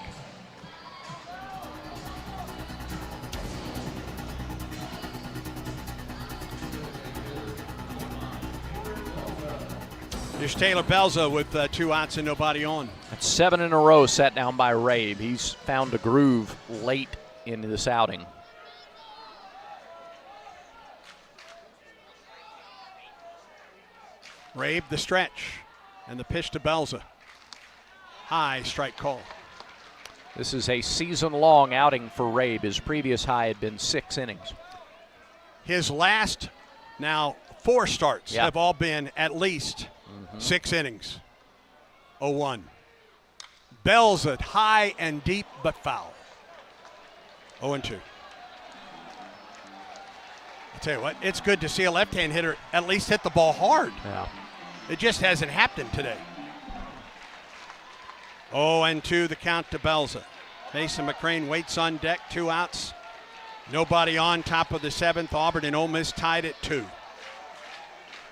Here's Taylor Belza with 2 outs and nobody on. That's 7 in a row set down by Rabe. He's found a groove late in this outing. Rabe the stretch and the pitch to Belza. High strike call. This is a season-long outing for Rabe. His previous high had been 6 innings. His last now 4 starts have all been at least 6 innings. 0-1. Belza high and deep but foul. 0-2. I'll tell you what, it's good to see a left-hand hitter at least hit the ball hard. Yeah. It just hasn't happened today. 0-2 the count to Belza. Mason McCrane waits on deck, 2 outs. Nobody on, top of the 7th. Auburn and Ole Miss tied at 2.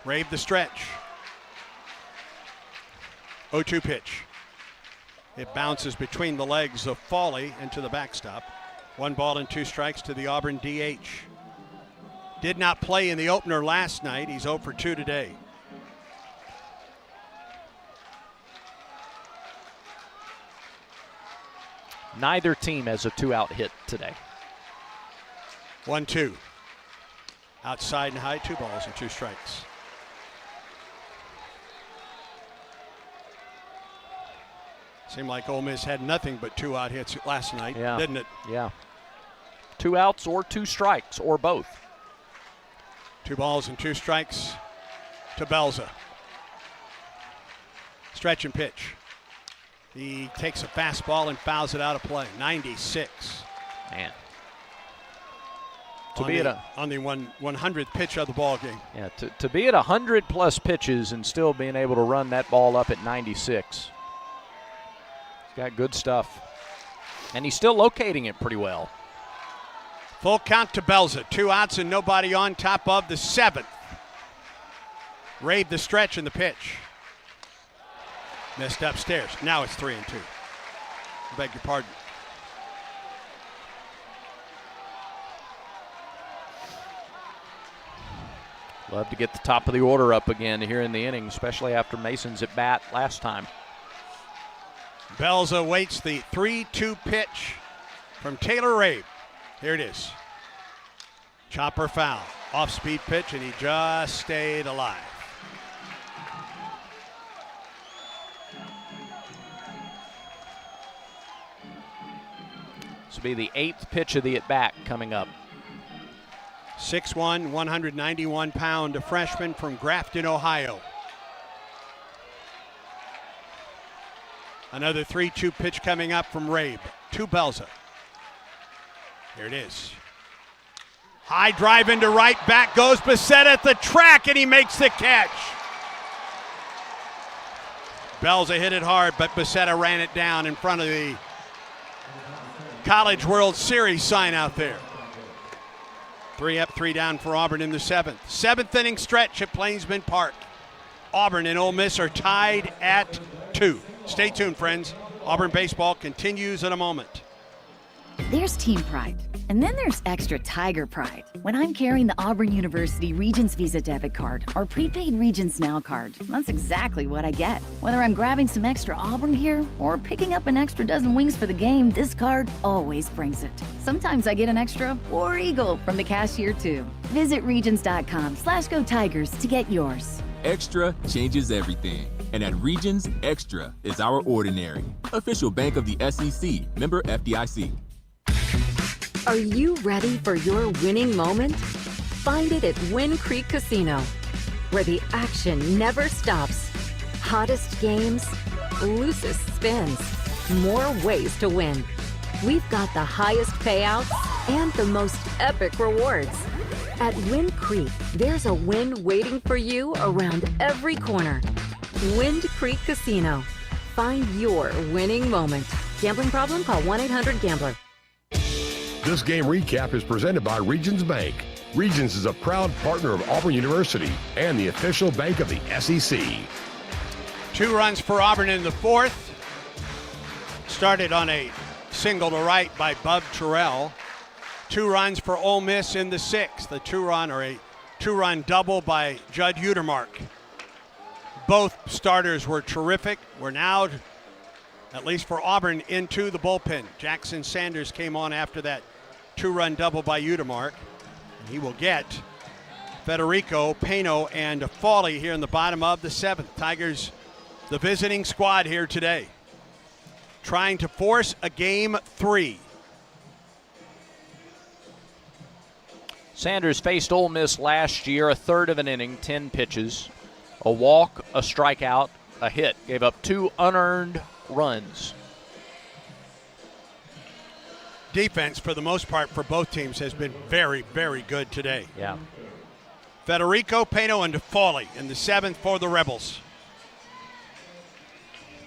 Rabe the stretch. 0-2 pitch. It bounces between the legs of Fawley and to the backstop. 1 ball and 2 strikes to the Auburn DH. Did not play in the opener last night. He's 0 for 2 today. Neither team has a 2-out hit today. 1-2. Outside and high, 2 balls and 2 strikes. Seemed like Ole Miss had nothing but 2-out hits last night, didn't it? Yeah. 2 outs or 2 strikes or both. 2 balls and 2 strikes to Belza. Stretch and pitch. He takes a fastball and fouls it out of play. 96. Man. On the 100th pitch of the ball game. Yeah, to be at 100+ pitches and still being able to run that ball up at 96. He's got good stuff. And he's still locating it pretty well. Full count to Belza. 2 outs and nobody on, top of the 7th. Rabe the stretch and the pitch. Missed upstairs. Now it's 3-2. I beg your pardon. Love to get the top of the order up again here in the inning, especially after Mason's at bat last time. Belza waits the 3-2 pitch from Taylor Rabe. Here it is. Chopper foul. Off-speed pitch, and he just stayed alive. This will be the 8th pitch of the at-bat coming up. 6'1", 191-pound freshman from Grafton, Ohio. Another 3-2 pitch coming up from Rabe to Belza. Here it is. High drive into right, back goes Bissett at the track, and he makes the catch. Belza hit it hard, but Bissett ran it down in front of the College World Series sign out there. 3 up, 3 down for Auburn in the 7th. 7th inning stretch at Plainsman Park. Auburn and Ole Miss are tied at 2. Stay tuned, friends. Auburn baseball continues in a moment. There's team pride, and then there's extra Tiger pride. When I'm carrying the Auburn University Regents Visa debit card or prepaid Regents Now card, that's exactly what I get. Whether I'm grabbing some extra Auburn gear or picking up an extra dozen wings for the game, this card always brings it. Sometimes I get an extra War Eagle from the cashier too. Visit Regents.com/Go Tigers to get yours. Extra changes everything. And at Regions, Extra is our ordinary. Official bank of the SEC, member FDIC. Are you ready for your winning moment? Find it at Wind Creek Casino, where the action never stops. Hottest games, loosest spins, more ways to win. We've got the highest payouts and the most epic rewards. At Wind Creek, there's a win waiting for you around every corner. Wind Creek Casino. Find your winning moment. Gambling problem? Call 1-800-GAMBLER. This game recap is presented by Regions Bank. Regions is a proud partner of Auburn University and the official bank of the SEC. 2 runs for Auburn in the 4th. Started on a single to right by Bub Terrell. 2 runs for Ole Miss in the 6th. A 2-run double by Judd Utermark. Both starters were terrific. We're now, at least for Auburn, into the bullpen. Jackson Sanders came on after that 2-run double by Utermark. He will get Federico, Pano, and Fawley here in the bottom of the 7th. Tigers, the visiting squad here today, trying to force a game 3. Sanders faced Ole Miss last year, a third of an inning, 10 pitches, a walk, a strikeout, a hit. Gave up 2 unearned runs. Defense, for the most part, for both teams has been very, very good today. Yeah. Federico, Pano, and Fawley in the 7th for the Rebels.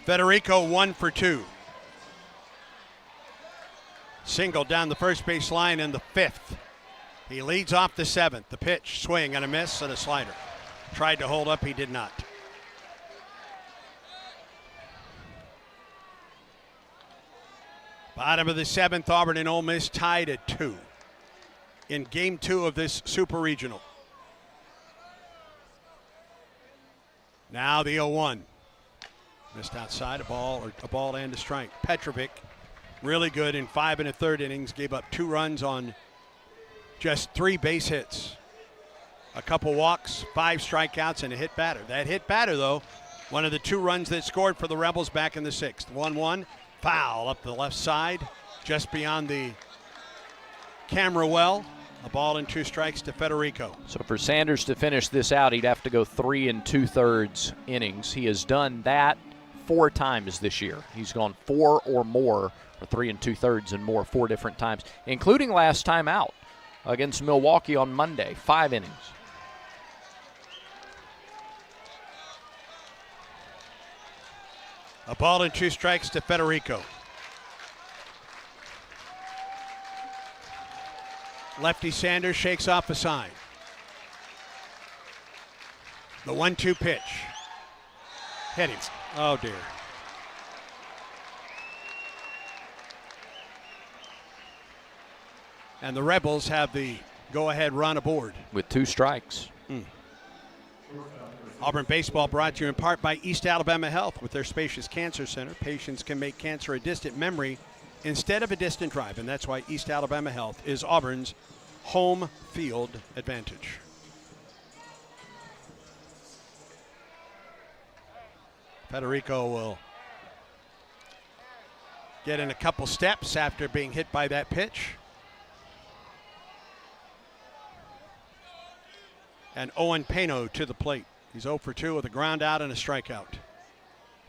Federico 1 for 2. Single down the first base line in the 5th. He leads off the 7th. The pitch, swing and a miss and a slider. Tried to hold up, he did not. Bottom of the 7th, Auburn and Ole Miss tied at 2 in game 2 of this Super Regional. Now the 0-1. Missed outside, a ball and a strike. Petrovic, really good in 5 1/3 innings, gave up 2 runs on just 3 base hits. A couple walks, 5 strikeouts, and a hit batter. That hit batter, though, one of the 2 runs that scored for the Rebels back in the 6th. 1-1, foul up the left side, just beyond the camera well. A ball and 2 strikes to Federico. So for Sanders to finish this out, he'd have to go 3 2/3 innings. He has done that 4 times this year. He's gone 4 or more, or 3 2/3 and more 4 different times, including last time out against Milwaukee on Monday, 5 innings. A ball and 2 strikes to Federico. Lefty Sanders shakes off a sign. The 1-2 pitch. Hit him. Oh, dear. And the Rebels have the go-ahead run aboard. With 2 strikes. Auburn baseball brought to you in part by East Alabama Health. With their spacious cancer center, patients can make cancer a distant memory instead of a distant drive. And that's why East Alabama Health is Auburn's home field advantage. Federico will get in a couple steps after being hit by that pitch. And Owen Pano to the plate. He's 0 for 2 with a ground out and a strikeout.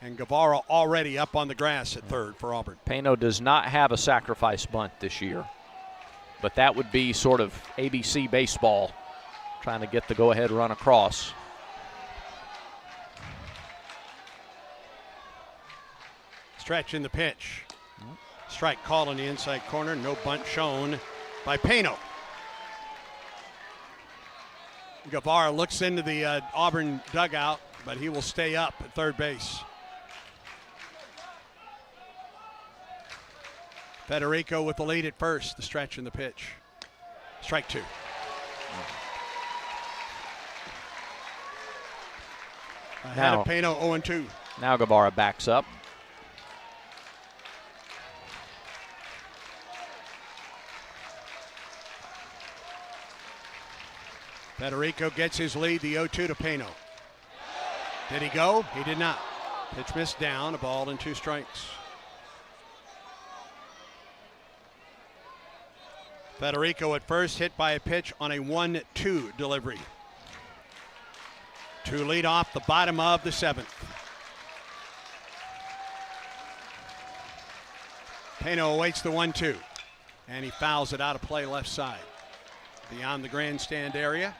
And Guevara already up on the grass at third for Auburn. Pano does not have a sacrifice bunt this year, but that would be sort of ABC baseball, trying to get the go-ahead run across. Stretch in the pitch. Strike call in the inside corner. No bunt shown by Pano. Guevara looks into the Auburn dugout, but he will stay up at third base. Federico with the lead at first, the stretch and the pitch. Strike two. Ahead of Pano, 0-2. Now Guevara backs up. Federico gets his lead, the 0-2 to Pano. Did he go? He did not. Pitch missed down, a ball and 2 strikes. Federico at first, hit by a pitch on a 1-2 delivery. To lead off the bottom of the 7th. Pano awaits the 1-2, and he fouls it out of play left side. Beyond the grandstand area.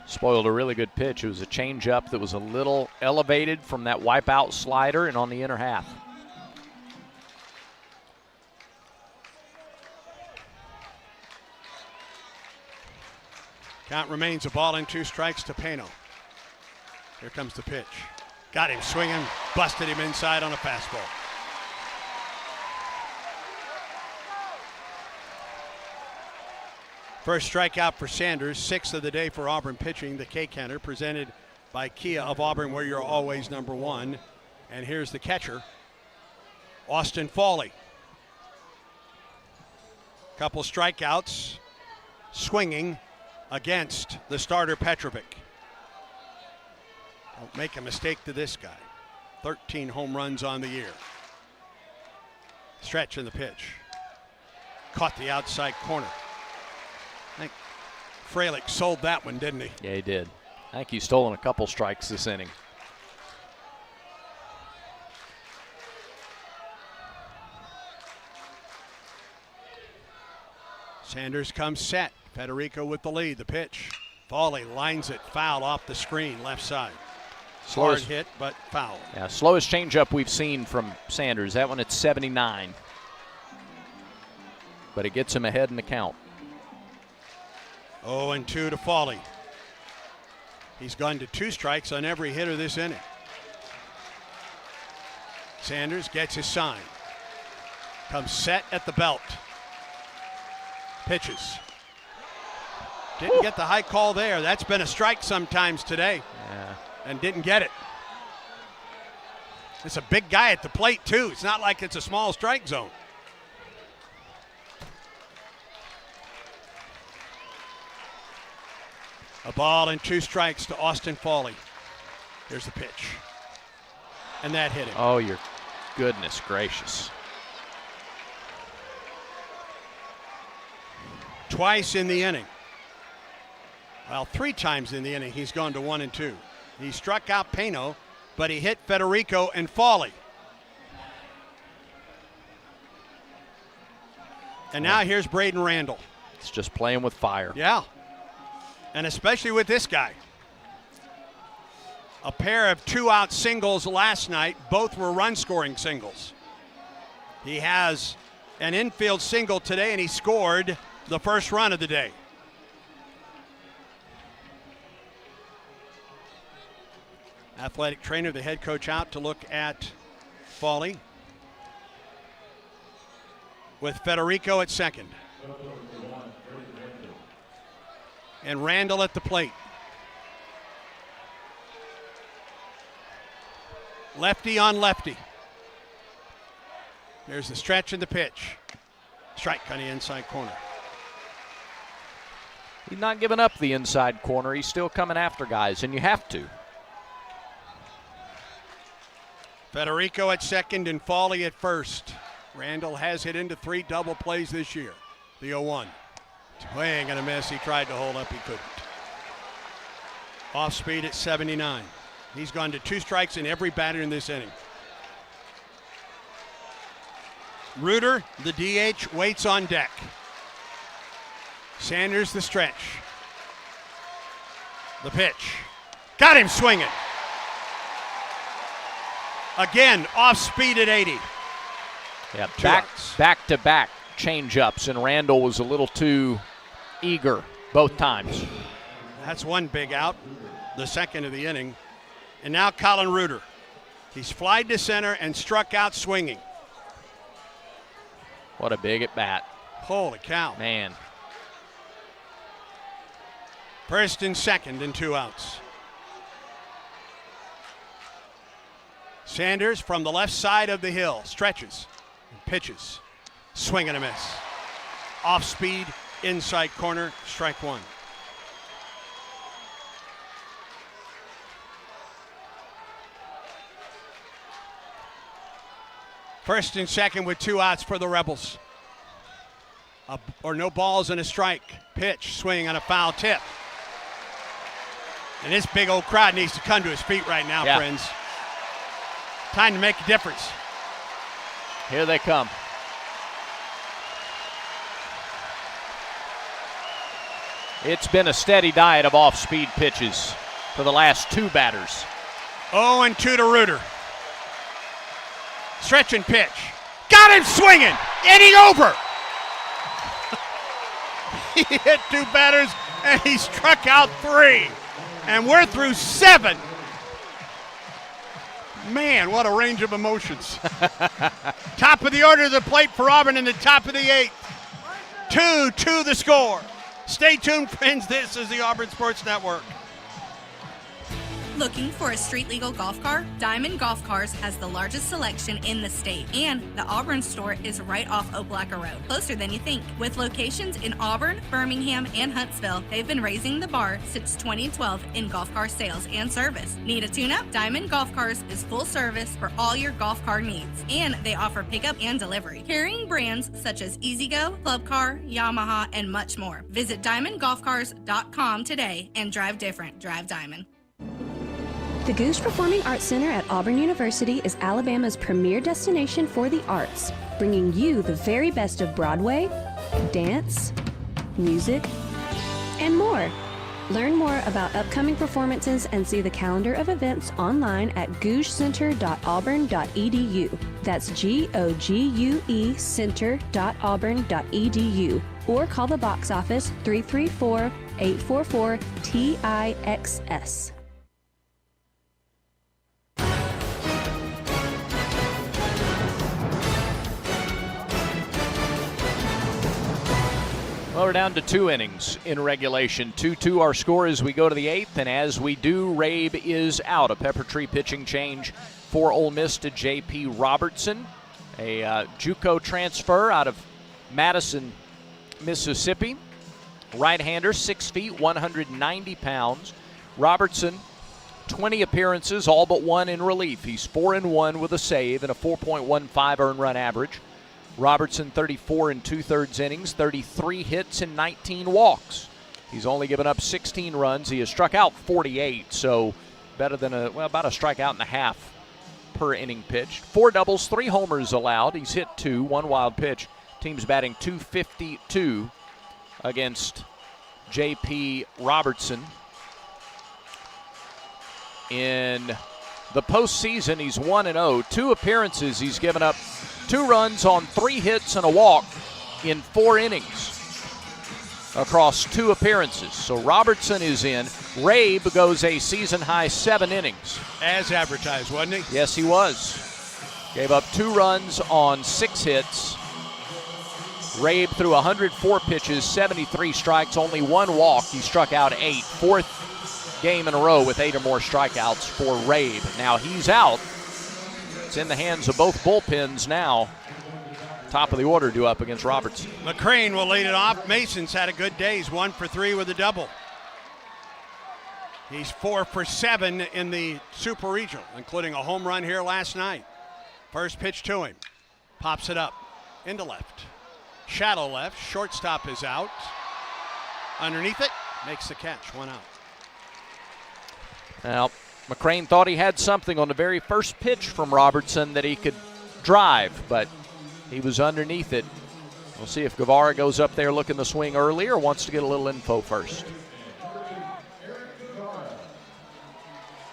Spoiled a really good pitch. It was a changeup that was a little elevated from that wipeout slider and on the inner half. Count remains a ball and 2 strikes to Pano. Here comes the pitch. Got him swinging, busted him inside on a fastball. First strikeout for Sanders, 6th of the day for Auburn pitching. The K-Counter presented by Kia of Auburn, where you're always number 1. And here's the catcher, Austin Fawley. Couple strikeouts, swinging against the starter Petrovic. Don't make a mistake to this guy. 13 home runs on the year. Stretch in the pitch. Caught the outside corner. I think Fralick sold that one, didn't he? Yeah, he did. I think he's stolen a couple strikes this inning. Sanders comes set. Federico with the lead. The pitch. Fawley lines it foul off the screen, left side. Hard hit, but foul. Yeah, slowest changeup we've seen from Sanders. That one at 79. But it gets him ahead in the count. 0-2 to Fawley. He's gone to 2 strikes on every hitter this inning. Sanders gets his sign. Comes set at the belt. Pitches. Didn't get the high call there. That's been a strike sometimes today. Yeah. And didn't get it. It's a big guy at the plate, too. It's not like it's a small strike zone. A ball and 2 strikes to Austin Fawley. Here's the pitch. And that hit him. Oh, your goodness gracious. Twice in the inning. Well, 3 times in the inning he's gone to 1-2. He struck out Pano, but he hit Federico and Fawley. And now here's Braden Randall. It's just playing with fire. Yeah. And especially with this guy. A pair of 2-out singles last night. Both were run-scoring singles. He has an infield single today, and he scored the first run of the day. Athletic trainer, the head coach out to look at Fawley. With Federico at second. And Randall at the plate. Lefty on lefty. There's the stretch and the pitch. Strike on the inside corner. He's not giving up the inside corner. He's still coming after guys, and you have to. Federico at second and Fawley at first. Randall has hit into 3 double plays this year. The 0-1. Swing and a miss. He tried to hold up. He couldn't. Off speed at 79. He's gone to 2 strikes in every batter in this inning. Reuter, the DH, waits on deck. Sanders the stretch. The pitch. Got him swinging. Again, off speed at 80. Yeah, back-to-back change-ups, and Randall was a little too eager both times. That's one big out, the second of the inning. And now Colin Reuter. He's flied to center and struck out swinging. What a big at bat. Holy cow. Man. First and second and 2 outs. Sanders from the left side of the hill stretches and pitches. Swing and a miss. Off speed, inside corner, strike one. First and second with 2 outs for the Rebels. No balls and a strike. Pitch, swing on a foul tip. And this big old crowd needs to come to his feet right now, friends. Time to make a difference. Here they come. It's been a steady diet of off-speed pitches for the last 2 batters. 0-2 to Reuter. Stretch and pitch. Got him swinging. Inning over. He hit 2 batters and he struck out 3. And we're through 7. Man, what a range of emotions. Top of the order to the plate for Auburn in the top of the 8th. 2-2 the score. Stay tuned, friends. This is the Auburn Sports Network. Looking for a street legal golf car? Diamond Golf Cars has the largest selection in the state, and the Auburn store is right off Oplaca Road, closer than you think. With locations in Auburn, Birmingham, and Huntsville, they've been raising the bar since 2012 in golf car sales and service. Need a tune-up? Diamond Golf Cars is full service for all your golf car needs, and they offer pickup and delivery, carrying brands such as EasyGo, Club Car, Yamaha, and much more. Visit DiamondGolfCars.com today and drive different. Drive Diamond. The Goose Performing Arts Center at Auburn University is Alabama's premier destination for the arts, bringing you the very best of Broadway, dance, music, and more. Learn more about upcoming performances and see the calendar of events online at gougecenter.auburn.edu. That's GOGUE center.auburn.edu. Or call the box office 334-844-TIXS. Well, we're down to 2 innings in regulation. 2-2 our score as we go to the 8th, and as we do, Rabe is out. A Pepper Tree pitching change for Ole Miss to J.P. Robertson, a JUCO transfer out of Madison, Mississippi. Right-hander, 6 feet, 190 pounds. Robertson, 20 appearances, all but 1 in relief. He's 4-1 with a save and a 4.15 earned run average. Robertson, 34 2/3 innings, 33 hits and 19 walks. He's only given up 16 runs. He has struck out 48, so better than about a strikeout and a half per inning pitched. 4 doubles, 3 homers allowed. He's hit 2, 1 wild pitch. Team's batting .252 against J.P. Robertson. In the postseason, he's 1-0. 2 appearances, he's given up 2 runs on 3 hits and a walk in 4 innings across 2 appearances. So Robertson is in. Rabe goes a season-high 7 innings. As advertised, wasn't he? Yes, he was. Gave up 2 runs on 6 hits. Rabe threw 104 pitches, 73 strikes, only 1 walk. He struck out 8. 4th game in a row with 8 or more strikeouts for Rabe. Now he's out. It's in the hands of both bullpens now. Top of the order due up against Robertson. McCrane will lead it off. Mason's had a good day. He's 1 for 3 with a double. He's 4 for 7 in the Super Regional, including a home run here last night. First pitch to him. Pops it up into left. Shallow left. Shortstop is out. Underneath it. Makes the catch. 1 out. Now, McCrane thought he had something on the very first pitch from Robertson that he could drive, but he was underneath it. We'll see if Guevara goes up there looking to swing early or wants to get a little info first.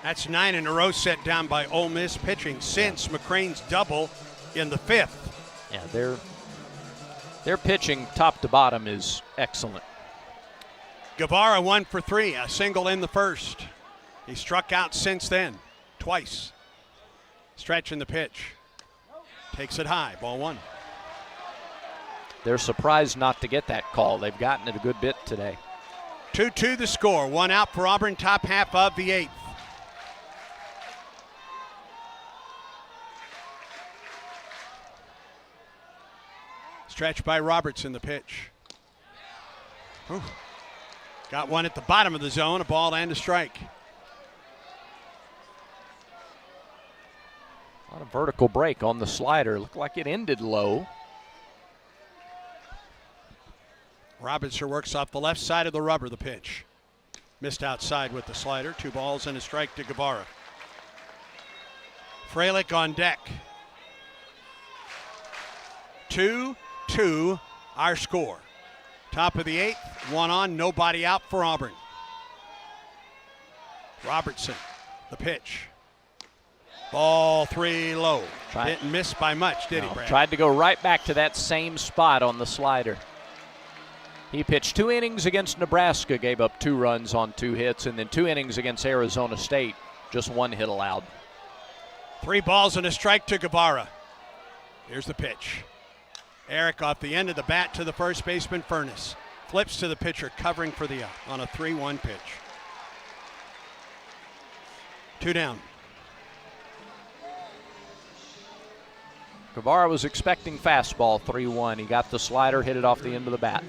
That's 9 in a row set down by Ole Miss pitching since McCrane's double in the 5th. Yeah, their pitching top to bottom is excellent. Guevara 1 for 3, a single in the first. He struck out since then, twice. Stretch in the pitch. Takes it high, ball 1. They're surprised not to get that call. They've gotten it a good bit today. 2-2 the score. 1 out for Auburn, top half of the 8th. Stretch by Roberts in the pitch. Whew. Got one at the bottom of the zone, a ball and a strike. A lot of vertical break on the slider. Looked like it ended low. Robinson works off the left side of the rubber, the pitch. Missed outside with the slider. 2 balls and a strike to Guevara. Freilich on deck. 2-2 our score. Top of the 8th, 1 on, nobody out for Auburn. Robertson, the pitch. Ball 3 low. Didn't miss by much, did he, Brad? Tried to go right back to that same spot on the slider. He pitched 2 innings against Nebraska, gave up 2 runs on 2 hits, and then 2 innings against Arizona State, just 1 hit allowed. 3 balls and a strike to Guevara. Here's the pitch. Eric off the end of the bat to the first baseman, Furness. Flips to the pitcher, covering for the out on a 3-1 pitch. 2 down. Guevara was expecting fastball, 3-1. He got the slider, hit it off the end of the bat.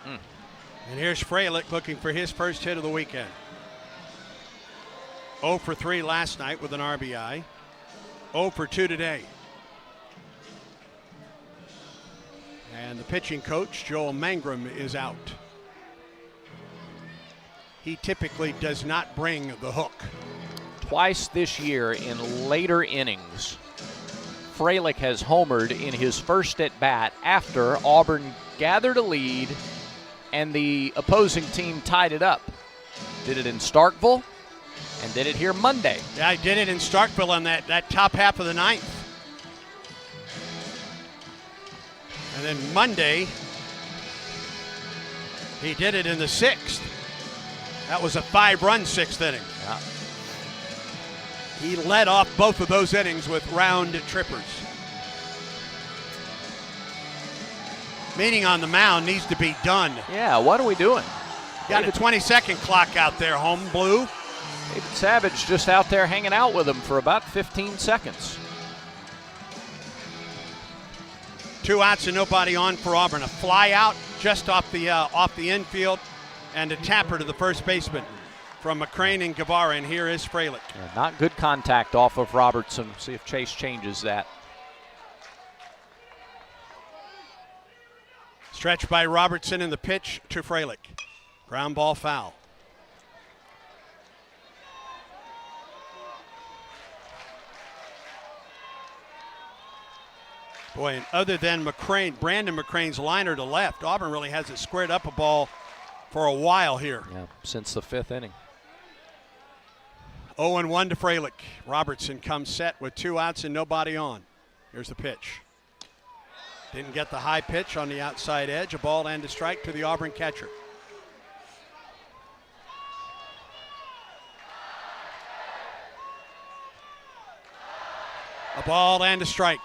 And here's Freilich looking for his first hit of the weekend. 0 for 3 last night with an RBI. 0 for 2 today. And the pitching coach, Joel Mangrum, is out. He typically does not bring the hook. Twice this year in later innings, Freilich has homered in his first at bat after Auburn gathered a lead and the opposing team tied it up. Did it in Starkville and did it here Monday. Yeah, I did it in Starkville on that top half of the 9th. And then Monday, he did it in the 6th. That was a 5-run 6th inning. Yeah. He led off both of those innings with round trippers. Meeting on the mound needs to be done. Yeah, what are we doing? Got a 20-second clock out there, home blue. David Savage just out there hanging out with him for about 15 seconds. 2 outs and nobody on for Auburn. A fly out just off the infield and a tapper to the first baseman from McCrane and Guevara, and here is Freilich. Yeah, not good contact off of Robertson. See if Chase changes that. Stretch by Robertson in the pitch to Freilich. Ground ball foul. Boy, and other than McCrane, Brandon McCrane's liner to left, Auburn really hasn't squared up a ball for a while here. Yeah, since the 5th inning. 0-1 to Freilich. Robertson comes set with 2 outs and nobody on. Here's the pitch. Didn't get the high pitch on the outside edge. A ball and a strike to the Auburn catcher. A ball and a strike.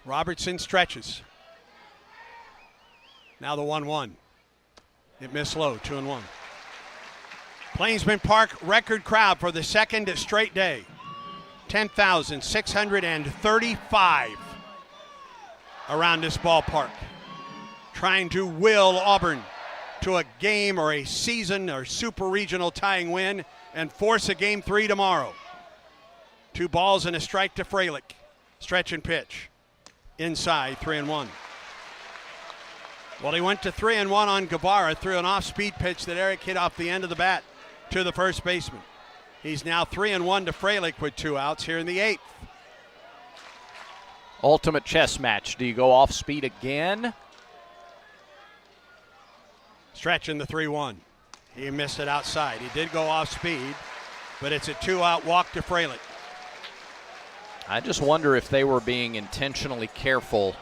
Robertson stretches. Now the 1-1. It missed low, 2-1. Plainsman Park record crowd for the second straight day. 10,635 around this ballpark. Trying to will Auburn to a game or a season or super regional tying win and force a game 3 tomorrow. 2 balls and a strike to Freilich. Stretch and pitch. Inside, 3-1. Well, he went to 3-1 on Guevara through an off-speed pitch that Eric hit off the end of the bat to the first baseman. He's now 3-1 to Freilich with 2 outs here in the 8th. Ultimate chess match. Do you go off speed again? Stretch in the 3-1. He missed it outside. He did go off speed, but it's a 2-out walk to Freilich. I just wonder if they were being intentionally careful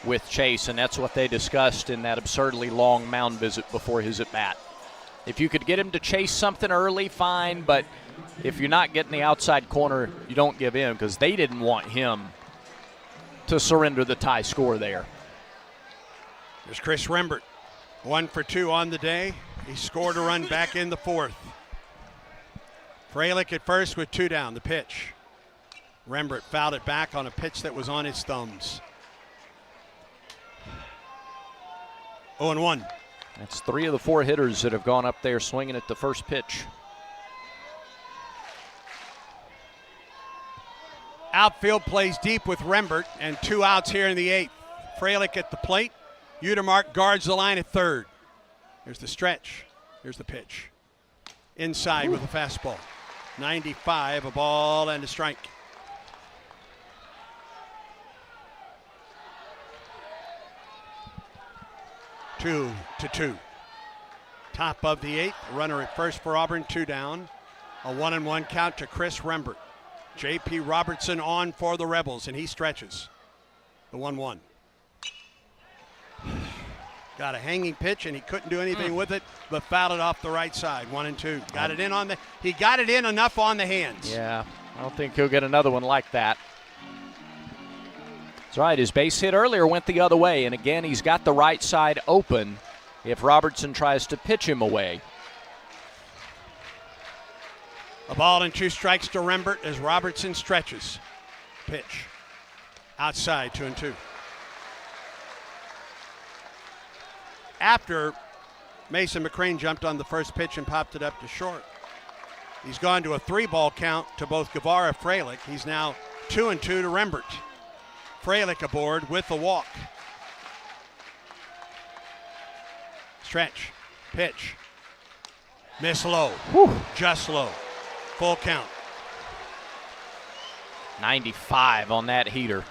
with Chase, and that's what they discussed in that absurdly long mound visit before his at-bat. If you could get him to chase something early, fine, but if you're not getting the outside corner, you don't give in, because they didn't want him to surrender the tie score there. There's Chris Rembert, 1 for 2 on the day. He scored a run back in the fourth. Fralick at first with 2 down, the pitch. Rembert fouled it back on a pitch that was on his thumbs. 0-1. That's 3 of the 4 hitters that have gone up there swinging at the first pitch. Outfield plays deep with Rembert, and 2 outs here in the 8th. Fralick at the plate. Utermark guards the line at third. There's the stretch. Here's the pitch. Inside with a fastball. 95, a ball and a strike. Two to 2. Top of the 8th. Runner at first for Auburn, 2 down. A 1-1 count to Chris Rembert. J.P. Robertson on for the Rebels, and he stretches. The 1-1. Got a hanging pitch, and he couldn't do anything with it, but fouled it off the right side. 1-2. Got it in on the. He got it in enough on the hands. Yeah, I don't think he'll get another one like that. That's right. His base hit earlier went the other way, and again, he's got the right side open if Robertson tries to pitch him away. A ball and 2 strikes to Rembert as Robertson stretches. Pitch. Outside, 2-2. After Mason McCrane jumped on the first pitch and popped it up to short, he's gone to a 3-ball count to both Guevara and Fralick. He's now 2-2 to Rembert. Fralick aboard with the walk. Stretch. Pitch. Miss low. Whew. Just low. Full count. 95 on that heater.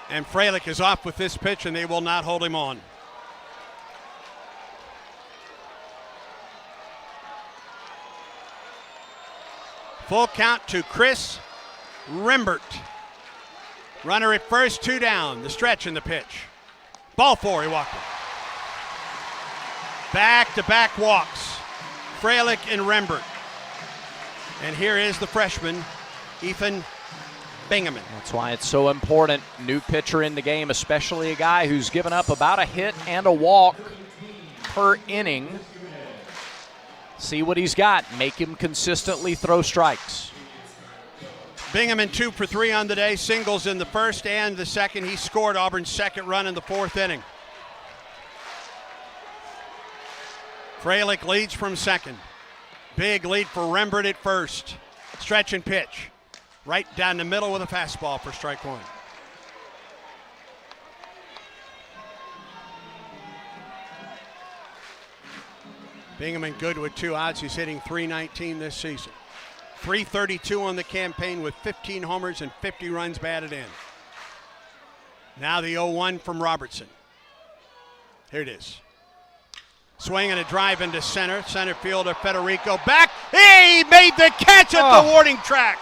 And Fralick is off with this pitch, and they will not hold him on. Full count to Chris Rembert. Runner at first, 2 down. The stretch and the pitch. Ball 4, he walked it. Back-to-back walks. Fralick and Rembert. And here is the freshman, Ethan Bingaman. That's why it's so important. New pitcher in the game, especially a guy who's given up about a hit and a walk per inning. See what he's got. Make him consistently throw strikes. Bingaman 2 for 3 on the day. Singles in the first and the second. He scored Auburn's second run in the 4th inning. Fralick leads from second. Big lead for Rembert at first. Stretch and pitch. Right down the middle with a fastball for strike 1. Bingaman good with 2 outs. He's hitting .319 this season. .332 on the campaign with 15 homers and 50 runs batted in. Now the 0-1 from Robertson. Here it is. Swing and a drive into center. Center fielder Federico back. He made the catch at the warning track.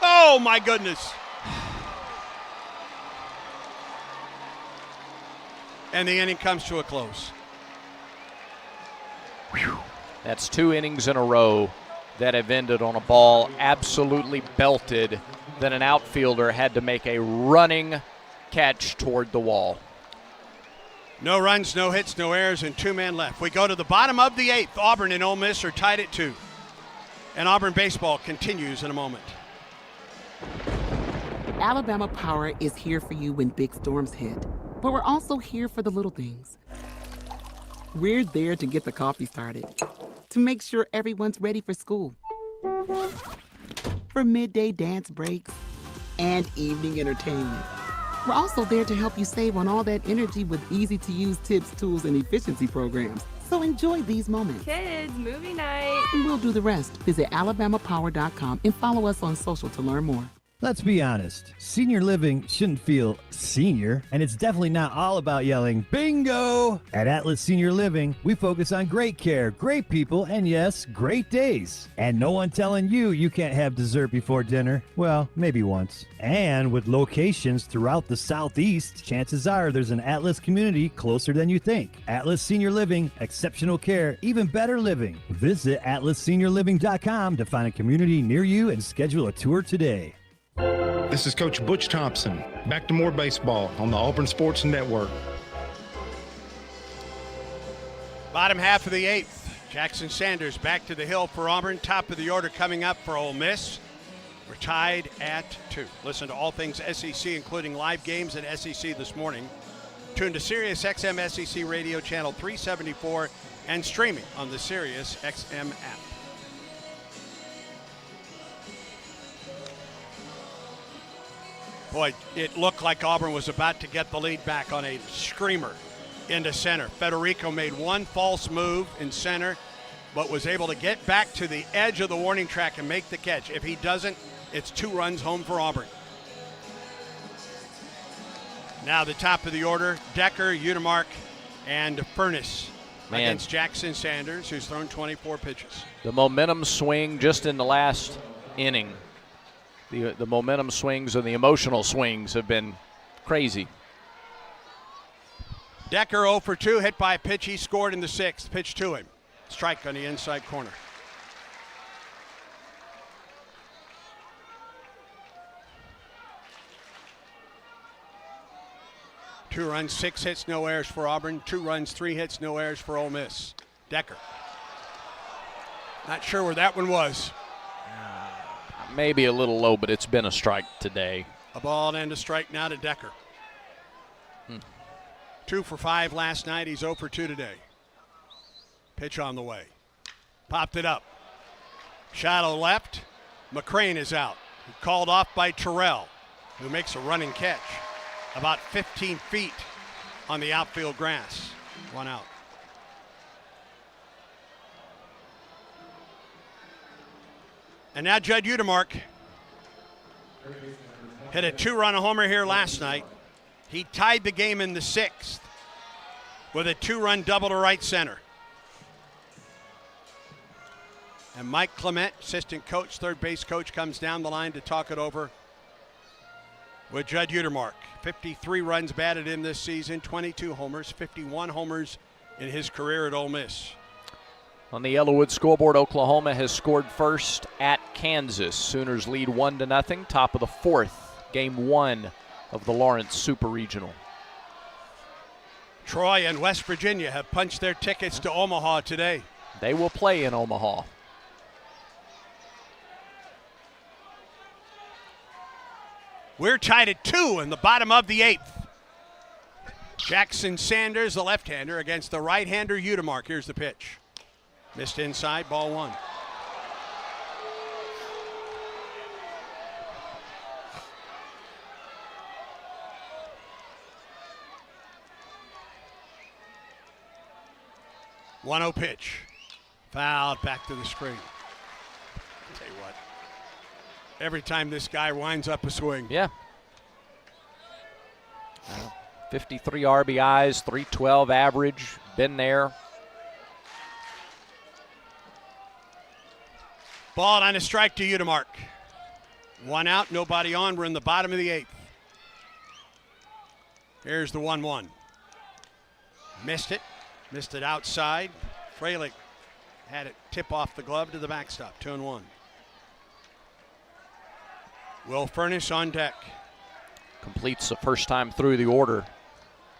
Oh, my goodness. And the inning comes to a close. Whew. That's 2 innings in a row that have ended on a ball absolutely belted that an outfielder had to make a running catch toward the wall. No runs, no hits, no errors, and 2 men left. We go to the bottom of the 8th. Auburn and Ole Miss are tied at 2. And Auburn baseball continues in a moment. Alabama Power is here for you when big storms hit. But we're also here for the little things. We're there to get the coffee started, to make sure everyone's ready for school, for midday dance breaks, and evening entertainment. We're also there to help you save on all that energy with easy-to-use tips, tools, and efficiency programs. So enjoy these moments. Kids, movie night. And we'll do the rest. Visit alabamapower.com and follow us on social to learn more. Let's be honest, senior living shouldn't feel senior, and it's definitely not all about yelling, bingo! At Atlas Senior Living, we focus on great care, great people, and yes, great days. And no one telling you can't have dessert before dinner. Well, maybe once. And with locations throughout the Southeast, chances are there's an Atlas community closer than you think. Atlas Senior Living, exceptional care, even better living. Visit atlasseniorliving.com to find a community near you and schedule a tour today. This is Coach Butch Thompson. Back to more baseball on the Auburn Sports Network. Bottom half of the eighth. Jackson Sanders back to the hill for Auburn. Top of the order coming up for Ole Miss. We're tied at 2. Listen to all things SEC, including live games at SEC this morning. Tune to Sirius XM SEC Radio Channel 374 and streaming on the Sirius XM app. Boy, it looked like Auburn was about to get the lead back on a screamer into center. Federico made one false move in center, but was able to get back to the edge of the warning track and make the catch. If he doesn't, it's 2 runs home for Auburn. Now the top of the order, Decker, Udemark, and Furness against Jackson Sanders, who's thrown 24 pitches. The momentum swing just in the last inning. The momentum swings and the emotional swings have been crazy. Decker 0 for 2, hit by a pitch. He scored in the 6th. Pitch to him. Strike on the inside corner. Two runs, 6 hits, no errors for Auburn. 2 runs, 3 hits, no errors for Ole Miss. Decker. Not sure where that one was. Maybe a little low, but it's been a strike today. A ball and a strike now to Decker. 2 for 5 last night. He's 0 for 2 today. Pitch on the way. Popped it up. Shallow left. McCrane is out. Called off by Terrell, who makes a running catch. About 15 feet on the outfield grass. 1 out. And now Judd Udemark hit a 2-run homer here last night. He tied the game in the 6th with a 2-run double to right center. And Mike Clement, assistant coach, third base coach, comes down the line to talk it over with Judd Udemark. 53 runs batted in this season, 22 homers, 51 homers in his career at Ole Miss. On the Yellowwood scoreboard, Oklahoma has scored first at Kansas. Sooners lead 1-0, top of the 4th, game 1 of the Lawrence Super Regional. Troy and West Virginia have punched their tickets to Omaha today. They will play in Omaha. We're tied at 2 in the bottom of the 8th. Jackson Sanders, the left-hander, against the right-hander Udemark. Here's the pitch. Missed inside, ball 1. One-0 pitch. Fouled back to the screen. I'll tell you what. Every time this guy winds up a swing. Yeah. 53 RBIs, 312 average. Been there. Ball on a strike to Udemark. 1 out, nobody on. We're in the bottom of the 8th. Here's the 1-1. Missed it. Missed it outside. Fralick had it tip off the glove to the backstop. 2-1. Will Furness on deck. Completes the first time through the order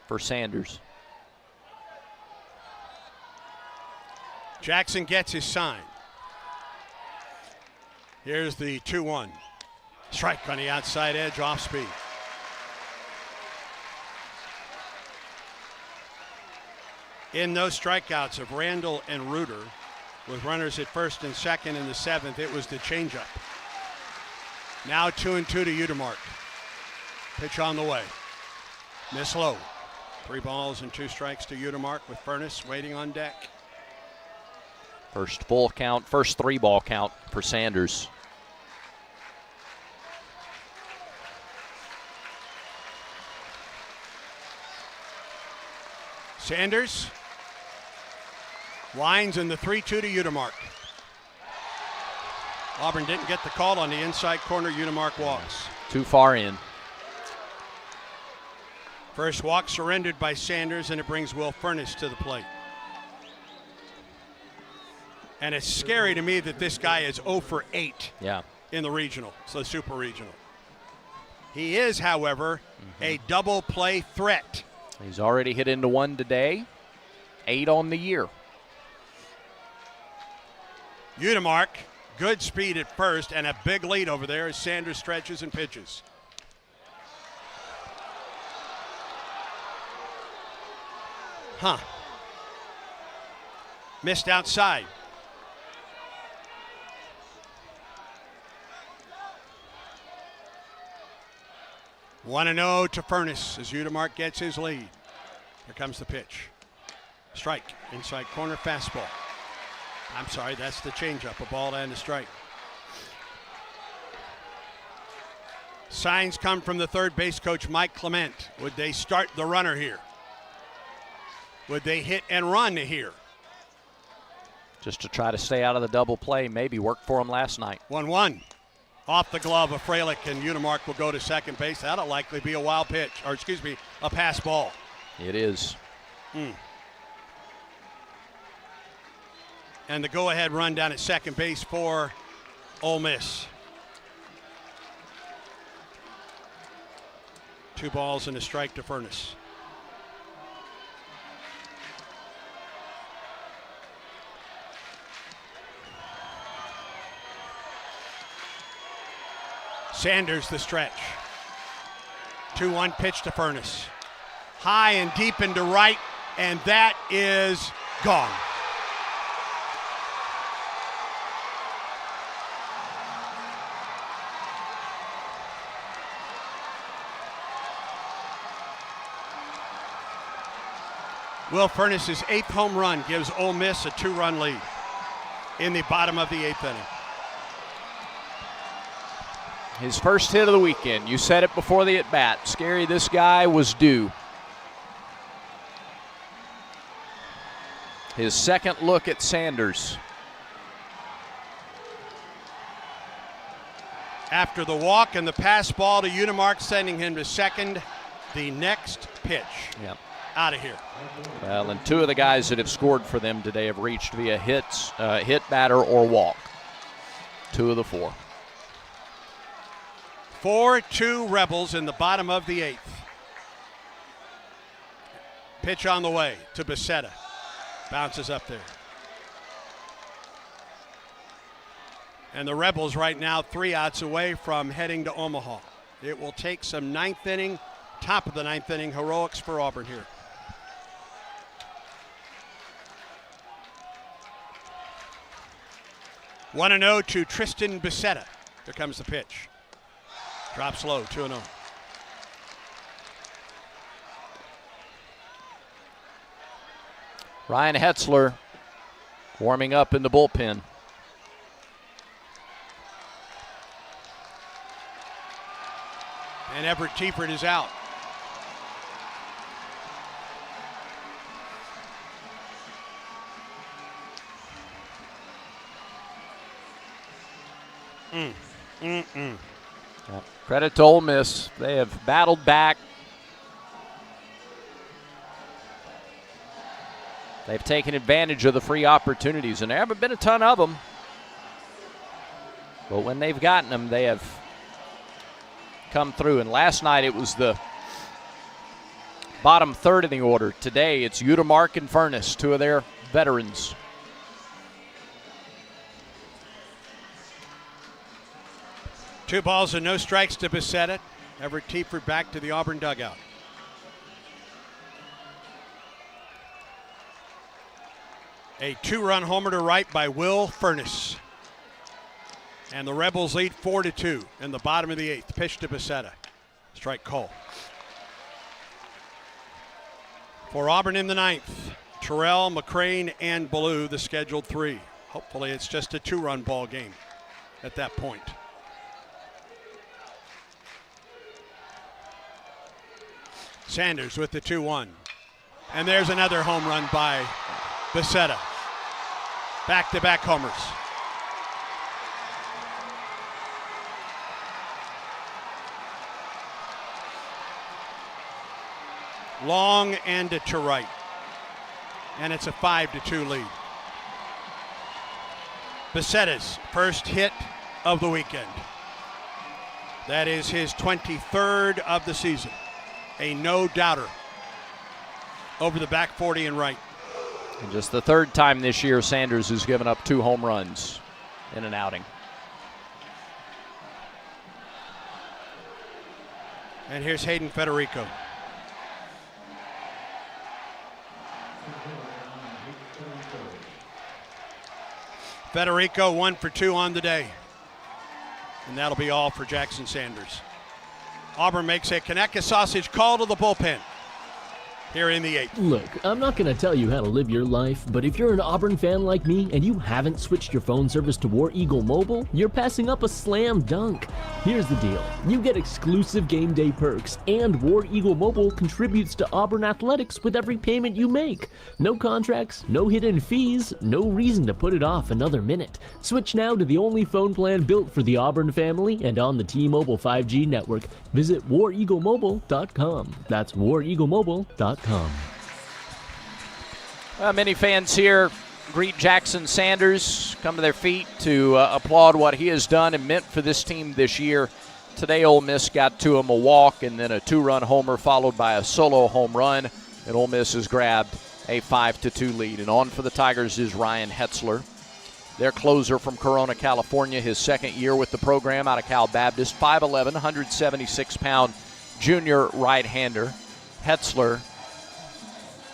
for Sanders. Jackson gets his sign. Here's the 2-1. Strike on the outside edge, off speed. In those strikeouts of Randall and Reuter, with runners at first and second in the 7th, it was the changeup. Now 2-2 to Udemark. Pitch on the way. Miss low. 3 balls and 2 strikes to Udemark with Furness waiting on deck. First full count, first 3-ball count for Sanders. Sanders lines in the 3-2 to Udemark. Auburn didn't get the call on the inside corner. Udemark walks. Too far in. First walk surrendered by Sanders, and it brings Will Furniss to the plate. And it's scary to me that this guy is 0 for 8 in the regional, so super regional. He is, however, a double play threat. He's already hit into one today, 8 on the year. Udemark, good speed at first, and a big lead over there as Sanders stretches and pitches. Missed outside. One and 0 to Furniss as Udemark gets his lead. Here comes the pitch. Strike, inside corner, fastball. I'm sorry, that's the changeup, a ball and a strike. Signs come from the third base coach, Mike Clement. Would they start the runner here? Would they hit and run here? Just to try to stay out of the double play, maybe worked for him last night. 1-1. Off the glove of Fralick, and Udemark will go to second base. That'll likely be a wild pitch, or excuse me, a pass ball. It is. And the go-ahead run down at second base for Ole Miss. 2 balls and a strike to Furniss. Sanders the stretch. 2-1 pitch to Furniss. High and deep into right, and that is gone. Will Furniss' 8th home run gives Ole Miss a 2-run lead in the bottom of the 8th inning. His first hit of the weekend. You said it before the at-bat. Scary, this guy was due. His second look at Sanders. After the walk and the pass ball to Udemark, sending him to second. The next pitch. Yep. Out of here. Well, and 2 of the guys that have scored for them today have reached via hits, hit, batter, or walk. 2 of the 4. 4-2 Rebels in the bottom of the 8th. Pitch on the way to Becerra. Bounces up there. And the Rebels right now 3 outs away from heading to Omaha. It will take some 9th inning, top of the 9th inning heroics for Auburn here. One and 0 to Tristan Becerra. Here comes the pitch. Drops low, 2-0. Ryan Hetzler warming up in the bullpen. And Everett Tiefert is out. Credit to Ole Miss. They have battled back. They've taken advantage of the free opportunities, and there haven't been a ton of them. But when they've gotten them, they have come through. And last night it was the bottom third in the order. Today it's Udemark and Furniss, 2 of their veterans. Two balls and no strikes to Becerra. Everett Tiefert back to the Auburn dugout. A 2-run homer to right by Will Furniss. And the Rebels lead 4-2 in the bottom of the 8th. Pitch to Becerra. Strike call. For Auburn in the 9th, Terrell, McCrane, and Ballou, the scheduled 3. Hopefully it's just a 2-run ball game at that point. Sanders with the 2-1. And there's another home run by Becerra. Back-to-back homers. Long and to right. And it's a 5-2 lead. Becerra's first hit of the weekend. That is his 23rd of the season. A no-doubter over the back 40 and right. And just the third time this year Sanders has given up 2 home runs in an outing. And here's Hayden Federico. Federico 1 for 2 on the day. And that'll be all for Jackson Sanders. Auburn makes a Conecuh sausage call to the bullpen here in the 8th. Look, I'm not going to tell you how to live your life, but if you're an Auburn fan like me and you haven't switched your phone service to War Eagle Mobile, you're passing up a slam dunk. Here's the deal. You get exclusive game day perks, and War Eagle Mobile contributes to Auburn athletics with every payment you make. No contracts, no hidden fees, no reason to put it off another minute. Switch now to the only phone plan built for the Auburn family and on the T-Mobile 5G network. Visit wareaglemobile.com. That's wareaglemobile.com. Many fans here greet Jackson Sanders, come to their feet to applaud what he has done and meant for this team this year. Today, Ole Miss got to him a walk and then a 2-run homer followed by a solo home run, and Ole Miss has grabbed a 5-2 lead. And on for the Tigers is Ryan Hetzler, their closer from Corona, California, his second year with the program out of Cal Baptist, 5'11", 176-pound junior right-hander. Hetzler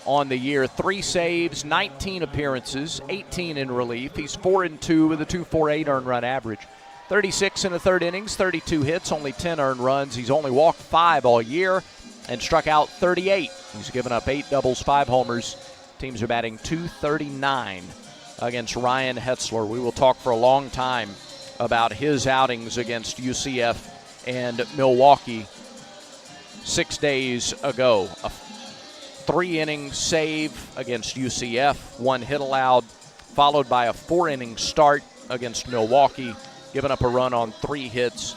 on the year, 3 saves, 19 appearances, 18 in relief. He's 4-2 with a 2.48 earned run average. 36 in the third innings, 32 hits, only 10 earned runs. He's only walked 5 all year and struck out 38. He's given up 8 doubles, 5 homers. Teams are batting .239 against Ryan Hetzler. We will talk for a long time about his outings against UCF and Milwaukee 6 days ago. A 3-inning save against UCF, 1 hit allowed, followed by a 4-inning start against Milwaukee, giving up a run on 3 hits.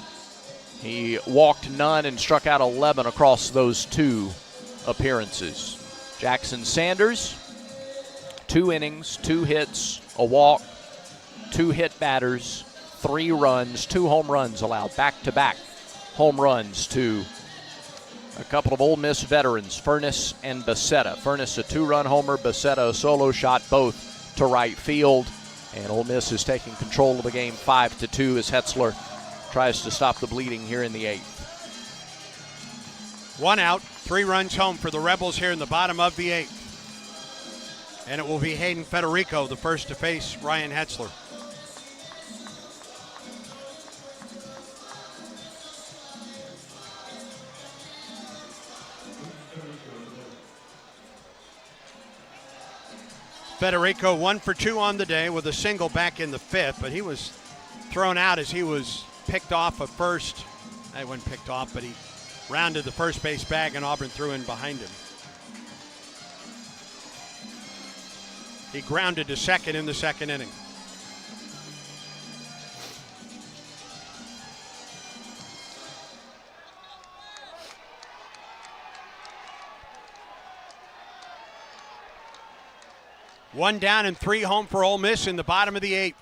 He walked none and struck out 11 across those 2 appearances. Jackson Sanders, 2 innings, 2 hits, a walk, 2 hit batters, 3 runs, 2 home runs allowed, back-to-back home runs to a couple of Ole Miss veterans, Furness and Becerra. Furness a 2-run homer, Becerra a solo shot, both to right field. And Ole Miss is taking control of the game 5-2 as Hetzler tries to stop the bleeding here in the 8th. 1 out, 3 runs home for the Rebels here in the bottom of the 8th. And it will be Hayden Federico, the first to face Ryan Hetzler. Federico 1 for 2 on the day with a single back in the 5th, but he was thrown out as he was picked off at first. He wasn't picked off, but he rounded the first base bag and Auburn threw in behind him. He grounded to second in the 2nd inning. One down and 3 home for Ole Miss in the bottom of the 8th.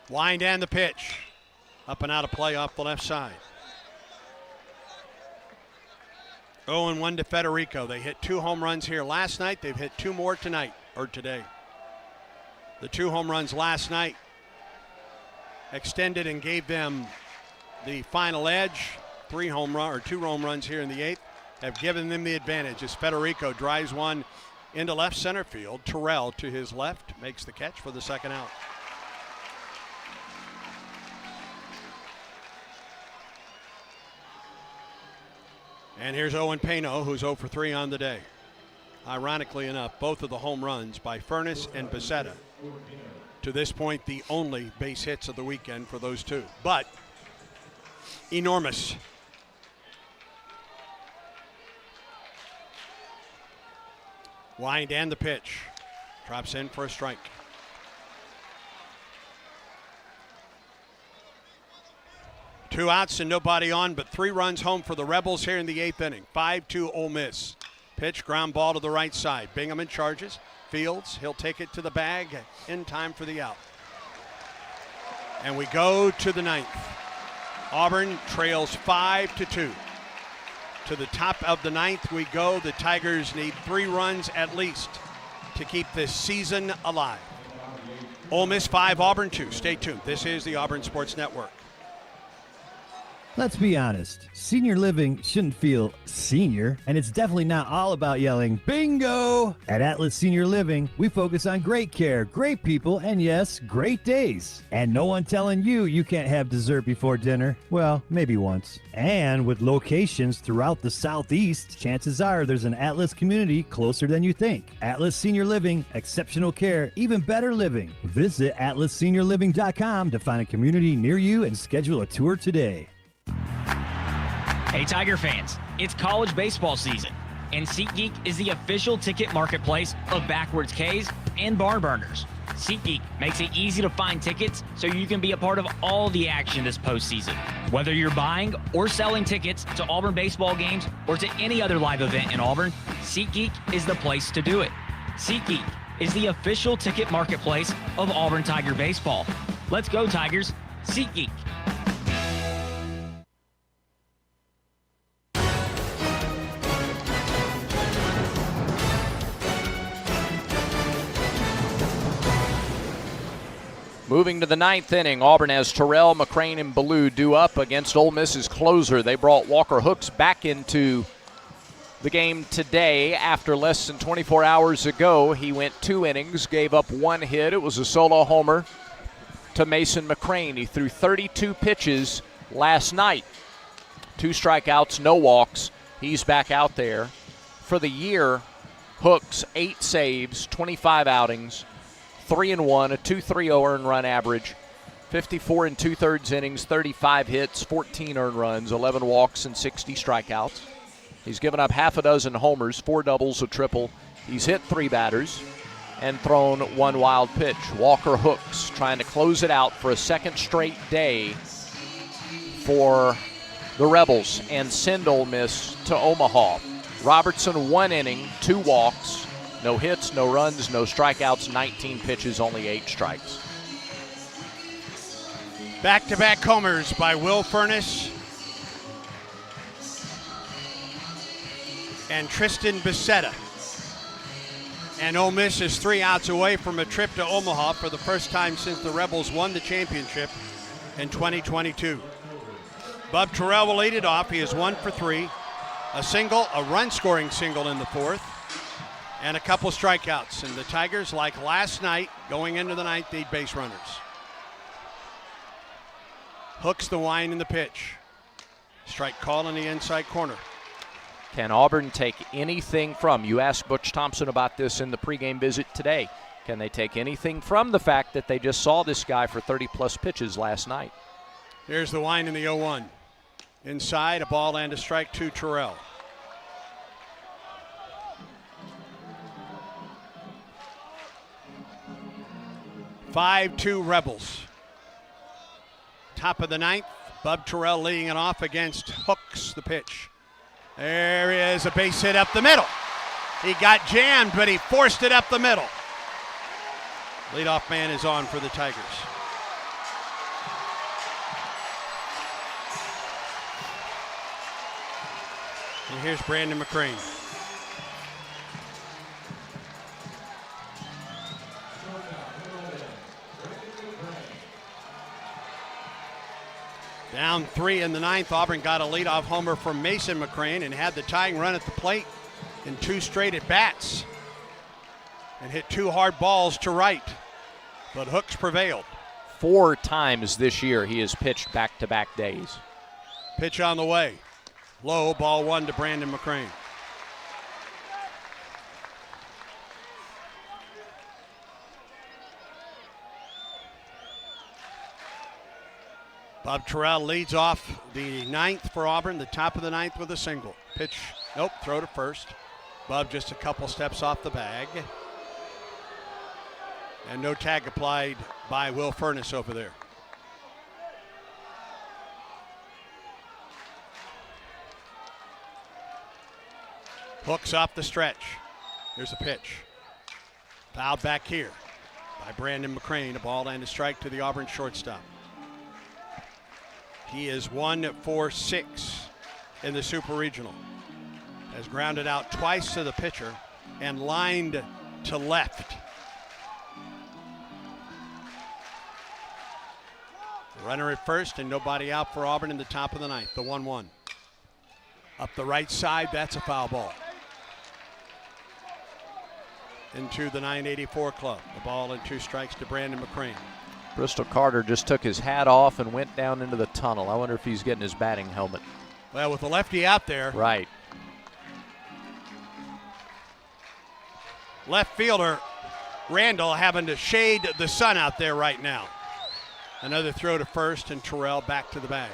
Wind and the pitch. Up and out of play off the left side. 0-1 to Federico. They hit 2 home runs here last night. They've hit 2 more tonight, or today. The 2 home runs last night extended and gave them the final edge. 2 home runs here in the 8th have given them the advantage as Federico drives one into left center field. Terrell to his left makes the catch for the 2nd out. And here's Owen Pano, who's 0 for 3 on the day. Ironically enough, both of the home runs by Furness and Becerra. To this point, the only base hits of the weekend for those 2. But enormous. Wind and the pitch. Drops in for a strike. Two outs and nobody on, but 3 runs home for the Rebels here in the 8th inning. 5-2 Ole Miss. Pitch, ground ball to the right side. Bingaman charges. Fields, he'll take it to the bag in time for the out. And we go to the 9th. Auburn trails 5-2. To the top of the 9th we go. The Tigers need 3 runs at least to keep this season alive. Ole Miss 5, Auburn 2. Stay tuned. This is the Auburn Sports Network. Let's be honest, senior living shouldn't feel senior, and it's definitely not all about yelling, bingo! At Atlas Senior Living, we focus on great care, great people, and yes, great days. And no one telling you you can't have dessert before dinner. Well, maybe once. And with locations throughout the Southeast, chances are there's an Atlas community closer than you think. Atlas Senior Living, exceptional care, even better living. Visit atlasseniorliving.com to find a community near you and schedule a tour today. Hey Tiger fans, it's college baseball season, and SeatGeek is the official ticket marketplace of Backwards K's and Barn Burners. SeatGeek makes it easy to find tickets so you can be a part of all the action this postseason. Whether you're buying or selling tickets to Auburn baseball games or to any other live event in Auburn, SeatGeek is the place to do it. SeatGeek is the official ticket marketplace of Auburn Tiger baseball. Let's go Tigers, SeatGeek. Moving to the 9th inning, Auburn has Terrell, McCrane, and Ballou due up against Ole Miss's closer. They brought Walker Hooks back into the game today after less than 24 hours ago. He went 2 innings, gave up 1 hit. It was a solo homer to Mason McCrane. He threw 32 pitches last night. 2 strikeouts, no walks. He's back out there. For the year, Hooks, 8 saves, 25 outings, 3-1, a 2.30 earned run average, 54 2/3 innings, 35 hits, 14 earned runs, 11 walks, and 60 strikeouts. He's given up half a dozen homers, 4 doubles, a triple. He's hit 3 batters and thrown 1 wild pitch. Walker Hooks trying to close it out for a second straight day for the Rebels and send Ole Miss to Omaha. Robertson, 1 inning, 2 walks. No hits, no runs, no strikeouts, 19 pitches, only 8 strikes. Back-to-back homers by Will Furnace and Tristan Bissetta. And Ole Miss is 3 outs away from a trip to Omaha for the first time since the Rebels won the championship in 2022. Bub Terrell will lead it off. He is 1 for 3. A single, a run-scoring single in the 4th. And a couple strikeouts. And the Tigers, like last night, going into the 9th, need base runners. Hooks the wind in the pitch. Strike call in the inside corner. Can Auburn take anything from, you asked Butch Thompson about this in the pregame visit today, can they take anything from the fact that they just saw this guy for 30-plus pitches last night? Here's the wind in the 0-1. Inside, a ball and a strike to Terrell. (5-2) Rebels. Top of the 9th, Bub Terrell leading it off against Hooks, the pitch. There is a base hit up the middle. He got jammed, but he forced it up the middle. Leadoff man is on for the Tigers. And here's Brandon McCrane. Down 3 in the 9th, Auburn got a leadoff homer from Mason McCrane and had the tying run at the plate in 2 straight at-bats and hit 2 hard balls to right, but Hooks prevailed. 4 times this year he has pitched back-to-back days. Pitch on the way. Low, ball 1 to Brandon McCrane. Bob Terrell leads off the 9th for Auburn, the top of the 9th with a single. Pitch, nope, throw to first. Bub just a couple steps off the bag. And no tag applied by Will Furness over there. Hooks off the stretch. Here's a pitch. Fouled back here by Brandon McCrane. A ball and a strike to the Auburn shortstop. He is 1 for 6 in the Super Regional. Has grounded out twice to the pitcher and lined to left. Runner at first and nobody out for Auburn in the top of the ninth, the 1-1. Up the right side, that's a foul ball. Into the 984 club. The ball and 2 strikes to Brandon McCrane. Bristol Carter just took his hat off and went down into the tunnel. I wonder if he's getting his batting helmet. Well, with the lefty out there. Right. Left fielder Randall having to shade the sun out there right now. Another throw to first and Terrell back to the bag.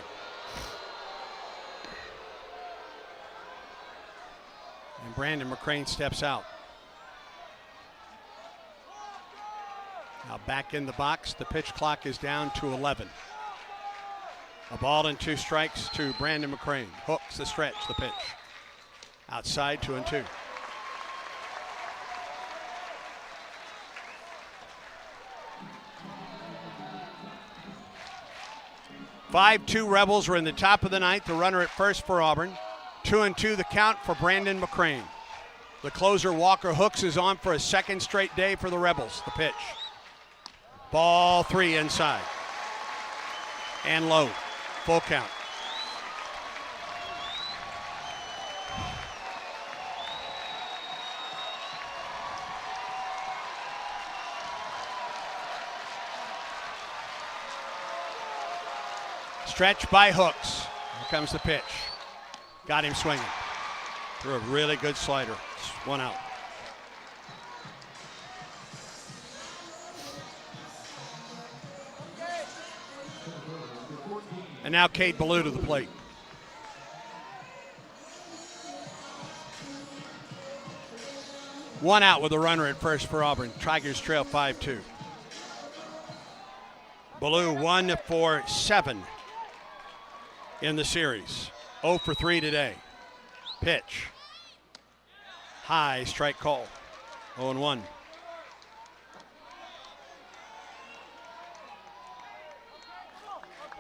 And Brandon McCrane steps out. Now back in the box, the pitch clock is down to 11. A ball and 2 strikes to Brandon McCrane. Hooks the stretch, the pitch. Outside, 2-2. "5-2 Rebels are in the top of the ninth. The runner at first for Auburn. 2-2 the count for Brandon McCrane. The closer Walker Hooks is on for a second straight day for the Rebels. The pitch. Ball 3 inside. And low. Full count. Stretch by Hooks. Here comes the pitch. Got him swinging. Threw a really good slider. 1 out. And now Cade Ballou to the plate. One out with a runner at first for Auburn. Tigers trail 5-2. Ballou 1 for 7 in the series. 0 for 3 today. Pitch. High, strike call. 0-1.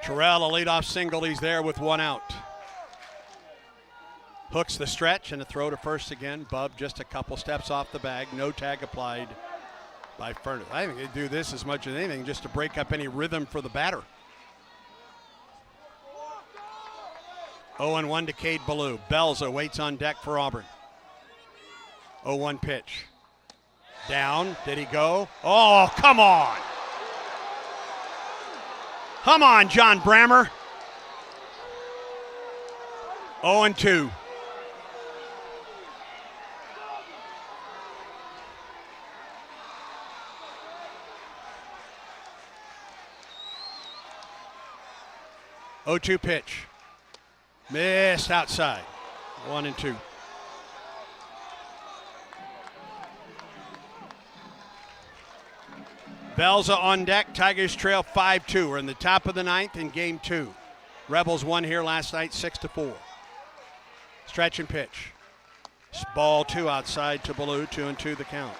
Terrell, a leadoff single. He's there with 1 out. Hooks the stretch and a throw to first again. Bub just a couple steps off the bag. No tag applied by Furness. I think they do this as much as anything just to break up any rhythm for the batter. 0-1 to Cade Ballou. Belza waits on deck for Auburn. 0-1 pitch. Down. Did he go? Oh, come on. Come on, John Brammer. 0-2.0-2 pitch. Missed outside. 1-2. Belza on deck. Tigers trail 5-2. We're in the top of the ninth in game 2. Rebels won here last night 6-4. Stretch and pitch. Ball 2 outside to Ballou. 2-2 the count.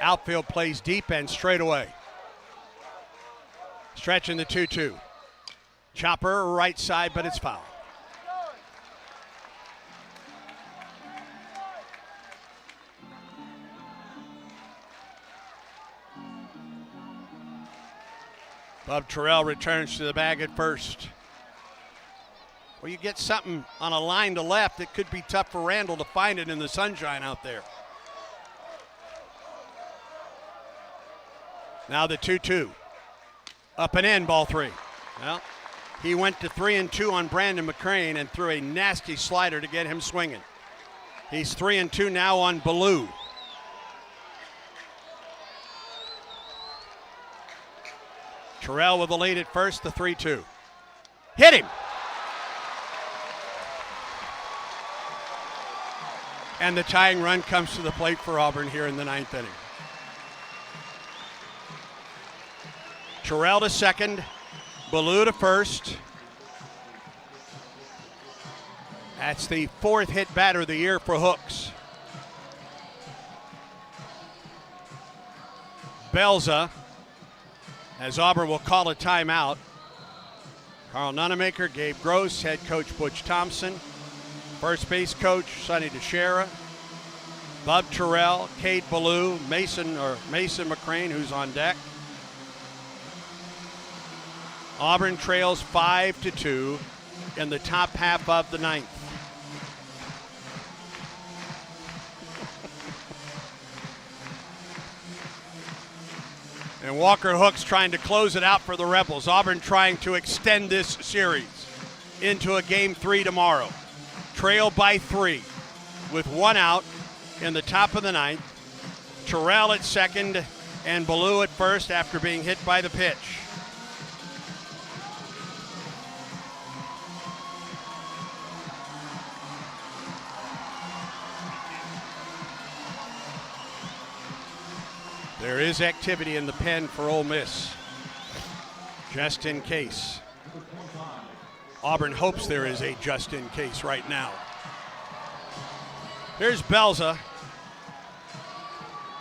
Outfield plays deep and straight away. Stretch in the 2-2. Chopper right side, but it's foul. Bub Terrell returns to the bag at first. Well, you get something on a line to left, it could be tough for Randall to find it in the sunshine out there. Now the 2-2. Up and in, ball 3. Well, he went to 3-2 on Brandon McCrane and threw a nasty slider to get him swinging. He's 3-2 now on Ballou. Terrell with the lead at first, the 3-2. Hit him. And the tying run comes to the plate for Auburn here in the 9th inning. Terrell to second, Ballou to first. That's the 4th hit batter of the year for Hooks. Belza, as Auburn will call a timeout. Carl Nunemaker, Gabe Gross, head coach Butch Thompson, first base coach Sonny DeShera, Bub Terrell, Cade Ballou, Mason McCrane, who's on deck. Auburn trails 5-2 in the top half of the 9th. And Walker Hooks trying to close it out for the Rebels. Auburn trying to extend this series into a game 3 tomorrow. Trail by 3 with 1 out in the top of the 9th. Terrell at second and Ballou at first after being hit by the pitch. There is activity in the pen for Ole Miss, just in case. Auburn hopes there is a just in case right now. Here's Belza,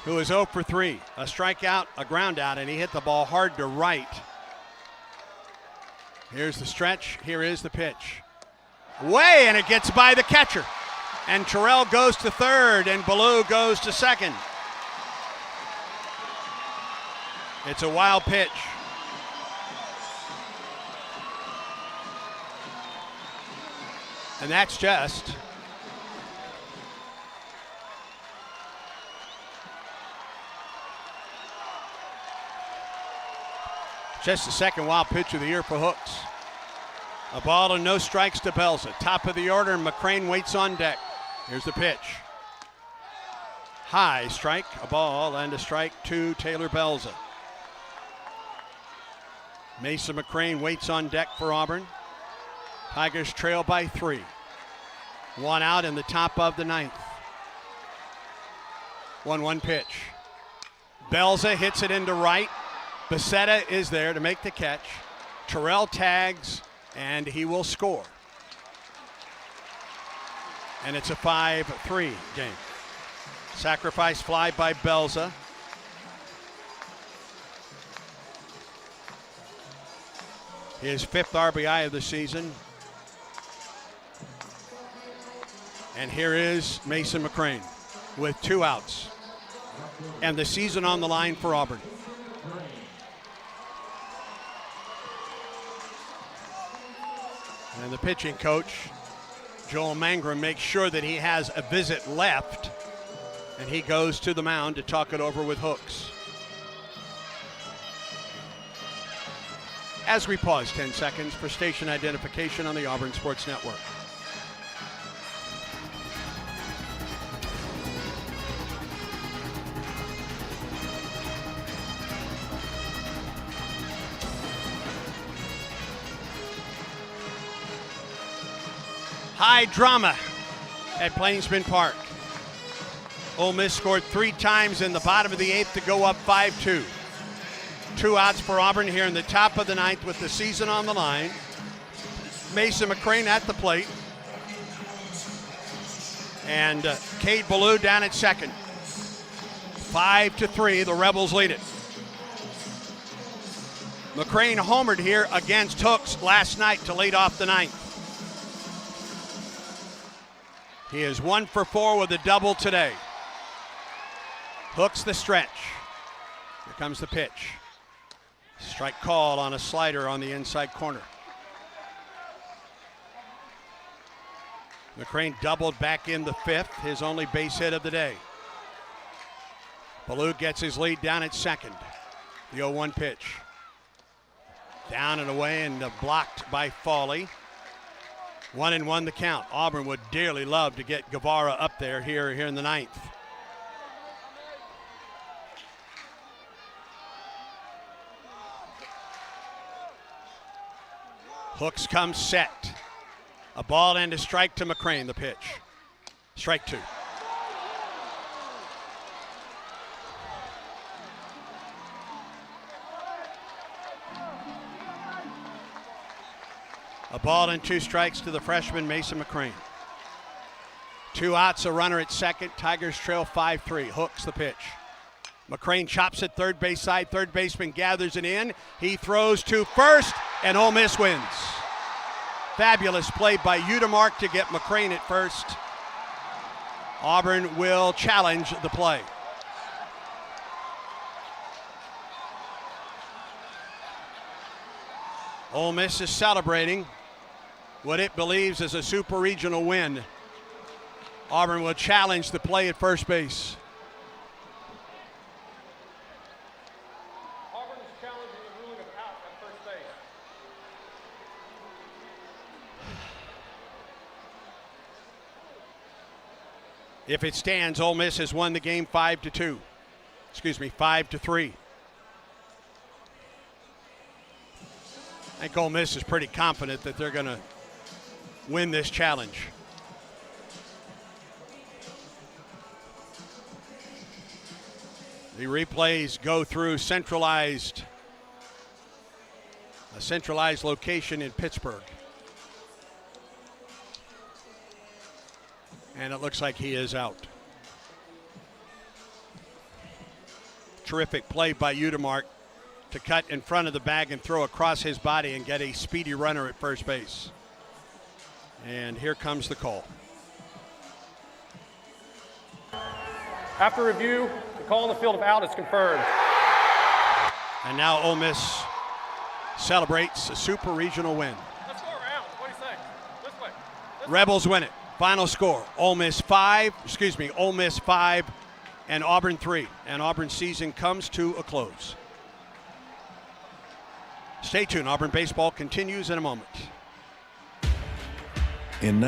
who is 0 for 3. A strikeout, a ground out, and he hit the ball hard to right. Here's the stretch. Here is the pitch. Way, and it gets by the catcher. And Terrell goes to third, and Ballou goes to second. It's a wild pitch. And that's just the second wild pitch of the year for Hooks. A ball and no strikes to Belza. Top of the order, and McCrane waits on deck. Here's the pitch. High strike, a ball and a strike to Taylor Belza. Mason McCrane waits on deck for Auburn. Tigers trail by 3. 1 out in the top of the 9th. 1-1 pitch. Belza hits it into right. Becerra is there to make the catch. Terrell tags, and he will score. And it's a 5-3 game. Sacrifice fly by Belza. His 5th RBI of the season. And here is Mason McCrane with 2 outs. And the season on the line for Auburn. And the pitching coach, Joel Mangrum, makes sure that he has a visit left. And he goes to the mound to talk it over with Hooks. As we pause 10 seconds for station identification on the Auburn Sports Network. High drama at Plainsman Park. Ole Miss scored 3 times in the bottom of the 8th to go up 5-2. 2 outs for Auburn here in the top of the 9th with the season on the line. Mason McCrane at the plate. And Cade Ballou down at second. 5-3, the Rebels lead it. McCrane homered here against Hooks last night to lead off the 9th. He is 1 for 4 with a double today. Hooks the stretch. Here comes the pitch. Strike call on a slider on the inside corner. McCrane doubled back in the 5th, his only base hit of the day. Ballou gets his lead down at second. The 0-1 pitch. Down and away and blocked by Fawley. 1-1 the count. Auburn would dearly love to get Guevara up there here in the 9th. Hooks come set. A ball and a strike to McCrane, the pitch. Strike 2. A ball and 2 strikes to the freshman, Mason McCrane. 2 outs, a runner at second. Tigers trail 5-3. Hooks the pitch. McCrane chops at third base side. Third baseman gathers it in. He throws to first, and Ole Miss wins. Fabulous play by Udemark to get McCrane at first. Auburn will challenge the play. Ole Miss is celebrating what it believes is a super regional win. Auburn will challenge the play at first base. Auburn is challenging the ruling of out at first base. If it stands, Ole Miss has won the game 5-2. 5-3. I think Ole Miss is pretty confident that they're going to win this challenge. The replays go through a centralized location in Pittsburgh. And it looks like he is out. Terrific play by Udemark to cut in front of the bag and throw across his body and get a speedy runner at first base. And here comes the call. After review, the call on the field of out is confirmed. And now Ole Miss celebrates a super regional win. Let's go around. What do you say? This way. Rebels win it. Final score, Ole Miss 5 and Auburn 3. And Auburn's season comes to a close. Stay tuned. Auburn baseball continues in a moment. In